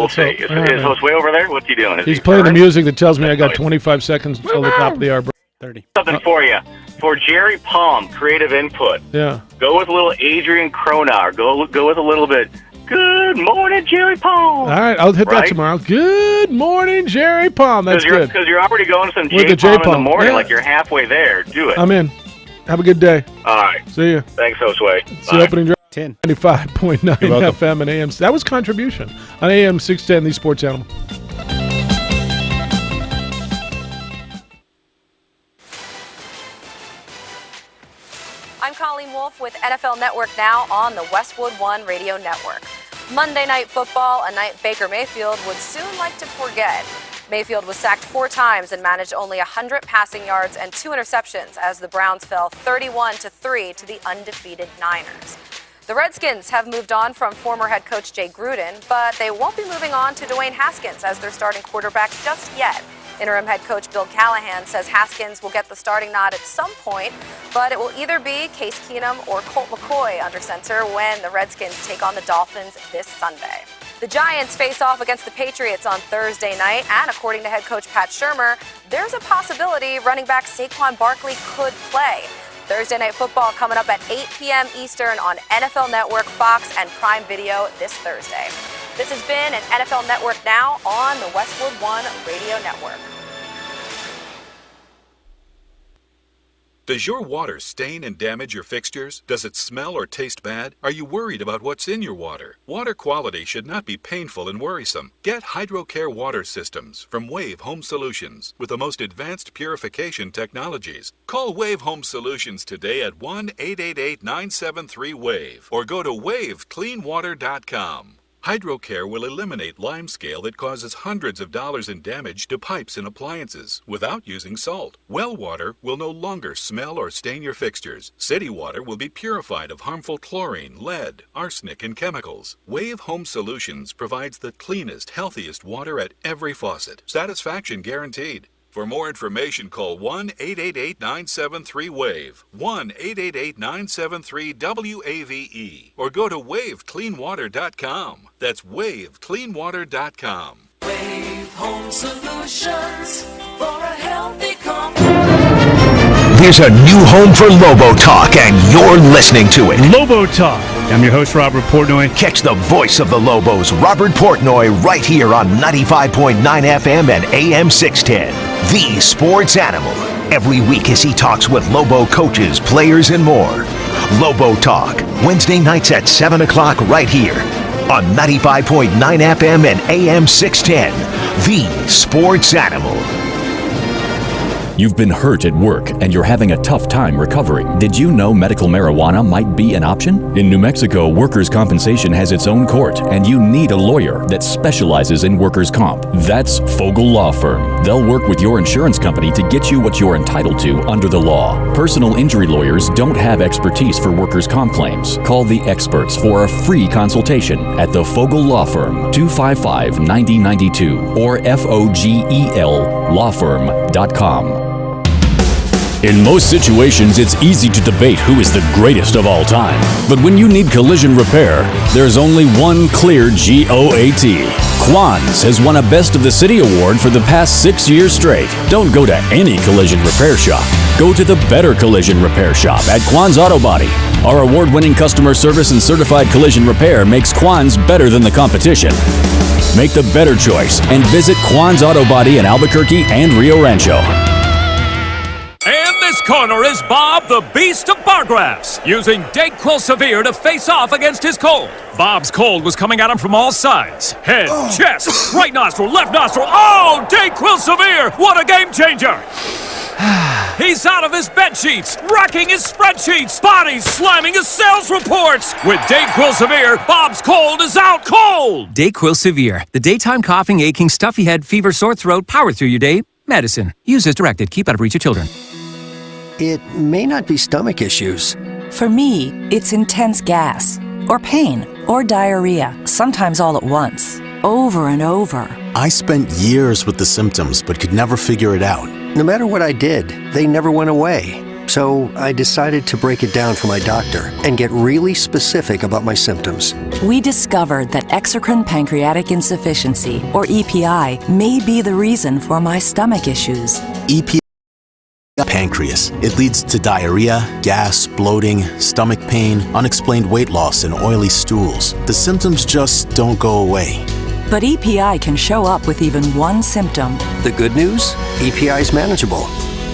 see. Is Josue over there? What's he doing? He's playing the music that tells me I got 25 seconds until the top of the hour. 30. Something for you. For Jerry Palm, creative input. Yeah. Go with a little Adrian Cronauer. Go with a little bit. Good morning, Jerry Palm. All right, I'll hit that tomorrow. Good morning, Jerry Palm. That's good. Because you're already going to some J Palm in the morning, like you're halfway there. Do it. I'm in. Have a good day. All right. See you. Thanks, Josue. It's the opening drive. 10. 95.9 FM and AM. That was contribution on AM 610, the Sports Animal. I'm Colleen Wolfe with NFL Network Now on the Westwood One Radio Network. Monday Night Football, a night Baker Mayfield would soon like to forget. Mayfield was sacked 4 times and managed only 100 passing yards and 2 interceptions as the Browns fell 31-3 to the undefeated Niners. The Redskins have moved on from former head coach Jay Gruden, but they won't be moving on to Dwayne Haskins as their starting quarterback just yet. Interim head coach Bill Callahan says Haskins will get the starting nod at some point, but it will either be Case Keenum or Colt McCoy under center when the Redskins take on the Dolphins this Sunday. The Giants face off against the Patriots on Thursday night, and according to head coach Pat Shurmur, there's a possibility running back Saquon Barkley could play. Thursday Night Football coming up at 8 p.m. Eastern on NFL Network, Fox, and Prime Video this Thursday. This has been an NFL Network Now on the Westwood One Radio Network. Does your water stain and damage your fixtures? Does it smell or taste bad? Are you worried about what's in your water? Water quality should not be painful and worrisome. Get HydroCare water systems from Wave Home Solutions with the most advanced purification technologies. Call Wave Home Solutions today at 1-888-973-WAVE or go to wavecleanwater.com. HydroCare will eliminate limescale that causes hundreds of dollars in damage to pipes and appliances without using salt. Well water will no longer smell or stain your fixtures. City water will be purified of harmful chlorine, lead, arsenic, and chemicals. Wave Home Solutions provides the cleanest, healthiest water at every faucet. Satisfaction guaranteed. For more information, call 1-888-973-WAVE, 1-888-973-WAVE, or go to wavecleanwater.com. That's wavecleanwater.com. Wave Home Solutions for a healthy There's a new home for Lobo Talk, and you're listening to it. Lobo Talk. I'm your host, Robert Portnoy. Catch the voice of the Lobos, Robert Portnoy, right here on 95.9 FM and AM 610. The Sports Animal. Every week as he talks with Lobo coaches, players, and more. Lobo Talk, Wednesday nights at 7 o'clock right here on 95.9 FM and AM 610. The Sports Animal. You've been hurt at work and you're having a tough time recovering. Did you know medical marijuana might be an option? In New Mexico, workers' compensation has its own court, and you need a lawyer that specializes in workers' comp. That's Fogel Law Firm. They'll work with your insurance company to get you what you're entitled to under the law. Personal injury lawyers don't have expertise for workers' comp claims. Call the experts for a free consultation at the Fogel Law Firm, 255-9092 or FOGEL-lawfirm.com. In most situations, it's easy to debate who is the greatest of all time. But when you need collision repair, there's only one clear GOAT. Quan's has won a Best of the City award for the past 6 years straight. Don't go to any collision repair shop. Go to the Better Collision Repair Shop at Quan's Auto Body. Our award-winning customer service and certified collision repair makes Quan's better than the competition. Make the better choice and visit Quan's Auto Body in Albuquerque and Rio Rancho. And this corner is Bob the Beast of Bargraphs, using Dayquil Severe to face off against his cold. Bob's cold was coming at him from all sides. Head, chest, right nostril, left nostril. Oh, Dayquil Severe! What a game changer! He's out of his bed sheets, wrecking his spreadsheets, bodies slamming his sales reports. With Dayquil Severe, Bob's cold is out cold. Dayquil Severe, the daytime coughing, aching, stuffy head, fever, sore throat, power through your day medicine. Use as directed. Keep out of reach of children. It may not be stomach issues. For me, it's intense gas, or pain, or diarrhea, sometimes all at once, over and over. I spent years with the symptoms but could never figure it out. No matter what I did, they never went away. So I decided to break it down for my doctor and get really specific about my symptoms. We discovered that exocrine pancreatic insufficiency, or EPI, may be the reason for my stomach issues. EPI pancreas. It leads to diarrhea, gas, bloating, stomach pain, unexplained weight loss, and oily stools. The symptoms just don't go away. But EPI can show up with even one symptom. The good news? EPI is manageable.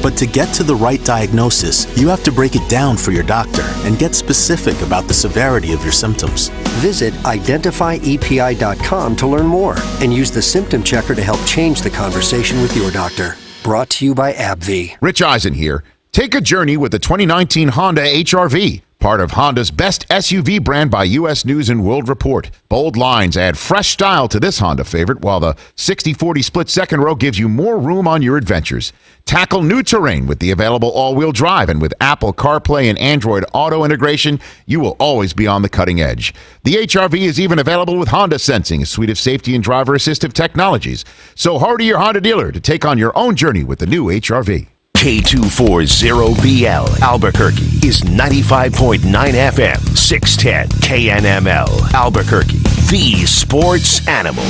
But to get to the right diagnosis, you have to break it down for your doctor and get specific about the severity of your symptoms. Visit identifyepi.com to learn more and use the symptom checker to help change the conversation with your doctor. Brought to you by AbbVie. Rich Eisen here. Take a journey with the 2019 Honda HR-V, part of Honda's best SUV brand by U.S. News & World Report. Bold lines add fresh style to this Honda favorite, while the 60/40 split second row gives you more room on your adventures. Tackle new terrain with the available all-wheel drive, and with Apple CarPlay and Android Auto integration, you will always be on the cutting edge. The HR-V is even available with Honda Sensing, a suite of safety and driver assistive technologies. So hurry to your Honda dealer to take on your own journey with the new HR-V. K240BL Albuquerque is 95.9 FM, 610 KNML Albuquerque, the sports animal.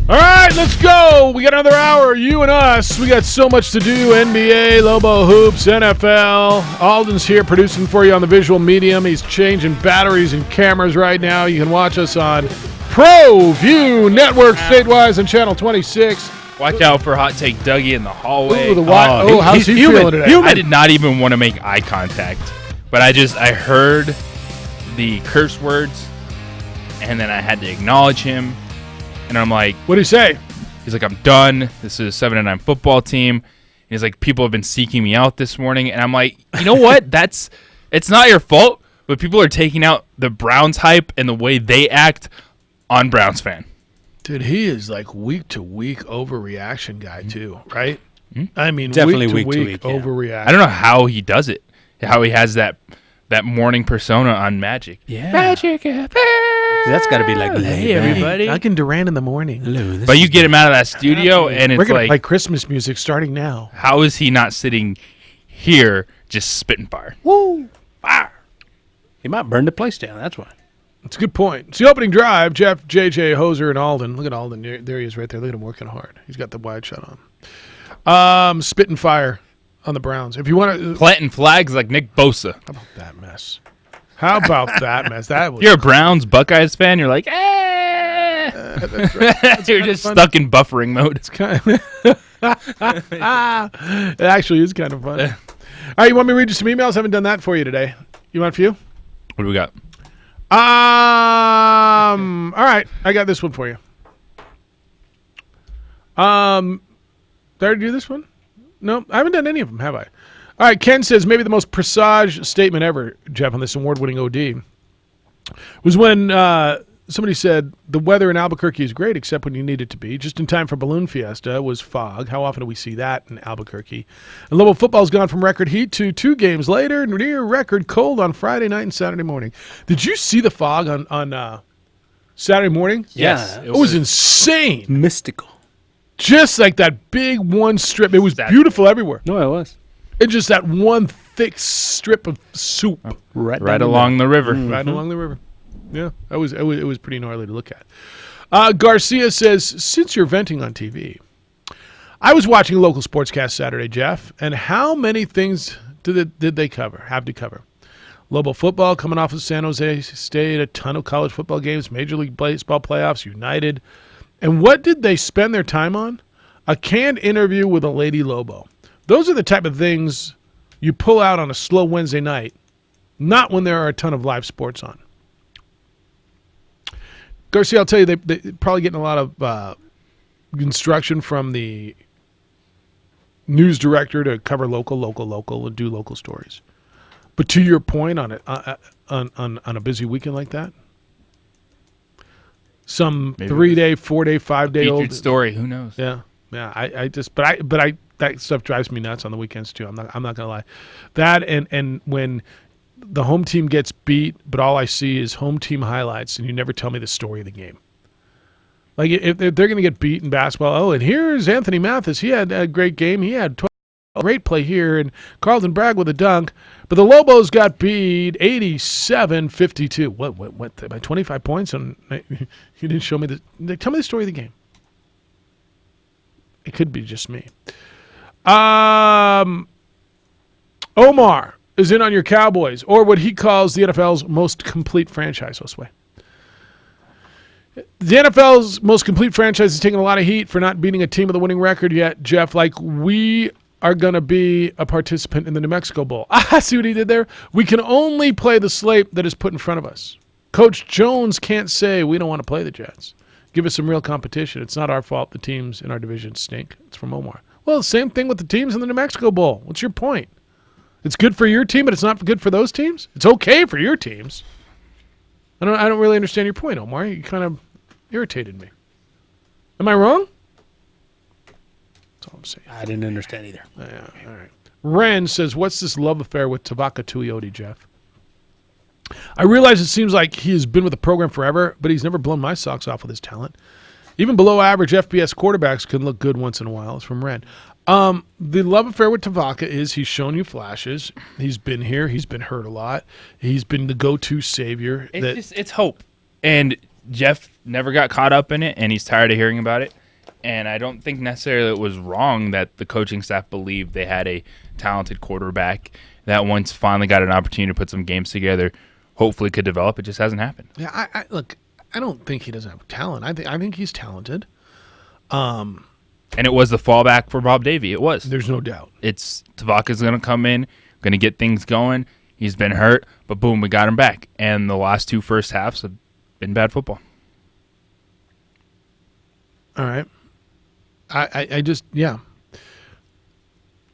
All right, let's go. We got another hour, you and us. We got so much to do. NBA, Lobo Hoops, NFL. Alden's here producing for you on the visual medium. He's changing batteries and cameras right now. You can watch us on ProView Network statewide on Channel 26. Watch out for Hot Take Dougie in the hallway. Ooh, how's he feeling today? I did not even want to make eye contact, but I heard the curse words, and then I had to acknowledge him, and I'm like, what'd he say? He's like, I'm done. This is a 7-9 football team. And he's like, people have been seeking me out this morning, and I'm like, you know what? It's not your fault, but people are taking out the Browns hype and the way they act on Browns fan. Dude, he is like week-to-week overreaction guy too, right? Mm-hmm. I mean, definitely week-to-week overreaction. I don't know how he does it, how he has that morning persona on Magic. Yeah. Magic. That's got to be like, hey, everybody. I can Duran in the morning. Hello, but you get him out of that studio, and it's we're gonna like play Christmas music starting now. How is he not sitting here just spitting fire? Woo! Fire! He might burn the place down, that's why. It's a good point. It's the opening drive. Jeff, JJ, Hoser, and Alden. Look at Alden. There he is right there. Look at him working hard. He's got the wide shot on. Spitting fire on the Browns. If you want to... planting flags like Nick Bosa. How about that mess? How about that mess? That was... If you're a Browns Buckeyes fan, you're like, that's right. That's you're just stuck in buffering mode. It's kind of... It actually is kind of fun. All right, you want me to read you some emails? I haven't done that for you today. You want a few? What do we got? All right, I got this one for you. Did I already do this one? No, I haven't done any of them, have I? All right, Ken says maybe the most presage statement ever, Jeff, on this award-winning OD was when somebody said the weather in Albuquerque is great except when you need it to be. Just in time for Balloon Fiesta was fog. How often do we see that in Albuquerque? And Lobo football's gone from record heat to 2 games later, near record cold on Friday night and Saturday morning. Did you see the fog on Saturday morning? Yes. It was insane. Mystical. Just like that big one strip. It was beautiful everywhere. No, it was. And just that one thick strip of soup. Right along the river. Mm-hmm. Right along the river. Yeah, it was pretty gnarly to look at. Garcia says, since you're venting on TV, I was watching a local sportscast Saturday, Jeff, and how many things did they have to cover? Lobo football coming off of San Jose State, a ton of college football games, Major League Baseball playoffs, United. And what did they spend their time on? A canned interview with a Lady Lobo. Those are the type of things you pull out on a slow Wednesday night, not when there are a ton of live sports on. Garcia, I'll tell you, they're probably getting a lot of instruction from the news director to cover local, and do local stories. But to your point on a busy weekend like that, some maybe 3-day, 4-day, 5-day old story, who knows? Yeah, Yeah, I just that stuff drives me nuts on the weekends too. I'm not gonna lie. That and when the home team gets beat, but all I see is home team highlights, and you never tell me the story of the game. Like if they're going to get beat in basketball, and here's Anthony Mathis. He had a great game. He had a great play here, and Carlton Bragg with a dunk. But the Lobos got beat 87-52. What by 25 points? And you didn't show me the. Tell me the story of the game. It could be just me. Omar is in on your Cowboys, or what he calls the NFL's most complete franchise. Josue. The NFL's most complete franchise is taking a lot of heat for not beating a team with a winning record yet, Jeff. Like, we are going to be a participant in the New Mexico Bowl. See what he did there? We can only play the slate that is put in front of us. Coach Jones can't say we don't want to play the Jets. Give us some real competition. It's not our fault the teams in our division stink. It's from Omar. Well, same thing with the teams in the New Mexico Bowl. What's your point? It's good for your team, but it's not good for those teams? It's okay for your teams. I don't really understand your point, Omar. You kind of irritated me. Am I wrong? That's all I'm saying. I didn't understand either. Yeah, all right. Ren says, what's this love affair with Tavaka Tuioti, Jeff? I realize it seems like he has been with the program forever, but he's never blown my socks off with his talent. Even below average FBS quarterbacks can look good once in a while. It's from Ren. The love affair with Tavaka is he's shown you flashes. He's been here. He's been hurt a lot. He's been the go-to savior. It's hope. And Jeff never got caught up in it, and he's tired of hearing about it. And I don't think necessarily it was wrong that the coaching staff believed they had a talented quarterback that once finally got an opportunity to put some games together, hopefully could develop. It just hasn't happened. Yeah, look, I don't think he doesn't have talent. I think he's talented. And it was the fallback for Bob Davie. It was. There's no doubt. It's Tavaka's going to come in, going to get things going. He's been hurt, but boom, we got him back. And the last two first halves have been bad football. All right. I just, yeah.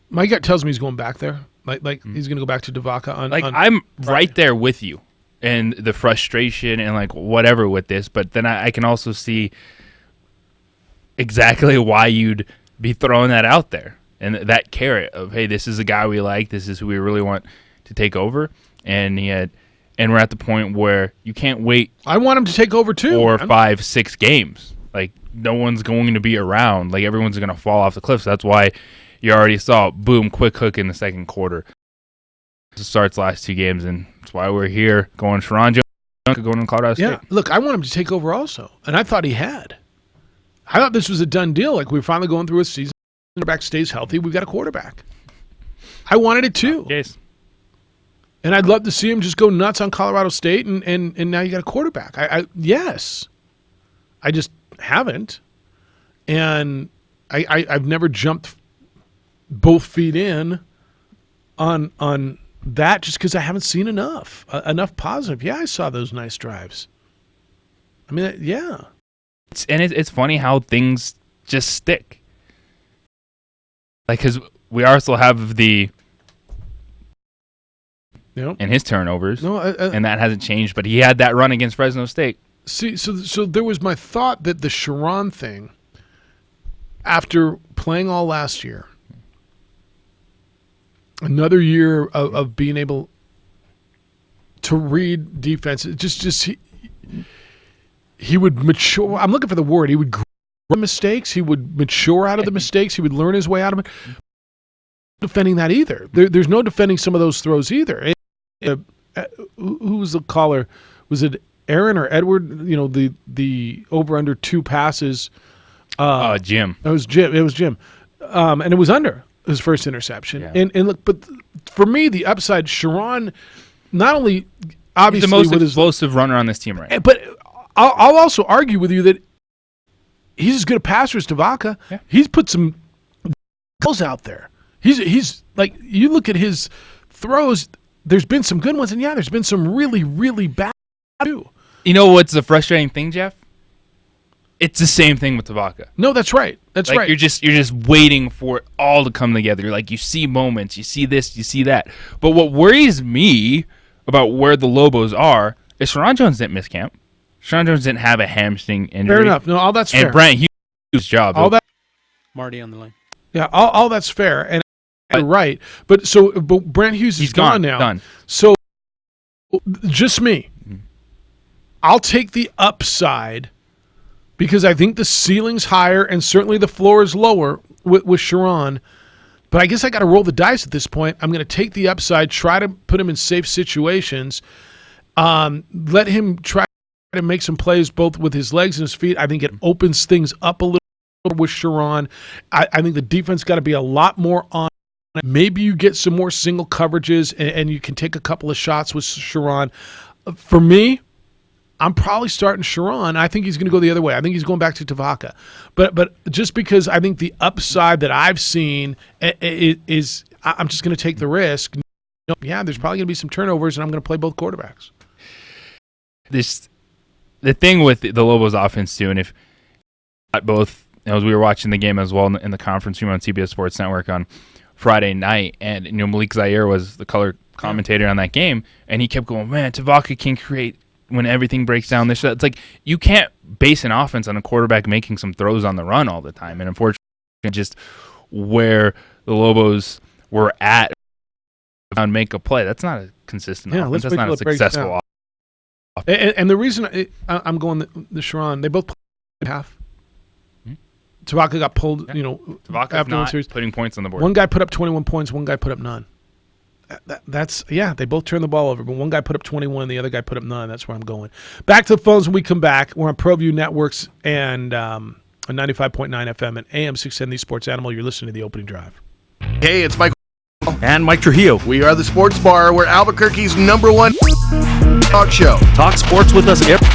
My gut tells me he's going back there. Like he's going to go back to Tavaka on. I'm right there with you, and the frustration and like whatever with this. But then I can also see exactly why you'd be throwing that out there, and that carrot of, hey, this is a guy we like. This is who we really want to take over. And we're at the point where you can't wait. I want him to take over too. 4, 5, 6 games. Like, no one's going to be around. Like, everyone's going to fall off the cliffs. That's why you already saw, boom, quick hook in the second quarter. It starts last 2 games, and that's why we're here going Sharon Jones, going to Colorado State. Yeah, look, I want him to take over also, and I thought he had. I thought this was a done deal. Like, we're finally going through a season. The quarterback stays healthy. We've got a quarterback. I wanted it too. Yes. And I'd love to see him just go nuts on Colorado State, and now you got a quarterback. Yes. I just haven't. And I've never jumped both feet in on that just because I haven't seen enough positive. Yeah, I saw those nice drives. I mean, yeah. It's funny how things just stick. Like, because we also have the and his turnovers, and that hasn't changed. But he had that run against Fresno State. See, so there was my thought that the Sharon thing, after playing all last year, another year of being able to read defense, he would mature. I'm looking for the word. He would grow mistakes. He would mature out of the mistakes. He would learn his way out of it. Defending that either. There's no defending some of those throws either. Who was the caller? Was it Aaron or Edward? You know, the over under 2 passes. Jim. It was Jim. And it was under his first interception. Yeah. And look, but for me, the upside, Sharon, not only obviously he's the most with explosive runner on this team right now. But I'll also argue with you that he's as good a passer as Tavaka. Yeah. He's put some goals out there. He's like, you look at his throws, there's been some good ones, and yeah, there's been some really, really bad too. You know what's the frustrating thing, Jeff? It's the same thing with Tavaka. No, that's right. That's right. You're just waiting for it all to come together. You're like, you see moments, you see this, you see that. But what worries me about where the Lobos are is Sharon Jones didn't miss camp. Sharon Jones didn't have a hamstring injury. Fair enough. No, all that's fair. And Brent Hughes' job. All that Marty on the line. Yeah, all that's fair, and you're right. But Brent Hughes is gone now. Done. So just me. I'll take the upside because I think the ceiling's higher and certainly the floor is lower with Sharon. But I guess I got to roll the dice at this point. I'm going to take the upside, try to put him in safe situations, let him try to make some plays both with his legs and his feet. I think it opens things up a little with Sharon. I think the defense got to be a lot more on. Maybe you get some more single coverages and you can take a couple of shots with Sharon. For me, I'm probably starting Sharon. I think he's going to go the other way. I think he's going back to Tavaka. But just because I think the upside that I've seen is I'm just going to take the risk. Yeah, there's probably going to be some turnovers, and I'm going to play both quarterbacks. The thing with the Lobos offense, too, and if both, as we were watching the game as well in the conference room on CBS Sports Network on Friday night, and Malik Zaire was the color commentator on that game, and he kept going, man, Tavaka can create when everything breaks down. It's like you can't base an offense on a quarterback making some throws on the run all the time. And unfortunately, just where the Lobos were at and make a play, that's not a consistent offense. That's not a successful offense. And the reason I'm going the Sharon, they both played half. Tavaka got pulled, Tavaka's not putting points on the board. One guy put up 21 points, one guy put up none. They both turned the ball over, but one guy put up 21, the other guy put up none. That's where I'm going. Back to the phones when we come back. We're on ProView Networks and on 95.9 FM and AM 610 The Sports Animal. You're listening to The Opening Drive. Hey, it's Mike. And Mike Trujillo. We are the Sports Bar. We're Albuquerque's #1 talk show. Talk sports with us every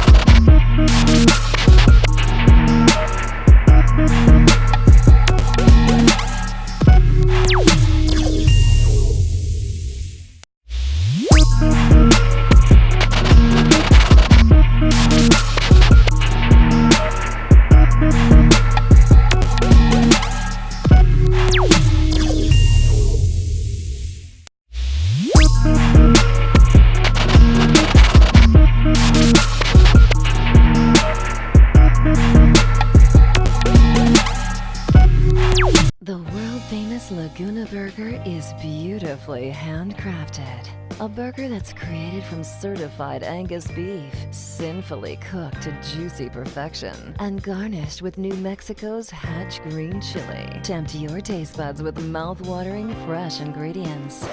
Laguna Burger is beautifully handcrafted. A burger that's created from certified Angus beef, sinfully cooked to juicy perfection, and garnished with New Mexico's Hatch green chili. Tempt your taste buds with mouth-watering fresh ingredients.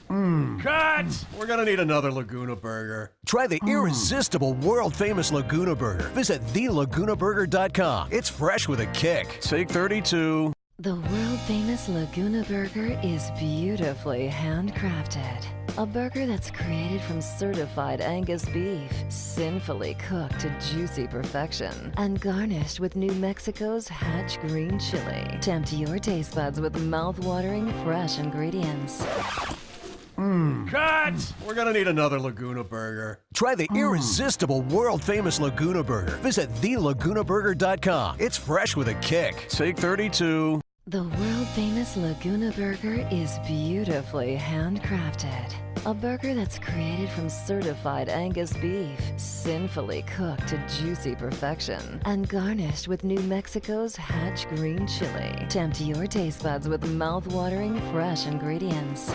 Cut! We're gonna need another Laguna Burger. Try the irresistible world-famous Laguna Burger. Visit thelagunaburger.com. It's fresh with a kick. Take 32. The world-famous Laguna Burger is beautifully handcrafted. A burger that's created from certified Angus beef, sinfully cooked to juicy perfection, and garnished with New Mexico's Hatch green chili. Tempt your taste buds with mouth-watering fresh ingredients. Cut! We're gonna need another Laguna Burger. Try the irresistible world-famous Laguna Burger. Visit thelagunaburger.com. It's fresh with a kick. Take 32. The world-famous Laguna Burger is beautifully handcrafted. A burger that's created from certified Angus beef, sinfully cooked to juicy perfection, and garnished with New Mexico's Hatch green chili. Tempt your taste buds with mouth-watering fresh ingredients.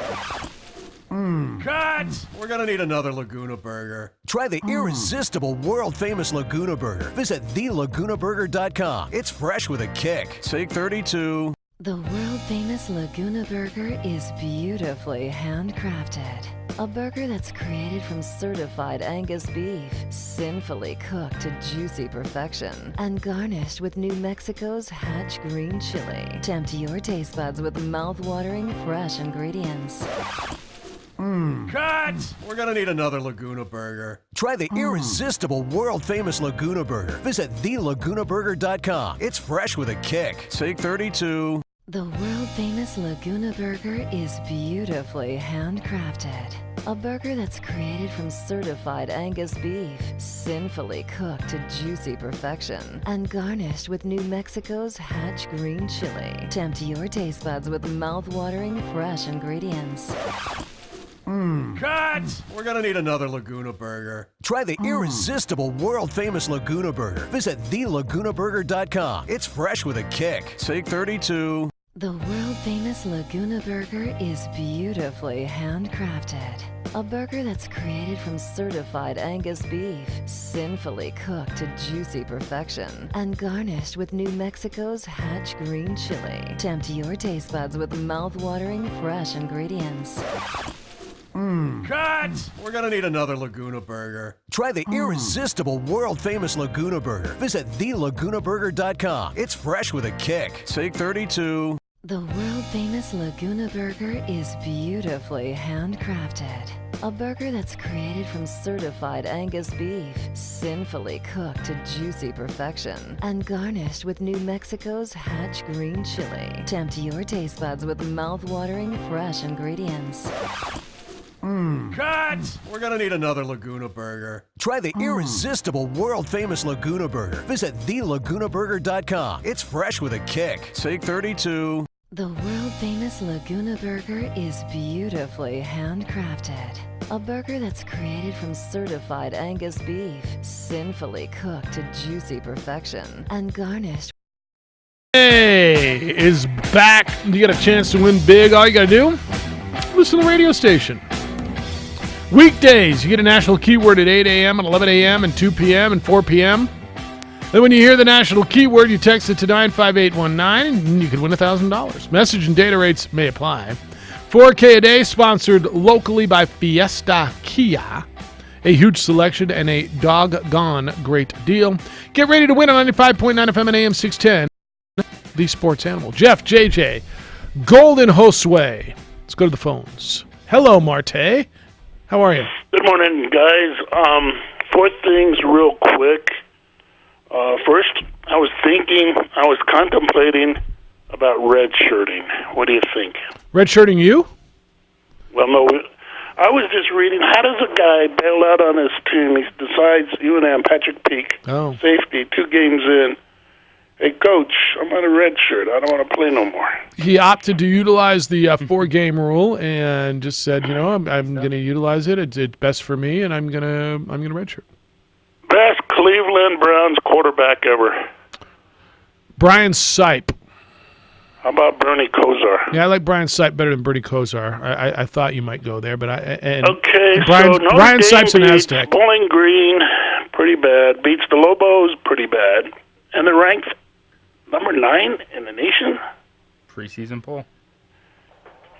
Cut! We're gonna need another Laguna Burger. Try the irresistible world-famous Laguna Burger. Visit thelagunaburger.com. It's fresh with a kick. Take 32. The world-famous Laguna Burger is beautifully handcrafted. A burger that's created from certified Angus beef, sinfully cooked to juicy perfection, and garnished with New Mexico's Hatch green chili. Tempt your taste buds with mouth-watering fresh ingredients. Cut! We're gonna need another Laguna Burger. Try the irresistible world-famous Laguna Burger. Visit thelagunaburger.com. It's fresh with a kick. Take 32. The world-famous Laguna Burger is beautifully handcrafted. A burger that's created from certified Angus beef, sinfully cooked to juicy perfection, and garnished with New Mexico's Hatch green chili. Tempt your taste buds with mouth-watering fresh ingredients. Cut! We're gonna need another Laguna Burger. Try the irresistible, world-famous Laguna Burger. Visit thelagunaburger.com. It's fresh with a kick. Take 32. The world-famous Laguna Burger is beautifully handcrafted. A burger that's created from certified Angus beef, sinfully cooked to juicy perfection, and garnished with New Mexico's Hatch green chili. Tempt your taste buds with mouth-watering fresh ingredients. Cut! We're gonna need another Laguna Burger. Try the irresistible, world-famous Laguna Burger. Visit thelagunaburger.com. It's fresh with a kick. Take 32. The world-famous Laguna Burger is beautifully handcrafted. A burger that's created from certified Angus beef, sinfully cooked to juicy perfection, and garnished with New Mexico's Hatch green chili. Tempt your taste buds with mouth-watering fresh ingredients. Cut! We're gonna need another Laguna Burger. Try the irresistible, world-famous Laguna Burger. Visit thelagunaburger.com. It's fresh with a kick. Take 32. The world-famous Laguna Burger is beautifully handcrafted. A burger that's created from certified Angus beef, sinfully cooked to juicy perfection, and garnished. Hey, is back. You get a chance to win big. All you got to do, listen to the radio station. Weekdays, you get a national keyword at 8 a.m. and 11 a.m. and 2 p.m. and 4 p.m. Then when you hear the national keyword, you text it to 95819 and you could win $1,000. Message and data rates may apply. $4K a day, sponsored locally by Fiesta Kia. A huge selection and a doggone great deal. Get ready to win on 95.9 FM and AM 610. The Sports Animal. Jeff, JJ, Golden Josue. Let's go to the phones. Hello, Marte. How are you? Good morning, guys. Four things real quick. First, I was contemplating about redshirting. What do you think? Redshirting you? Well, no, I was just reading, how does a guy bail out on his team? He decides, UNM, Patrick Peak, safety, 2 games in. Hey, coach, I'm on a red shirt. I don't want to play no more. He opted to utilize the 4-game rule and just said, I'm going to utilize it. It's best for me, and I'm gonna redshirt. Best Cleveland Browns quarterback ever. Brian Sipe. How about Bernie Kosar? Yeah, I like Brian Sipe better than Bernie Kosar. I thought you might go there, but Brian Sipe's an Aztec. Bowling Green, pretty bad. Beats the Lobos, pretty bad. And they're ranked number 9 in the nation. Preseason poll.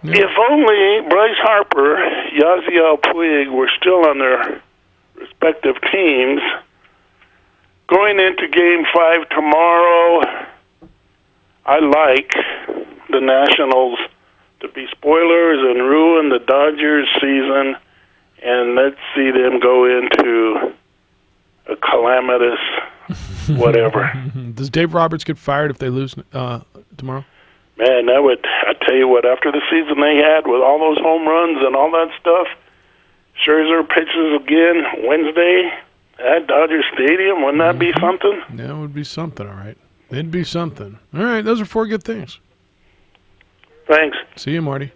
Yeah. If only Bryce Harper, Yasiel Puig were still on their respective teams. Going into Game 5 tomorrow, I like the Nationals to be spoilers and ruin the Dodgers season, and let's see them go into a calamitous whatever. Does Dave Roberts get fired if they lose tomorrow? Man, I tell you what, after the season they had with all those home runs and all that stuff, Scherzer pitches again Wednesday at Dodger Stadium. Wouldn't that be something? Yeah, it would be something, all right. It'd be something. All right, those are 4 good things. Thanks. See you, Marty.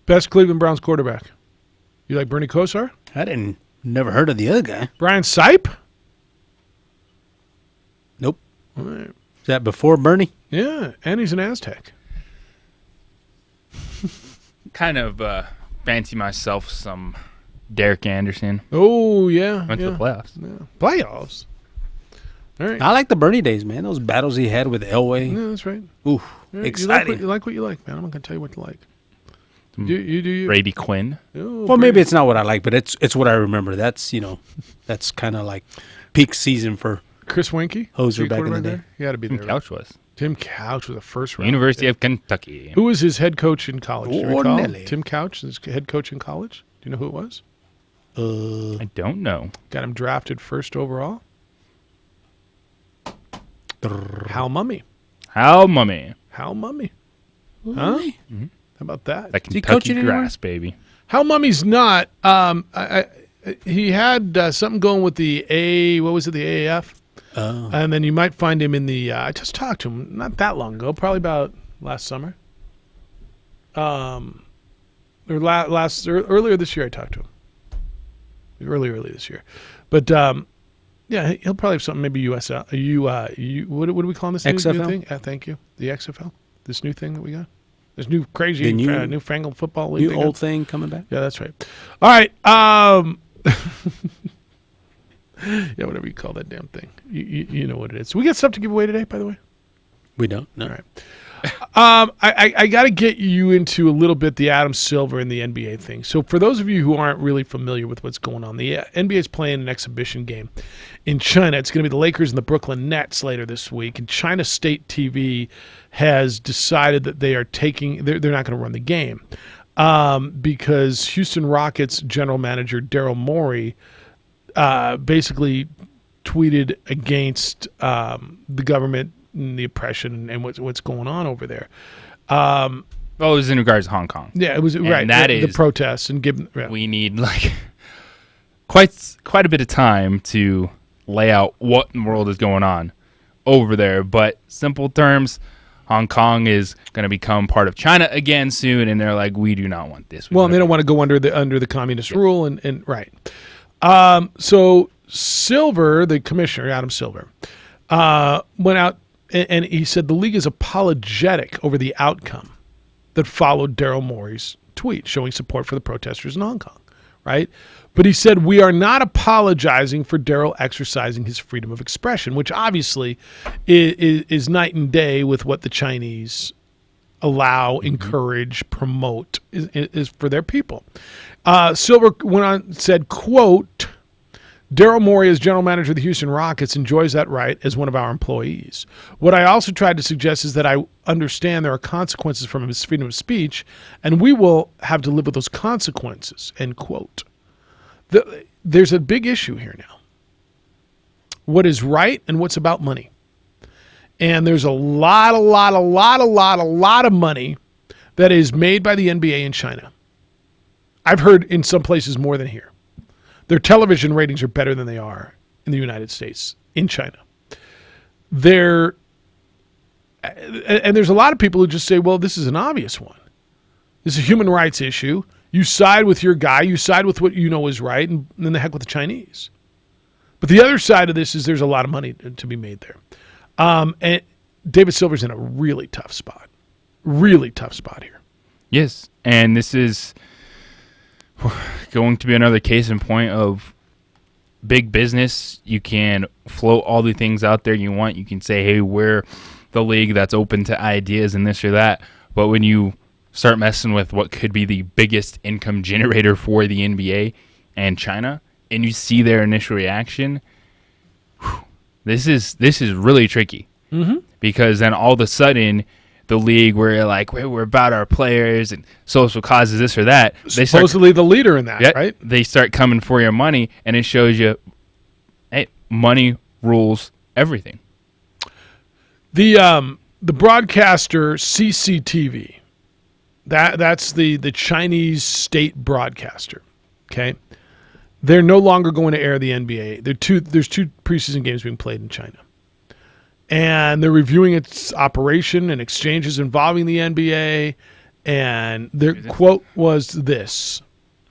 Best Cleveland Browns quarterback. You like Bernie Kosar? Never heard of the other guy. Brian Sipe? Nope. All right. Is that before Bernie? Yeah, and he's an Aztec. Kind of fancy myself some Derek Anderson. Oh, yeah. Went to the playoffs. Yeah. Playoffs? All right. I like the Bernie days, man. Those battles he had with Elway. Yeah, that's right. Ooh, Yeah, exciting. You like what you like, man. I'm not going to tell you what to like. You do you. Brady Quinn. Oh, Well, maybe it's not what I like, but it's what I remember. That's that's kind of like peak season for Chris Weinke, Hoser back in the day. He had to be there. Tim Couch was. Tim Couch was a first round. University of Kentucky. Who was his head coach in college? Do you recall? Nelly. Tim Couch, his head coach in college. Do you know who it was? I don't know. Got him drafted first overall. Hal Mummy. Hal Mummy. Huh? Mm-hmm. How about that? That Kentucky grass, baby. Hal Mummy's not. He had something going with the the AAF. Oh. And then you might find him in the. I just talked to him not that long ago, probably about last summer. Or or earlier this year I talked to him. Early this year. But yeah, he'll probably have something, maybe USL. What do we call this new thing? Thank you. The XFL. This new thing that we got. This new crazy, newfangled football league. New old thing coming back? Yeah, that's right. All right. Yeah, whatever you call that damn thing. You know what it is. We got stuff to give away today, by the way? We don't. No. All right. I got to get you into a little bit the Adam Silver and the NBA thing. So for those of you who aren't really familiar with what's going on, the NBA is playing an exhibition game in China. It's going to be the Lakers and the Brooklyn Nets later this week. And China State TV has decided that they're not going to run the game because Houston Rockets general manager Daryl Morey basically tweeted against the government and the oppression and what's going on over there. Well, it was in regards to Hong Kong. Yeah, it was and right. That the protests and we need quite a bit of time to lay out what in the world is going on over there. But simple terms, Hong Kong is going to become part of China again soon, and they're like, we do not want this. Well, and they don't want to go under the communist rule, and right. So Silver, the commissioner, Adam Silver, went out and he said the league is apologetic over the outcome that followed Daryl Morey's tweet showing support for the protesters in Hong Kong, right? But he said, we are not apologizing for Daryl exercising his freedom of expression, which obviously is night and day with what the Chinese allow, encourage, promote is for their people. Silver went on and said, quote, Daryl Morey, as general manager of the Houston Rockets, enjoys that right as one of our employees. What I also tried to suggest is that I understand there are consequences from his freedom of speech, and we will have to live with those consequences, end quote. There's a big issue here now. What is right and what's about money. And there's a lot of money that is made by the NBA in China. I've heard in some places more than here. Their television ratings are better than they are in the United States, in China. And there's a lot of people who just say, well, this is an obvious one. This is a human rights issue. You side with your guy. You side with what you know is right, and then the heck with the Chinese. But the other side of this is there's a lot of money to be made there. And David Silver's in a really tough spot. Really tough spot here. Yes, and this is going to be another case in point of big business. You can float all the things out there you want. You can say, hey, we're the league that's open to ideas and this or that. But when you start messing with what could be the biggest income generator for the NBA and China, and you see their initial reaction, this is really tricky. Mm-hmm. Because then all of a sudden, the league where you're like, we're about our players and social causes, this or that. Supposedly the leader in that, right? They start coming for your money, and it shows you, hey, money rules everything. The broadcaster CCTV, that's the Chinese state broadcaster, okay? They're no longer going to air the NBA. There's two preseason games being played in China. And they're reviewing its operation and exchanges involving the NBA. And their quote was this: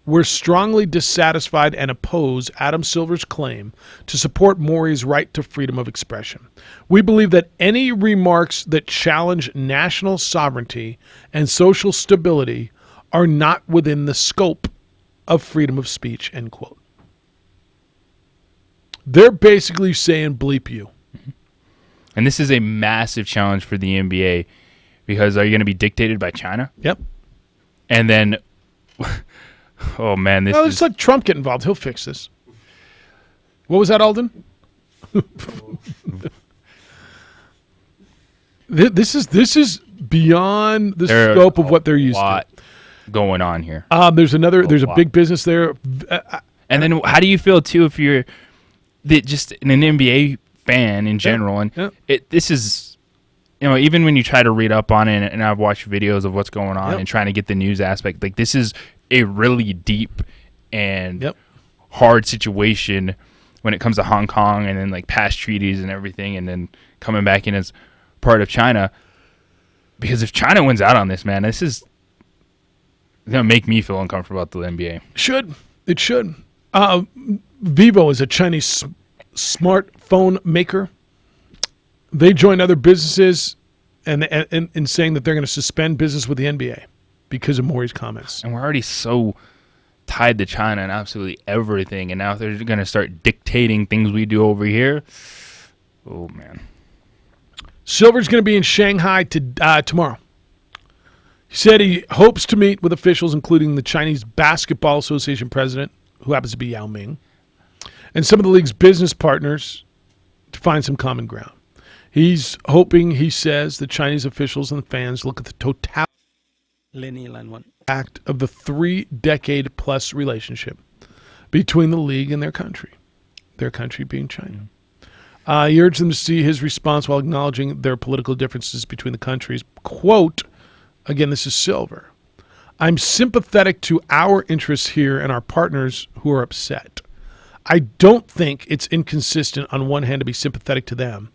we're strongly dissatisfied and oppose Adam Silver's claim to support Morey's right to freedom of expression. We believe that any remarks that challenge national sovereignty and social stability are not within the scope of freedom of speech, end quote. They're basically saying bleep you. And this is a massive challenge for the NBA because are you going to be dictated by China? Yep. And then, oh man, this is... let Trump get involved. He'll fix this. What was that, Alden? This is beyond the scope of what they're used to. Going on here. There's a big business there. And then how do you feel too if you're just an NBA fan in general? And this is, even when you try to read up on it, and I've watched videos of what's going on and trying to get the news aspect, like this is a really deep and hard situation when it comes to Hong Kong and then like past treaties and everything, and then coming back in as part of China. Because if China wins out on this, man, this is gonna make me feel uncomfortable about the NBA. It should. Vivo is a Chinese smartphone maker. They joined other businesses in saying that they're going to suspend business with the NBA because of Maury's comments. And we're already so tied to China and absolutely everything, and now they're going to start dictating things we do over here. Oh, man. Silver's going to be in Shanghai tomorrow. He said he hopes to meet with officials, including the Chinese Basketball Association president, who happens to be Yao Ming, and some of the league's business partners to find some common ground. He's hoping, he says, the Chinese officials and the fans look at the totality of the 3-decade-plus relationship between the league and their country being China. He urged them to see his response while acknowledging their political differences between the countries. Quote, again, this is Silver, I'm sympathetic to our interests here and our partners who are upset. I don't think it's inconsistent on one hand to be sympathetic to them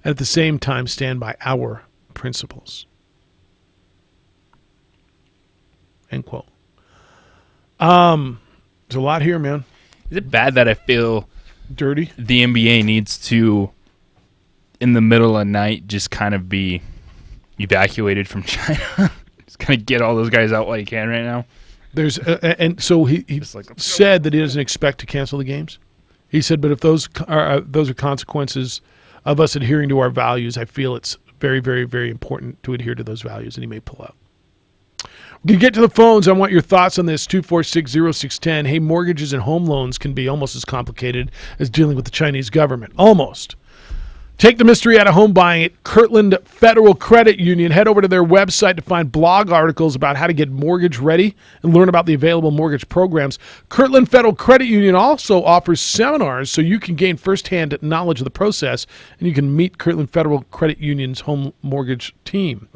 and at the same time stand by our principles. End quote. There's a lot here, man. Is it bad that I feel dirty? The NBA needs to, in the middle of the night, just kind of be evacuated from China. Just kind of get all those guys out while you can right now. There's and so he said that he doesn't expect to cancel the games. He said, but if those are consequences of us adhering to our values, I feel it's very, very, very important to adhere to those values, and he may pull out. We can get to the phones. I want your thoughts on this, 246-0610. Hey, mortgages and home loans can be almost as complicated as dealing with the Chinese government. Almost. Take the mystery out of home buying at Kirtland Federal Credit Union. Head over to their website to find blog articles about how to get mortgage ready and learn about the available mortgage programs. Kirtland Federal Credit Union also offers seminars so you can gain firsthand knowledge of the process, and you can meet Kirtland Federal Credit Union's home mortgage team.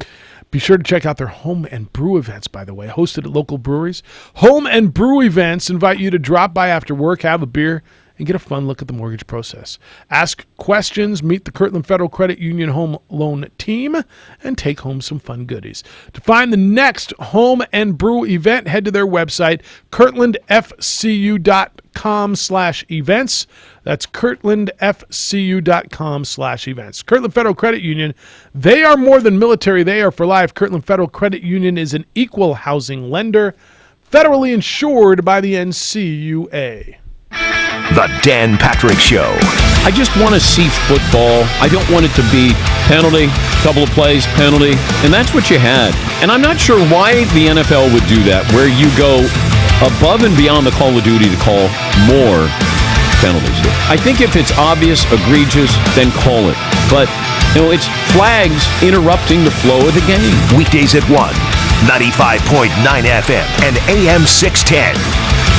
Be sure to check out their home and brew events, by the way, hosted at local breweries. Home and brew events invite you to drop by after work, have a beer, and get a fun look at the mortgage process. Ask questions, meet the Kirtland Federal Credit Union home loan team, and take home some fun goodies. To find the next home and brew event, head to their website, kirtlandfcu.com/events. That's kirtlandfcu.com/events. Kirtland Federal Credit Union, they are more than military. They are for life. Kirtland Federal Credit Union is an equal housing lender, federally insured by the NCUA. The Dan Patrick Show. I just want to see football. I don't want it to be penalty, couple of plays, penalty, and that's what you had. And I'm not sure why the NFL would do that, where you go above and beyond the Call of Duty to call more penalties. I think if it's obvious, egregious, then call it. But, it's flags interrupting the flow of the game. Weekdays at 1, 95.9 FM and AM 610.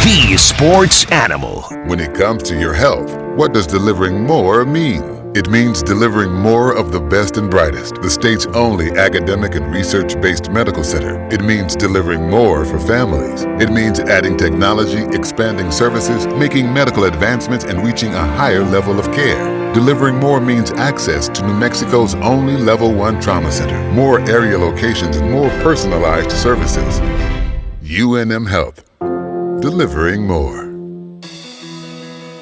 The Sports Animal. When it comes to your health, what does delivering more mean? It means delivering more of the best and brightest, the state's only academic and research-based medical center. It means delivering more for families. It means adding technology, expanding services, making medical advancements, and reaching a higher level of care. Delivering more means access to New Mexico's only Level 1 trauma center, more area locations, and more personalized services. UNM Health. Delivering more.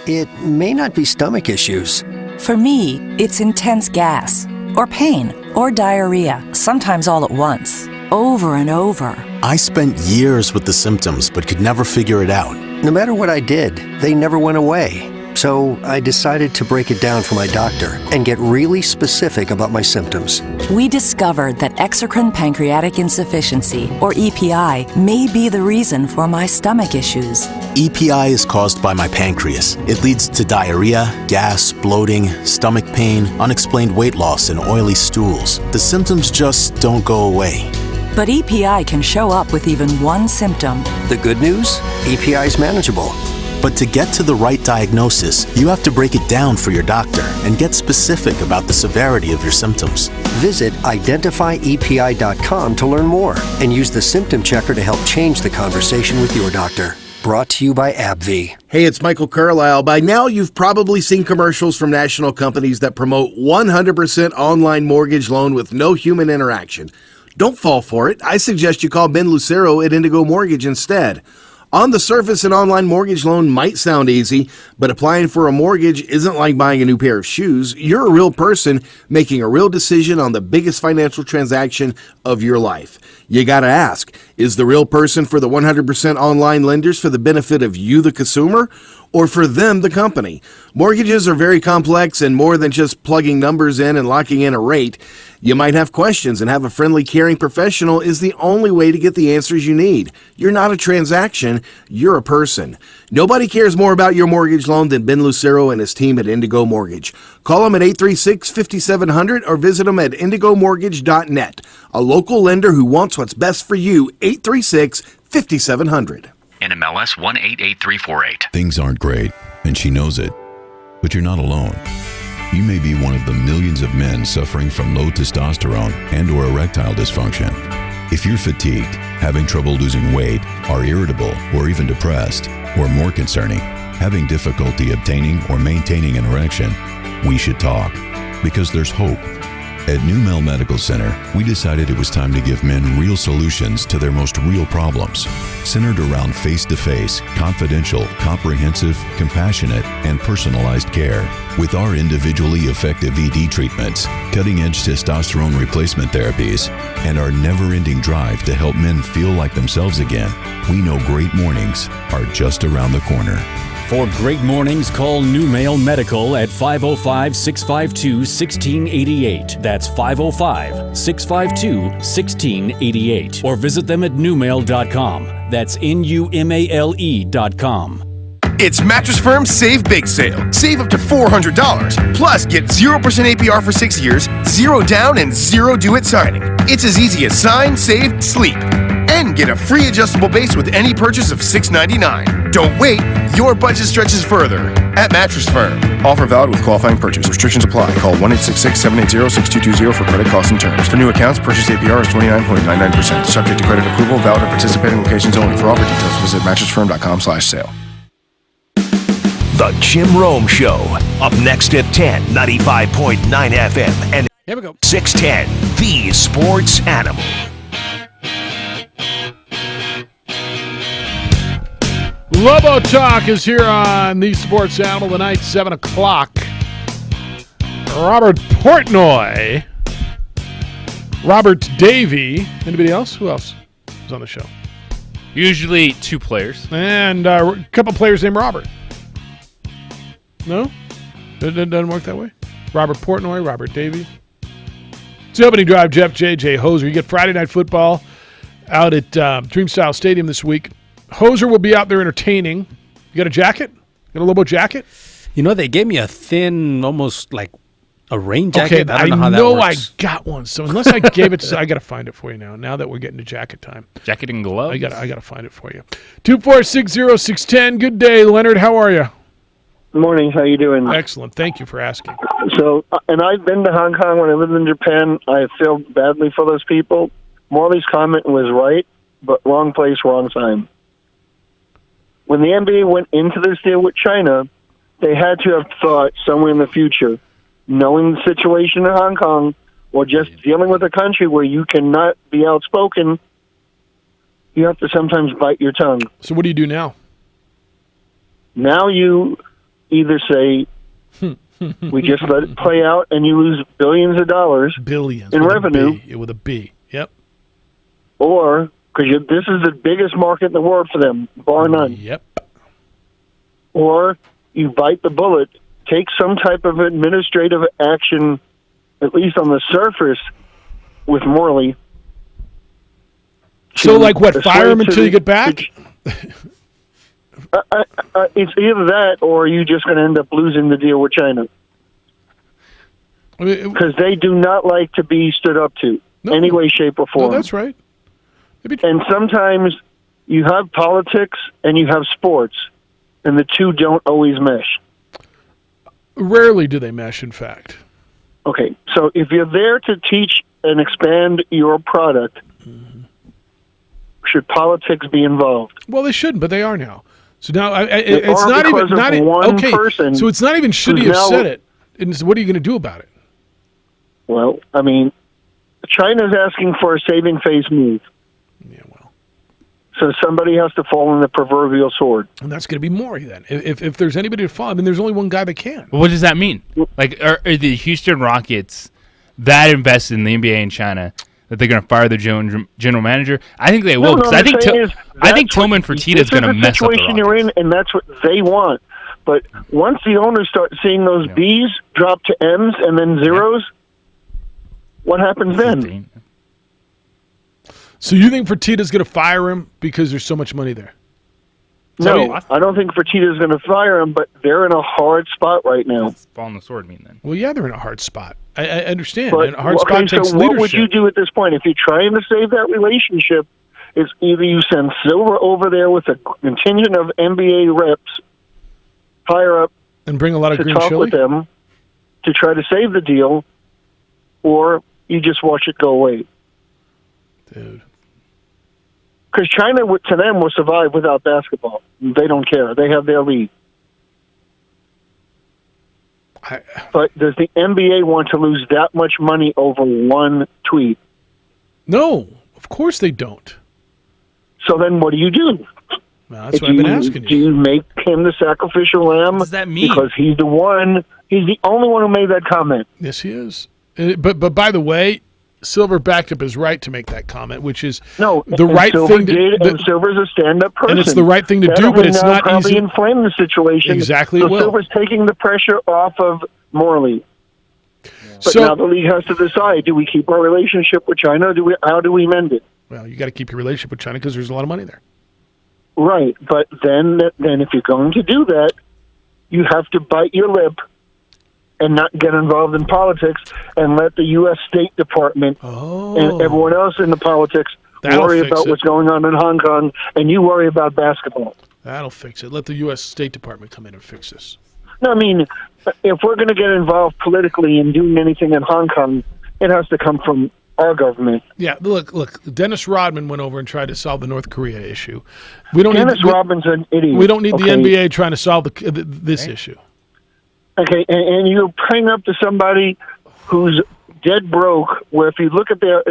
It may not be stomach issues. For me, it's intense gas, or pain, or diarrhea, sometimes all at once, over and over. I spent years with the symptoms but could never figure it out. No matter what I did, they never went away. So I decided to break it down for my doctor and get really specific about my symptoms. We discovered that exocrine pancreatic insufficiency, or EPI, may be the reason for my stomach issues. EPI is caused by my pancreas. It leads to diarrhea, gas, bloating, stomach pain, unexplained weight loss, and oily stools. The symptoms just don't go away. But EPI can show up with even one symptom. The good news? EPI is manageable. But to get to the right diagnosis, you have to break it down for your doctor and get specific about the severity of your symptoms. Visit identifyepi.com to learn more and use the symptom checker to help change the conversation with your doctor. Brought to you by AbbVie. Hey, it's Michael Carlisle. By now, you've probably seen commercials from national companies that promote 100% online mortgage loan with no human interaction. Don't fall for it. I suggest you call Ben Lucero at Indigo Mortgage instead. On the surface, an online mortgage loan might sound easy, but applying for a mortgage isn't like buying a new pair of shoes. You're a real person making a real decision on the biggest financial transaction of your life. You gotta ask, is the real person for the 100% online lenders for the benefit of you, the consumer, or for them, the company? Mortgages are very complex and more than just plugging numbers in and locking in a rate. You might have questions, and have a friendly, caring professional is the only way to get the answers you need. You're not a transaction, you're a person. Nobody cares more about your mortgage loan than Ben Lucero and his team at Indigo Mortgage. Call them at 836-5700 or visit them at indigomortgage.net. A local lender who wants what's best for you, 836-5700. NMLS 188348. Things aren't great, and she knows it. But you're not alone. You may be one of the millions of men suffering from low testosterone and or erectile dysfunction. If you're fatigued, having trouble losing weight, are irritable or even depressed, or more concerning, having difficulty obtaining or maintaining an erection, we should talk, because there's hope. At New Mel Medical Center, we decided it was time to give men real solutions to their most real problems, centered around face-to-face, confidential, comprehensive, compassionate, and personalized care. With our individually effective ED treatments, cutting-edge testosterone replacement therapies, and our never-ending drive to help men feel like themselves again, we know great mornings are just around the corner. For great mornings, call New Mail Medical at 505-652-1688. That's 505-652-1688. Or visit them at newmail.com. That's NUMALE.com. It's Mattress Firm's Save Big Sale. Save up to $400. Plus, get 0% APR for 6 years, 0 down, and 0 due at signing. It's as easy as sign, save, sleep. And get a free adjustable base with any purchase of $699. Don't wait. Your budget stretches further at Mattress Firm. Offer valid with qualifying purchase. Restrictions apply. Call 1-866-780-6220 for credit costs and terms. For new accounts, purchase APR is 29.99%. Subject to credit approval. Valid at participating locations only. For offer details, visit mattressfirm.com/sale. The Jim Rome Show. Up next at 10, 95.9 FM and Here we go. 610, The Sports Animal. Lobo Talk is here on The Sports Animal tonight, 7 o'clock. Robert Portnoy, Robert Davey. Anybody else? Who else is on the show? Usually 2 players. And a couple players named Robert. No? It doesn't work that way? Robert Portnoy, Robert Davey. It's the opening drive, Jeff J.J. Hoser. You get Friday Night Football out at Dreamstyle Stadium this week. Hoser will be out there entertaining. You got a jacket? Got a Lobo jacket? You know, they gave me a thin, almost like a rain jacket. Okay, I don't know how that works. I got one. So unless I gave it to, I got to find it for you now. Now that we're getting to jacket time. Jacket and gloves? I got to find it for you. 2460610. Good day, Leonard. How are you? Good morning. How you doing? Excellent. Thank you for asking. So, and I've been to Hong Kong when I lived in Japan. I feel badly for those people. Morley's comment was right, but wrong place, wrong time. When the NBA went into this deal with China, they had to have thought somewhere in the future, knowing the situation in Hong Kong, or just dealing with a country where you cannot be outspoken, you have to sometimes bite your tongue. So what do you do now? Now you either say, we just let it play out, and you lose billions of dollars in with revenue. With a B, yep. Or, because this is the biggest market in the world for them, bar none. Yep. Or you bite the bullet, take some type of administrative action, at least on the surface, with Morley. So, like what, fire him until you get back? It's either that, or you're just going to end up losing the deal with China. Because they do not like to be stood up to, any way, shape, or form. No, that's right. And sometimes you have politics and you have sports, and the two don't always mesh. Rarely do they mesh, in fact. Okay, so if you're there to teach and expand your product, should politics be involved? Well, they shouldn't, but they are now. So now it's not even okay. Person so it's not even should he have said it. And so what are you going to do about it? Well, I mean, China's asking for a saving face move. Yeah, well. So somebody has to fall on the proverbial sword. And that's going to be Maury then. If there's anybody to fall, I mean, there's only one guy that can. Well, what does that mean? Like, are the Houston Rockets that invested in the NBA in China that they're going to fire their general manager? I think they will. No, I think Tillman Fertitta is going to mess up the situation Rockets. you're in, and that's what they want. But once the owners start seeing those B's drop to M's and then zeros, what happens then? So you think Fertitta's going to fire him because there's so much money there? No, I don't think Fertitta's going to fire him, but they're in a hard spot right now. Fall on the sword, mean then? Well, yeah, they're in a hard spot. I understand. But, And a hard spot takes so leadership. what would you do at this point? If you're trying to save that relationship, it's either you send Silver over there with a contingent of NBA reps higher up and bring a lot of to green talk chili with them to try to save the deal, or you just watch it go away. Dude. Because China, to them, will survive without basketball. They don't care. They have their league. But does the NBA want to lose that much money over one tweet? No, of course they don't. So then what do you do? Well, that's what I've been asking you. Do you make him the sacrificial lamb? What does that mean? Because he's the only one who made that comment. Yes, he is. But by the way, Silver backed up his right to make that comment, which is the right Silver thing to did, and Silver's a stand-up person. And it's the right thing to That do, but will it's now not probably easy. inflame the situation. Exactly, So it will. Silver's taking the pressure off of Morley. But So- now the league has to decide: do we keep our relationship with China? Or how do we mend it? Well, you got to keep your relationship with China because there's a lot of money there. Right, but then if you're going to do that, you have to bite your lip and not get involved in politics and let the U.S. State Department and everyone else in the politics That'll worry fix about it. what's going on in Hong Kong, and you worry about basketball. That'll fix it. Let the U.S. State Department come in and fix this. No, I mean, if we're going to get involved politically in doing anything in Hong Kong, it has to come from our government. Yeah, look. Dennis Rodman went over and tried to solve the North Korea issue. We don't Dennis need Rodman's an idiot. We don't need okay? the NBA trying to solve this issue. Okay, and you're praying up to somebody who's dead broke, where if you look at their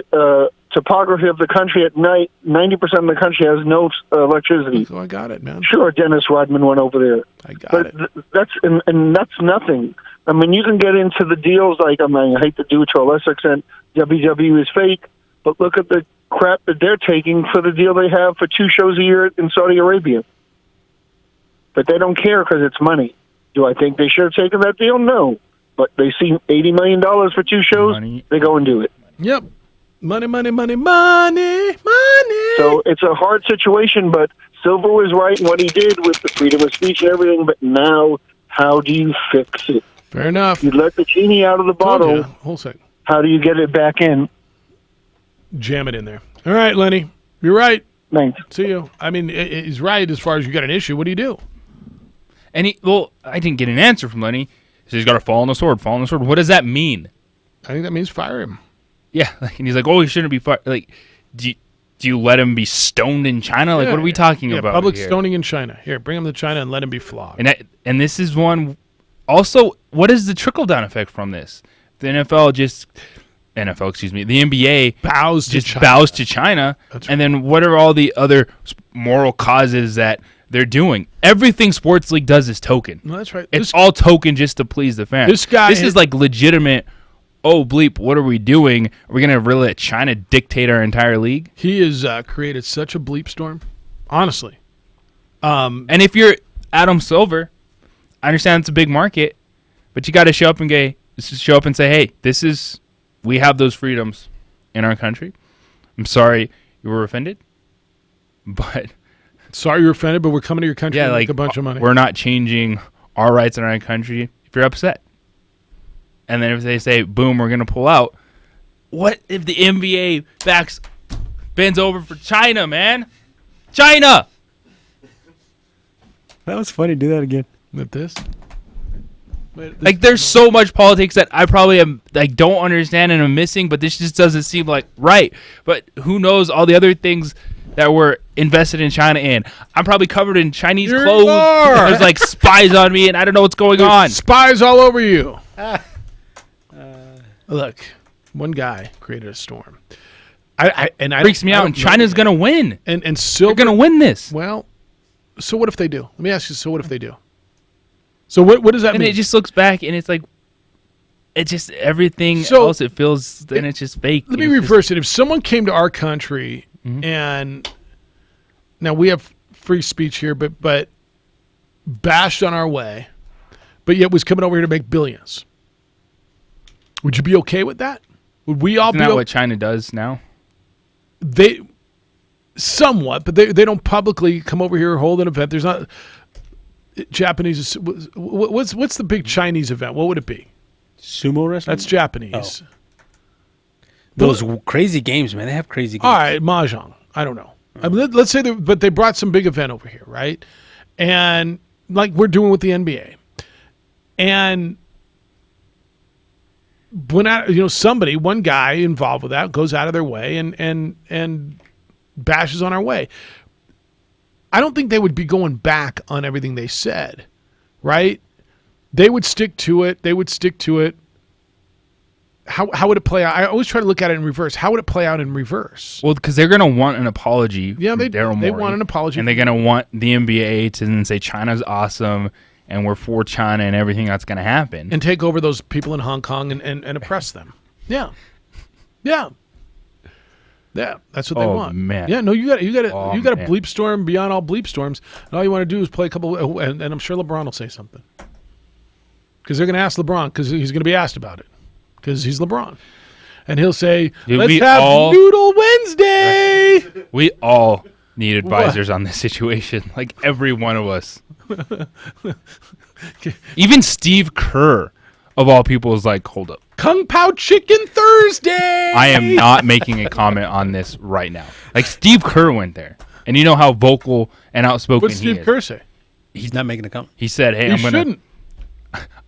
topography of the country at night, 90% of the country has no electricity. So I got it, man. Sure, Dennis Rodman went over there. I got it. That's and that's nothing. I mean, you can get into the deals like, I hate to do it to a lesser extent, WWE is fake, but look at the crap that they're taking for the deal they have for 2 shows a year in Saudi Arabia. But they don't care because it's money. Do I think they should have taken that deal? No. But they see $80 million for 2 shows, they go and do it. Yep. Money, money, money, money, money. So it's a hard situation, but Silver was right in what he did with the freedom of speech and everything, but now how do you fix it? Fair enough. You let the genie out of the bottle. Hold a second. How do you get it back in? Jam it in there. All right, Lenny. You're right. Thanks. See you. I mean, he's right as far as you got an issue. What do you do? And I didn't get an answer from Lenny. He said he's got to fall on the sword. Fall on the sword. What does that mean? I think that means fire him. Yeah, and he's like, oh, he shouldn't be fired. Like, do you let him be stoned in China? Like, what are we talking about? Public here? stoning in China. Here, bring him to China and let him be flogged. And this is one. Also, what is the trickle down effect from this? The the NBA bows to China, and then what are all the other moral causes that they're doing? Everything Sports League does is token. No, that's right. It's all token just to please the fans. This is like legitimate. Oh, bleep, what are we doing? Are we going to really let China dictate our entire league? He has created such a bleep storm, honestly. And if you're Adam Silver, I understand it's a big market, but you got to show up and say, hey, we have those freedoms in our country. I'm sorry you were offended, but... Sorry you're offended, but we're coming to your country to make a bunch of money. We're not changing our rights in our country if you're upset. And then if they say, boom, we're going to pull out, what if the NBA bends over for China, man? China! That was funny. Do that again. With this? Like, there's so much politics that I probably don't understand and I'm missing, but this just doesn't seem like right. But who knows all the other things that were invested in China in. I'm probly covered in Chinese clothes. There's like spies on me and I don't know what's going on. Spies all over you. Look, One guy created a storm. Freaks me out, and China's going to win. And silver, they're going to win this. Well, so what if they do? Let me ask you, so what if they do? So what does that mean? And it just looks back, and it's like, it just, everything else, it feels, then it's just fake. Let me reverse it. If someone came to our country, and now we have free speech here, but bashed on our way, but yet was coming over here to make billions, would you be okay with that? Would we all Isn't be that what China does now? They somewhat, but they don't publicly come over here, hold an event. There's not Japanese. What's the big Chinese event? What would it be? Sumo wrestling. That's Japanese. Oh. Those crazy games, man. They have crazy games. All right, mahjong. I don't know. I mean, let's say but they brought some big event over here, right? And like we're doing with the NBA, and when one guy involved with that goes out of their way and bashes on our way. I don't think they would be going back on everything they said, right? They would stick to it. How would it play out? I always try to look at it in reverse. How would it play out in reverse? Well, because they're going to want an apology. Yeah, from Daryl they Morey, want an apology. And they're going to want the NBA to then say China's awesome and we're for China and everything that's going to happen. And take over those people in Hong Kong and oppress them. Yeah. Yeah. Yeah, that's what they want. Man. Yeah, no, you got a bleep storm beyond all bleep storms. And all you want to do is play a couple, and I'm sure LeBron will say something. Because they're going to ask LeBron, because he's going to be asked about it. Because he's LeBron. And he'll say, let's have Noodle Wednesday. We all need advisors on this situation. Like every one of us. Even Steve Kerr, of all people, is like, hold up. Kung Pao Chicken Thursday. I am not making a comment on this right now. Like Steve Kerr went there. And you know how vocal and outspoken he is. What did Steve Kerr say? He's not making a comment. He said, hey,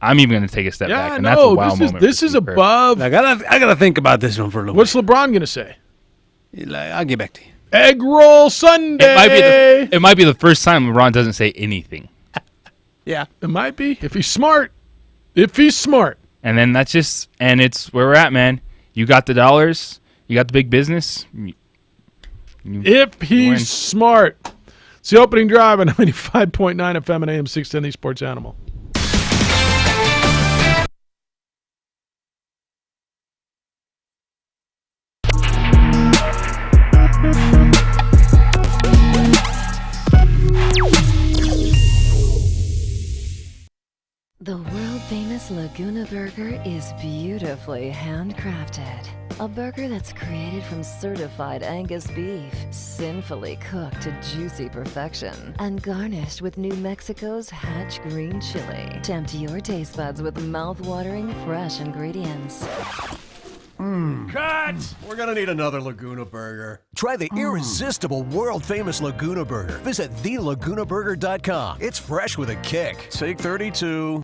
I'm even going to take a step back. And no, that's a wow moment. This is above. I gotta think about this one for a little What's LeBron going to say? I'll get back to you. Egg roll Sunday. It might be the first time LeBron doesn't say anything. Yeah. It might be. If he's smart. And then and it's where we're at, man. You got the dollars. You got the big business. If he's smart. It's the opening drive on 95.9 FM and AM 610, the Sports Animal. The world-famous Laguna Burger is beautifully handcrafted. A burger that's created from certified Angus beef, sinfully cooked to juicy perfection, and garnished with New Mexico's Hatch green chili. Tempt your taste buds with mouth-watering fresh ingredients. Cut! We're gonna need another Laguna Burger. Try the irresistible, world-famous Laguna Burger. Visit thelagunaburger.com. It's fresh with a kick. Take 32.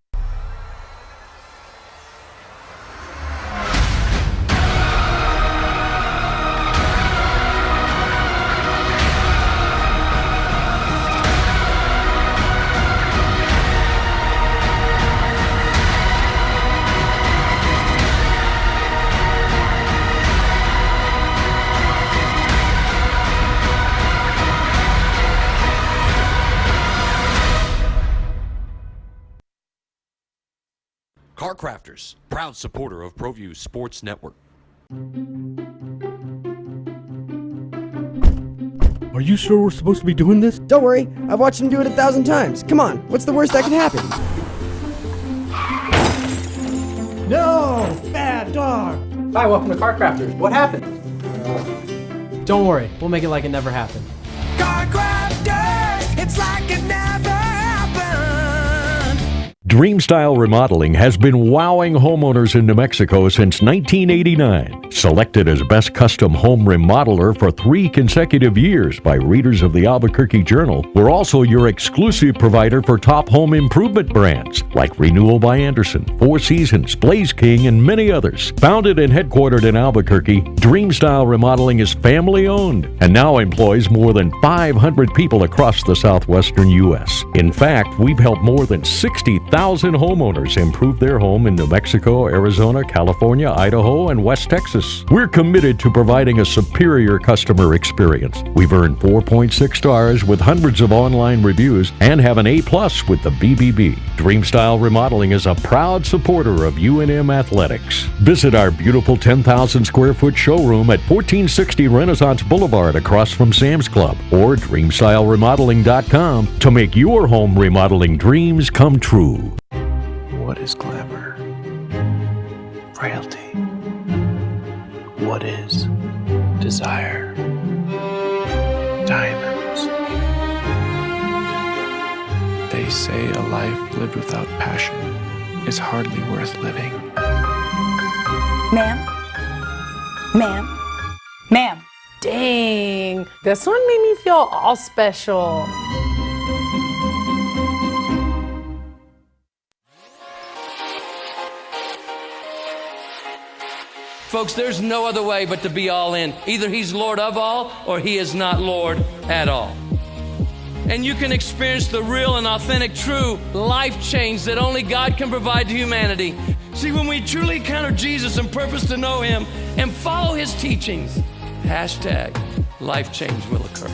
Car Crafters, proud supporter of ProView Sports Network. Are you sure we're supposed to be doing this? Don't worry, I've watched him do it 1,000 times. Come on, what's the worst that can happen? No! Bad dog! Hi, welcome to Car Crafters. What happened? Don't worry, we'll make it like it never happened. Car Crafters! It's like it never happened! Dreamstyle Remodeling has been wowing homeowners in New Mexico since 1989. Selected as Best Custom Home Remodeler for 3 consecutive years by readers of the Albuquerque Journal, we're also your exclusive provider for top home improvement brands like Renewal by Anderson, Four Seasons, Blaze King, and many others. Founded and headquartered in Albuquerque, Dreamstyle Remodeling is family-owned and now employs more than 500 people across the southwestern U.S. In fact, we've helped more than 60,000 10,000 homeowners improved their home in New Mexico, Arizona, California, Idaho, and West Texas. We're committed to providing a superior customer experience. We've earned 4.6 stars with hundreds of online reviews and have an A+ with the BBB. Dreamstyle Remodeling is a proud supporter of UNM Athletics. Visit our beautiful 10,000 square foot showroom at 1460 Renaissance Boulevard across from Sam's Club, or dreamstyleremodeling.com to make your home remodeling dreams come true. What is glamour? Frailty. What is desire? Diamonds. They say a life lived without passion is hardly worth living. Ma'am? Ma'am? Ma'am? Dang, this one made me feel all special. Folks, there's no other way but to be all in. Either he's Lord of all or he is not Lord at all. And you can experience the real and authentic, true life change that only God can provide to humanity. See, when we truly encounter Jesus and purpose to know him and follow his teachings, hashtag life change will occur.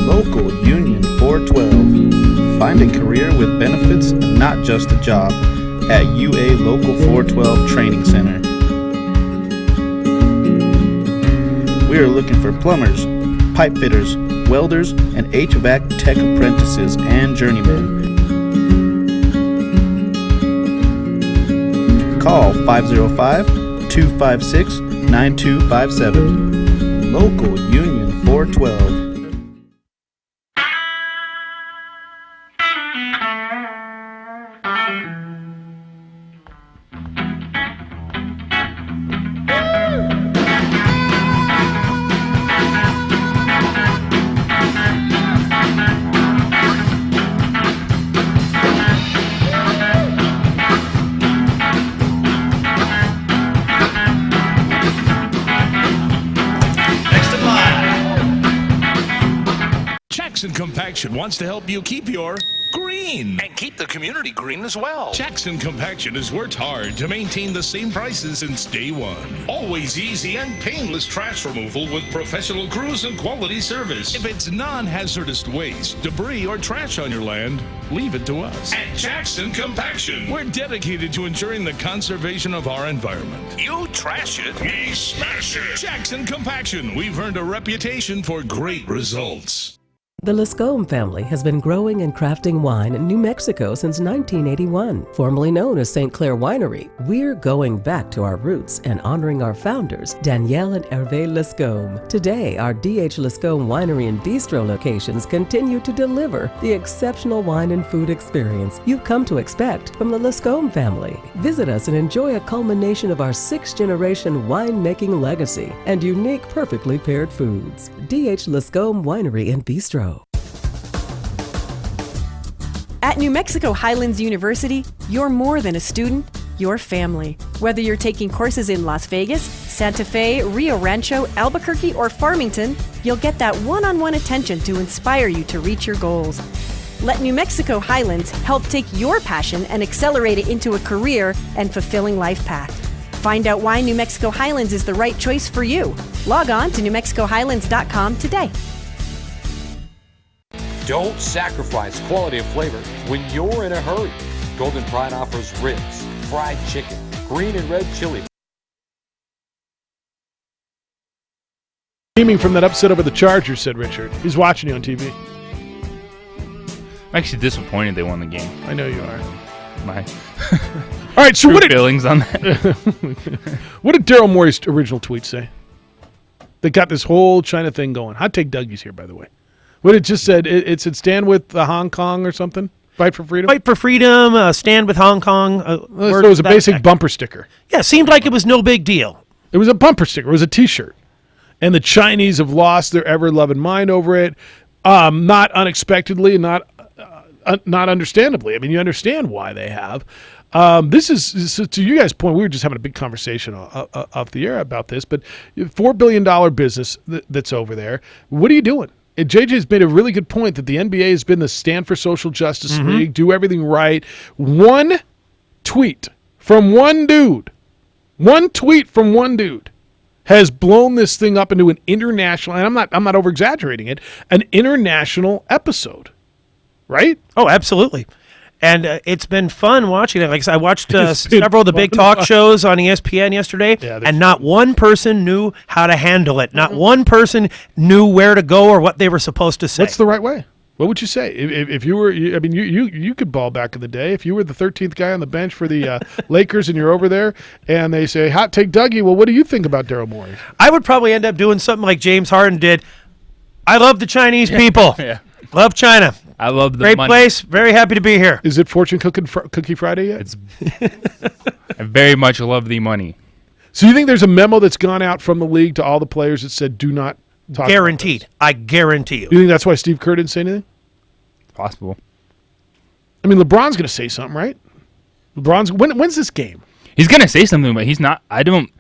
Local Union 412. Find a career with benefits and not just a job at UA Local 412 Training Center. We are looking for plumbers, pipe fitters, welders, and HVAC tech apprentices and journeymen. Call 505-256-9257. Local Union 412. Compaction wants to help you keep your green. And keep the community green as well. Jackson Compaction has worked hard to maintain the same prices since day one. Always easy and painless trash removal with professional crews and quality service. If it's non-hazardous waste, debris, or trash on your land, leave it to us. At Jackson Compaction, we're dedicated to ensuring the conservation of our environment. You trash it, we smash it. Jackson Compaction, we've earned a reputation for great results. The Lascombe family has been growing and crafting wine in New Mexico since 1981. Formerly known as St. Clair Winery, we're going back to our roots and honoring our founders, Danielle and Hervé Lascombe. Today, our D.H. Lascombe Winery and Bistro locations continue to deliver the exceptional wine and food experience you've come to expect from the Lascombe family. Visit us and enjoy a culmination of our 6th-generation winemaking legacy and unique, perfectly paired foods. D.H. Lascombe Winery and Bistro. At New Mexico Highlands University, you're more than a student, you're family. Whether you're taking courses in Las Vegas, Santa Fe, Rio Rancho, Albuquerque, or Farmington, you'll get that one-on-one attention to inspire you to reach your goals. Let New Mexico Highlands help take your passion and accelerate it into a career and fulfilling life path. Find out why New Mexico Highlands is the right choice for you. Log on to newmexicohighlands.com today. Don't sacrifice quality of flavor when you're in a hurry. Golden Pride offers ribs, fried chicken, green and red chili. Beaming from that upset over the Chargers, said Richard. He's watching you on TV. I'm actually disappointed they won the game. I know you are. My all right, so what did feelings on that? What did Daryl Morey's original tweet say? They got this whole China thing going. Hot Take Dougie's here, by the way. What it just said, it said stand with Hong Kong or something? Fight for freedom? Fight for freedom, stand with Hong Kong. So it was a basic bumper sticker. Yeah, seemed like it was no big deal. It was a bumper sticker. It was a T-shirt. And the Chinese have lost their ever-loving mind over it, not unexpectedly, not understandably. I mean, you understand why they have. This is so to you guys' point. We were just having a big conversation off the air about this, but $4 billion business that's over there. What are you doing? And JJ's made a really good point that the NBA has been the stand for social justice league, do everything right. One tweet from one dude has blown this thing up into an international, and I'm not over exaggerating it, an international episode, right? Oh, absolutely. And it's been fun watching it. Like I watched several of the big talk shows on ESPN yesterday, and not one person knew how to handle it. Not one person knew where to go or what they were supposed to say. What's the right way? What would you say if you were? I mean, you could ball back in the day. If you were the 13th guy on the bench for the Lakers and you're over there, and they say hot take Dougie. Well, what do you think about Daryl Morey? I would probably end up doing something like James Harden did. I love the Chinese people. Yeah. Love China. I love the great money. place. Very happy to be here. Is it Fortune Cookie Friday yet? I very much love the money. So you think there's a memo that's gone out from the league to all the players that said do not talk? Guaranteed. I guarantee you. You think that's why Steve Kerr didn't say anything? Possible. I mean, LeBron's going to say something, right? When's this game? He's going to say something, but he's not. I don't.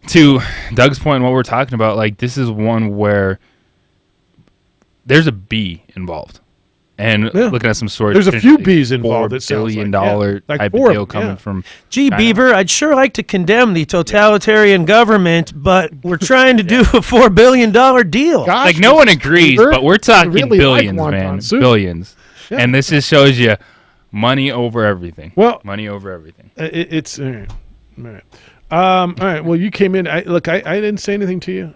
To Doug's point, what we're talking about, like this is one where there's a B involved, and looking at some stories, there's a few B's involved. $4 billion type of deal coming from. Gee, China. Beaver, I'd sure like to condemn the totalitarian government, but we're trying to do a $4 billion deal. Gosh, Like no one agrees, Beaver, but we're talking really billions, like man, wonton soup. billions, Yeah. and this just shows you money over everything. Well, money over everything. It's all right. All right. Well, you came in. I didn't say anything to you.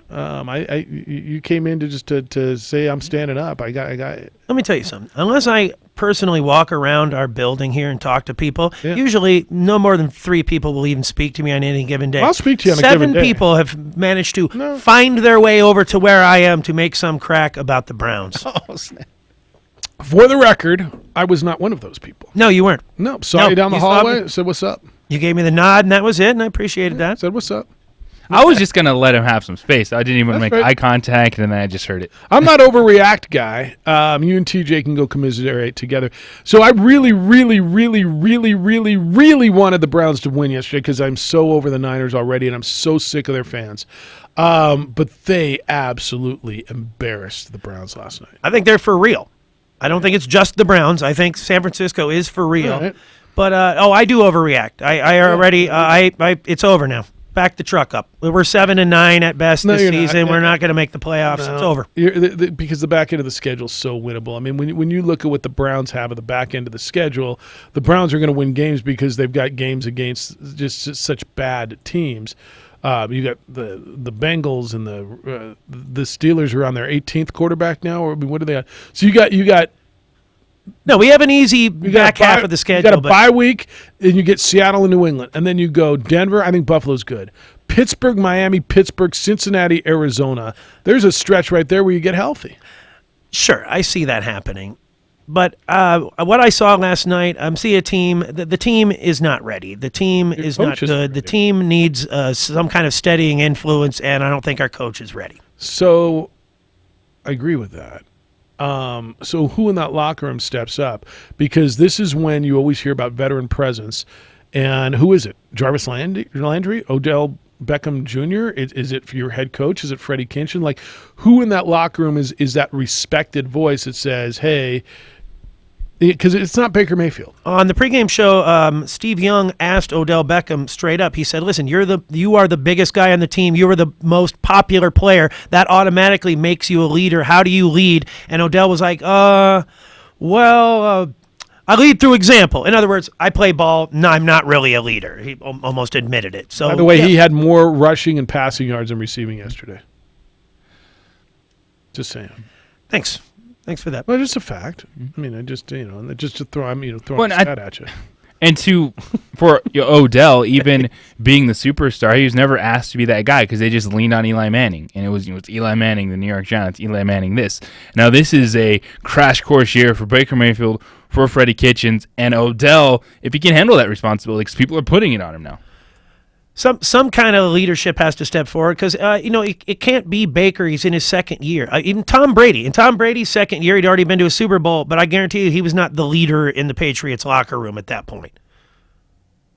You came in to say I'm standing up. I got. Let me tell you something. Unless I personally walk around our building here and talk to people, usually no more than 3 people will even speak to me on any given day. I'll speak to you on a given day. 7 people have managed to find their way over to where I am to make some crack about the Browns. Oh, snap. For the record, I was not one of those people. No, you weren't. No, saw you down the hallway. Said what's up. You gave me the nod, and that was it, and I appreciated that. Said what's up. I was just gonna let him have some space. I didn't even make right. eye contact, and then I just heard it. I'm not overreact guy. You and TJ can go commiserate together. So I really wanted the Browns to win yesterday because I'm so over the Niners already, and I'm so sick of their fans. But they absolutely embarrassed the Browns last night. I think they're for real. I don't think it's just the Browns. I think San Francisco is for real. Right. But I do overreact. I already it's over now. Back the truck up. We're 7-9 at best this season. We're not going to make the playoffs. No. It's over. Because the back end of the schedule is so winnable. I mean, when you look at what the Browns have at the back end of the schedule, the Browns are going to win games because they've got games against just such bad teams. You got the Bengals and the Steelers are on their 18th quarterback now. Or I mean, what are they on? So you got. No, we have an easy back half of the schedule. You got a bye week, and you get Seattle and New England, and then you go Denver. I think Buffalo's good. Pittsburgh, Miami, Pittsburgh, Cincinnati, Arizona. There's a stretch right there where you get healthy. Sure, I see that happening. But what I saw last night, I'm seeing a team. The team is not ready. The team is not good. The team needs some kind of steadying influence, and I don't think our coach is ready. So I agree with that. So who in that locker room steps up? Because this is when you always hear about veteran presence. And who is it? Jarvis Landry? Odell Beckham Jr.? Is it for your head coach? Is it Freddie Kinchin? Like, who in that locker room is that respected voice that says, hey, because it's not Baker Mayfield. On the pregame show, Steve Young asked Odell Beckham straight up. He said, listen, you are the biggest guy on the team. You are the most popular player. That automatically makes you a leader. How do you lead? And Odell was like, I lead through example. In other words, I play ball. No, I'm not really a leader. He almost admitted it. So, by the way, he had more rushing and passing yards than receiving yesterday. Just saying. Thanks for that. Well, just a fact. I mean, just to throw a stat at you. And for Odell, even being the superstar, he was never asked to be that guy because they just leaned on Eli Manning, and it was it's Eli Manning, the New York Giants, Eli Manning. This now this is a crash course year for Baker Mayfield, for Freddie Kitchens, and Odell. If he can handle that responsibility, because people are putting it on him now. Some kind of leadership has to step forward because, it can't be Baker. He's in his second year. Even Tom Brady. In Tom Brady's second year, he'd already been to a Super Bowl, but I guarantee you he was not the leader in the Patriots locker room at that point.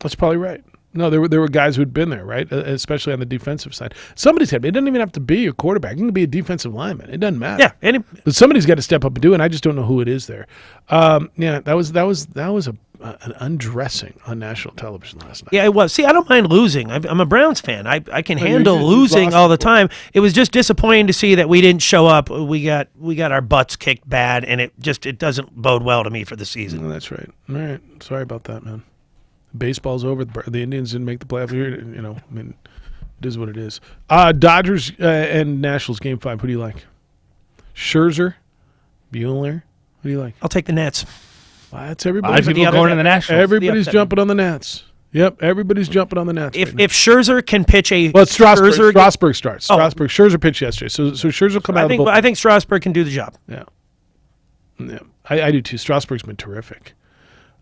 That's probably right. No, there were guys who'd been there, right? Especially on the defensive side. Somebody's had. It doesn't even have to be a quarterback. It can be a defensive lineman. It doesn't matter. Yeah, but somebody's got to step up and do it. And I just don't know who it is there. Yeah, that was an undressing on national television last night. Yeah, it was. See, I don't mind losing. I'm a Browns fan. I can handle losing all the time. It was just disappointing to see that we didn't show up. We got our butts kicked bad, and it doesn't bode well to me for the season. Oh, that's right. All right. Sorry about that, man. Baseball's over. The Indians didn't make the playoffs. You know, I mean, it is what it is. Dodgers and Nationals game 5. Who do you like? Scherzer, Buehler. Who do you like? I'll take the Nets. Well, that's everybody. People going to the Nationals. Everybody's jumping on the Nets. Yep, everybody's jumping on the Nets. If Scherzer can pitch Strasburg starts. Scherzer pitched yesterday, so Scherzer will come out. I think Strasburg can do the job. Yeah. I do too. Strasburg's been terrific.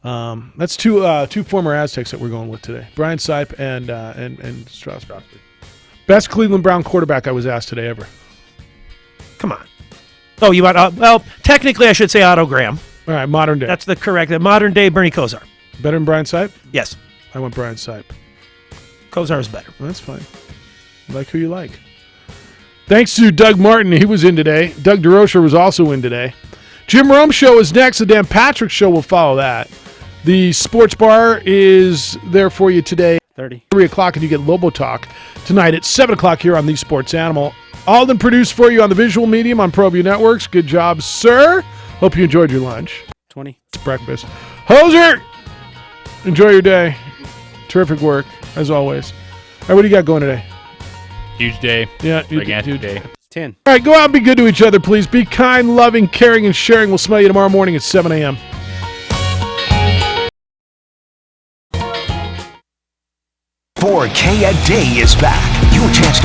That's two former Aztecs that we're going with today. Brian Sipe and Strasburg. Best Cleveland Brown quarterback I was asked today ever. Come on. Oh, you want? Well, technically, I should say Otto Graham. All right, modern day. That's the modern day Bernie Kosar. Better than Brian Sipe? Yes. I want Brian Sipe. Kosar is better. Well, that's fine. You like who you like. Thanks to Doug Martin. He was in today. Doug DeRocher was also in today. Jim Rome Show is next. The Dan Patrick Show will follow that. The sports bar is there for you today. 3 o'clock, and you get Lobo Talk tonight at 7 o'clock here on The Sports Animal. All then produced for you on the visual medium on ProView Networks. Good job, sir. Hope you enjoyed your lunch. 20. It's breakfast. Hoser, enjoy your day. Terrific work, as always. All right, what do you got going today? Huge day. Yeah, gigantic day. 10. All right, go out and be good to each other, please. Be kind, loving, caring, and sharing. We'll smell you tomorrow morning at 7 a.m. $4K a day is back. Your chance to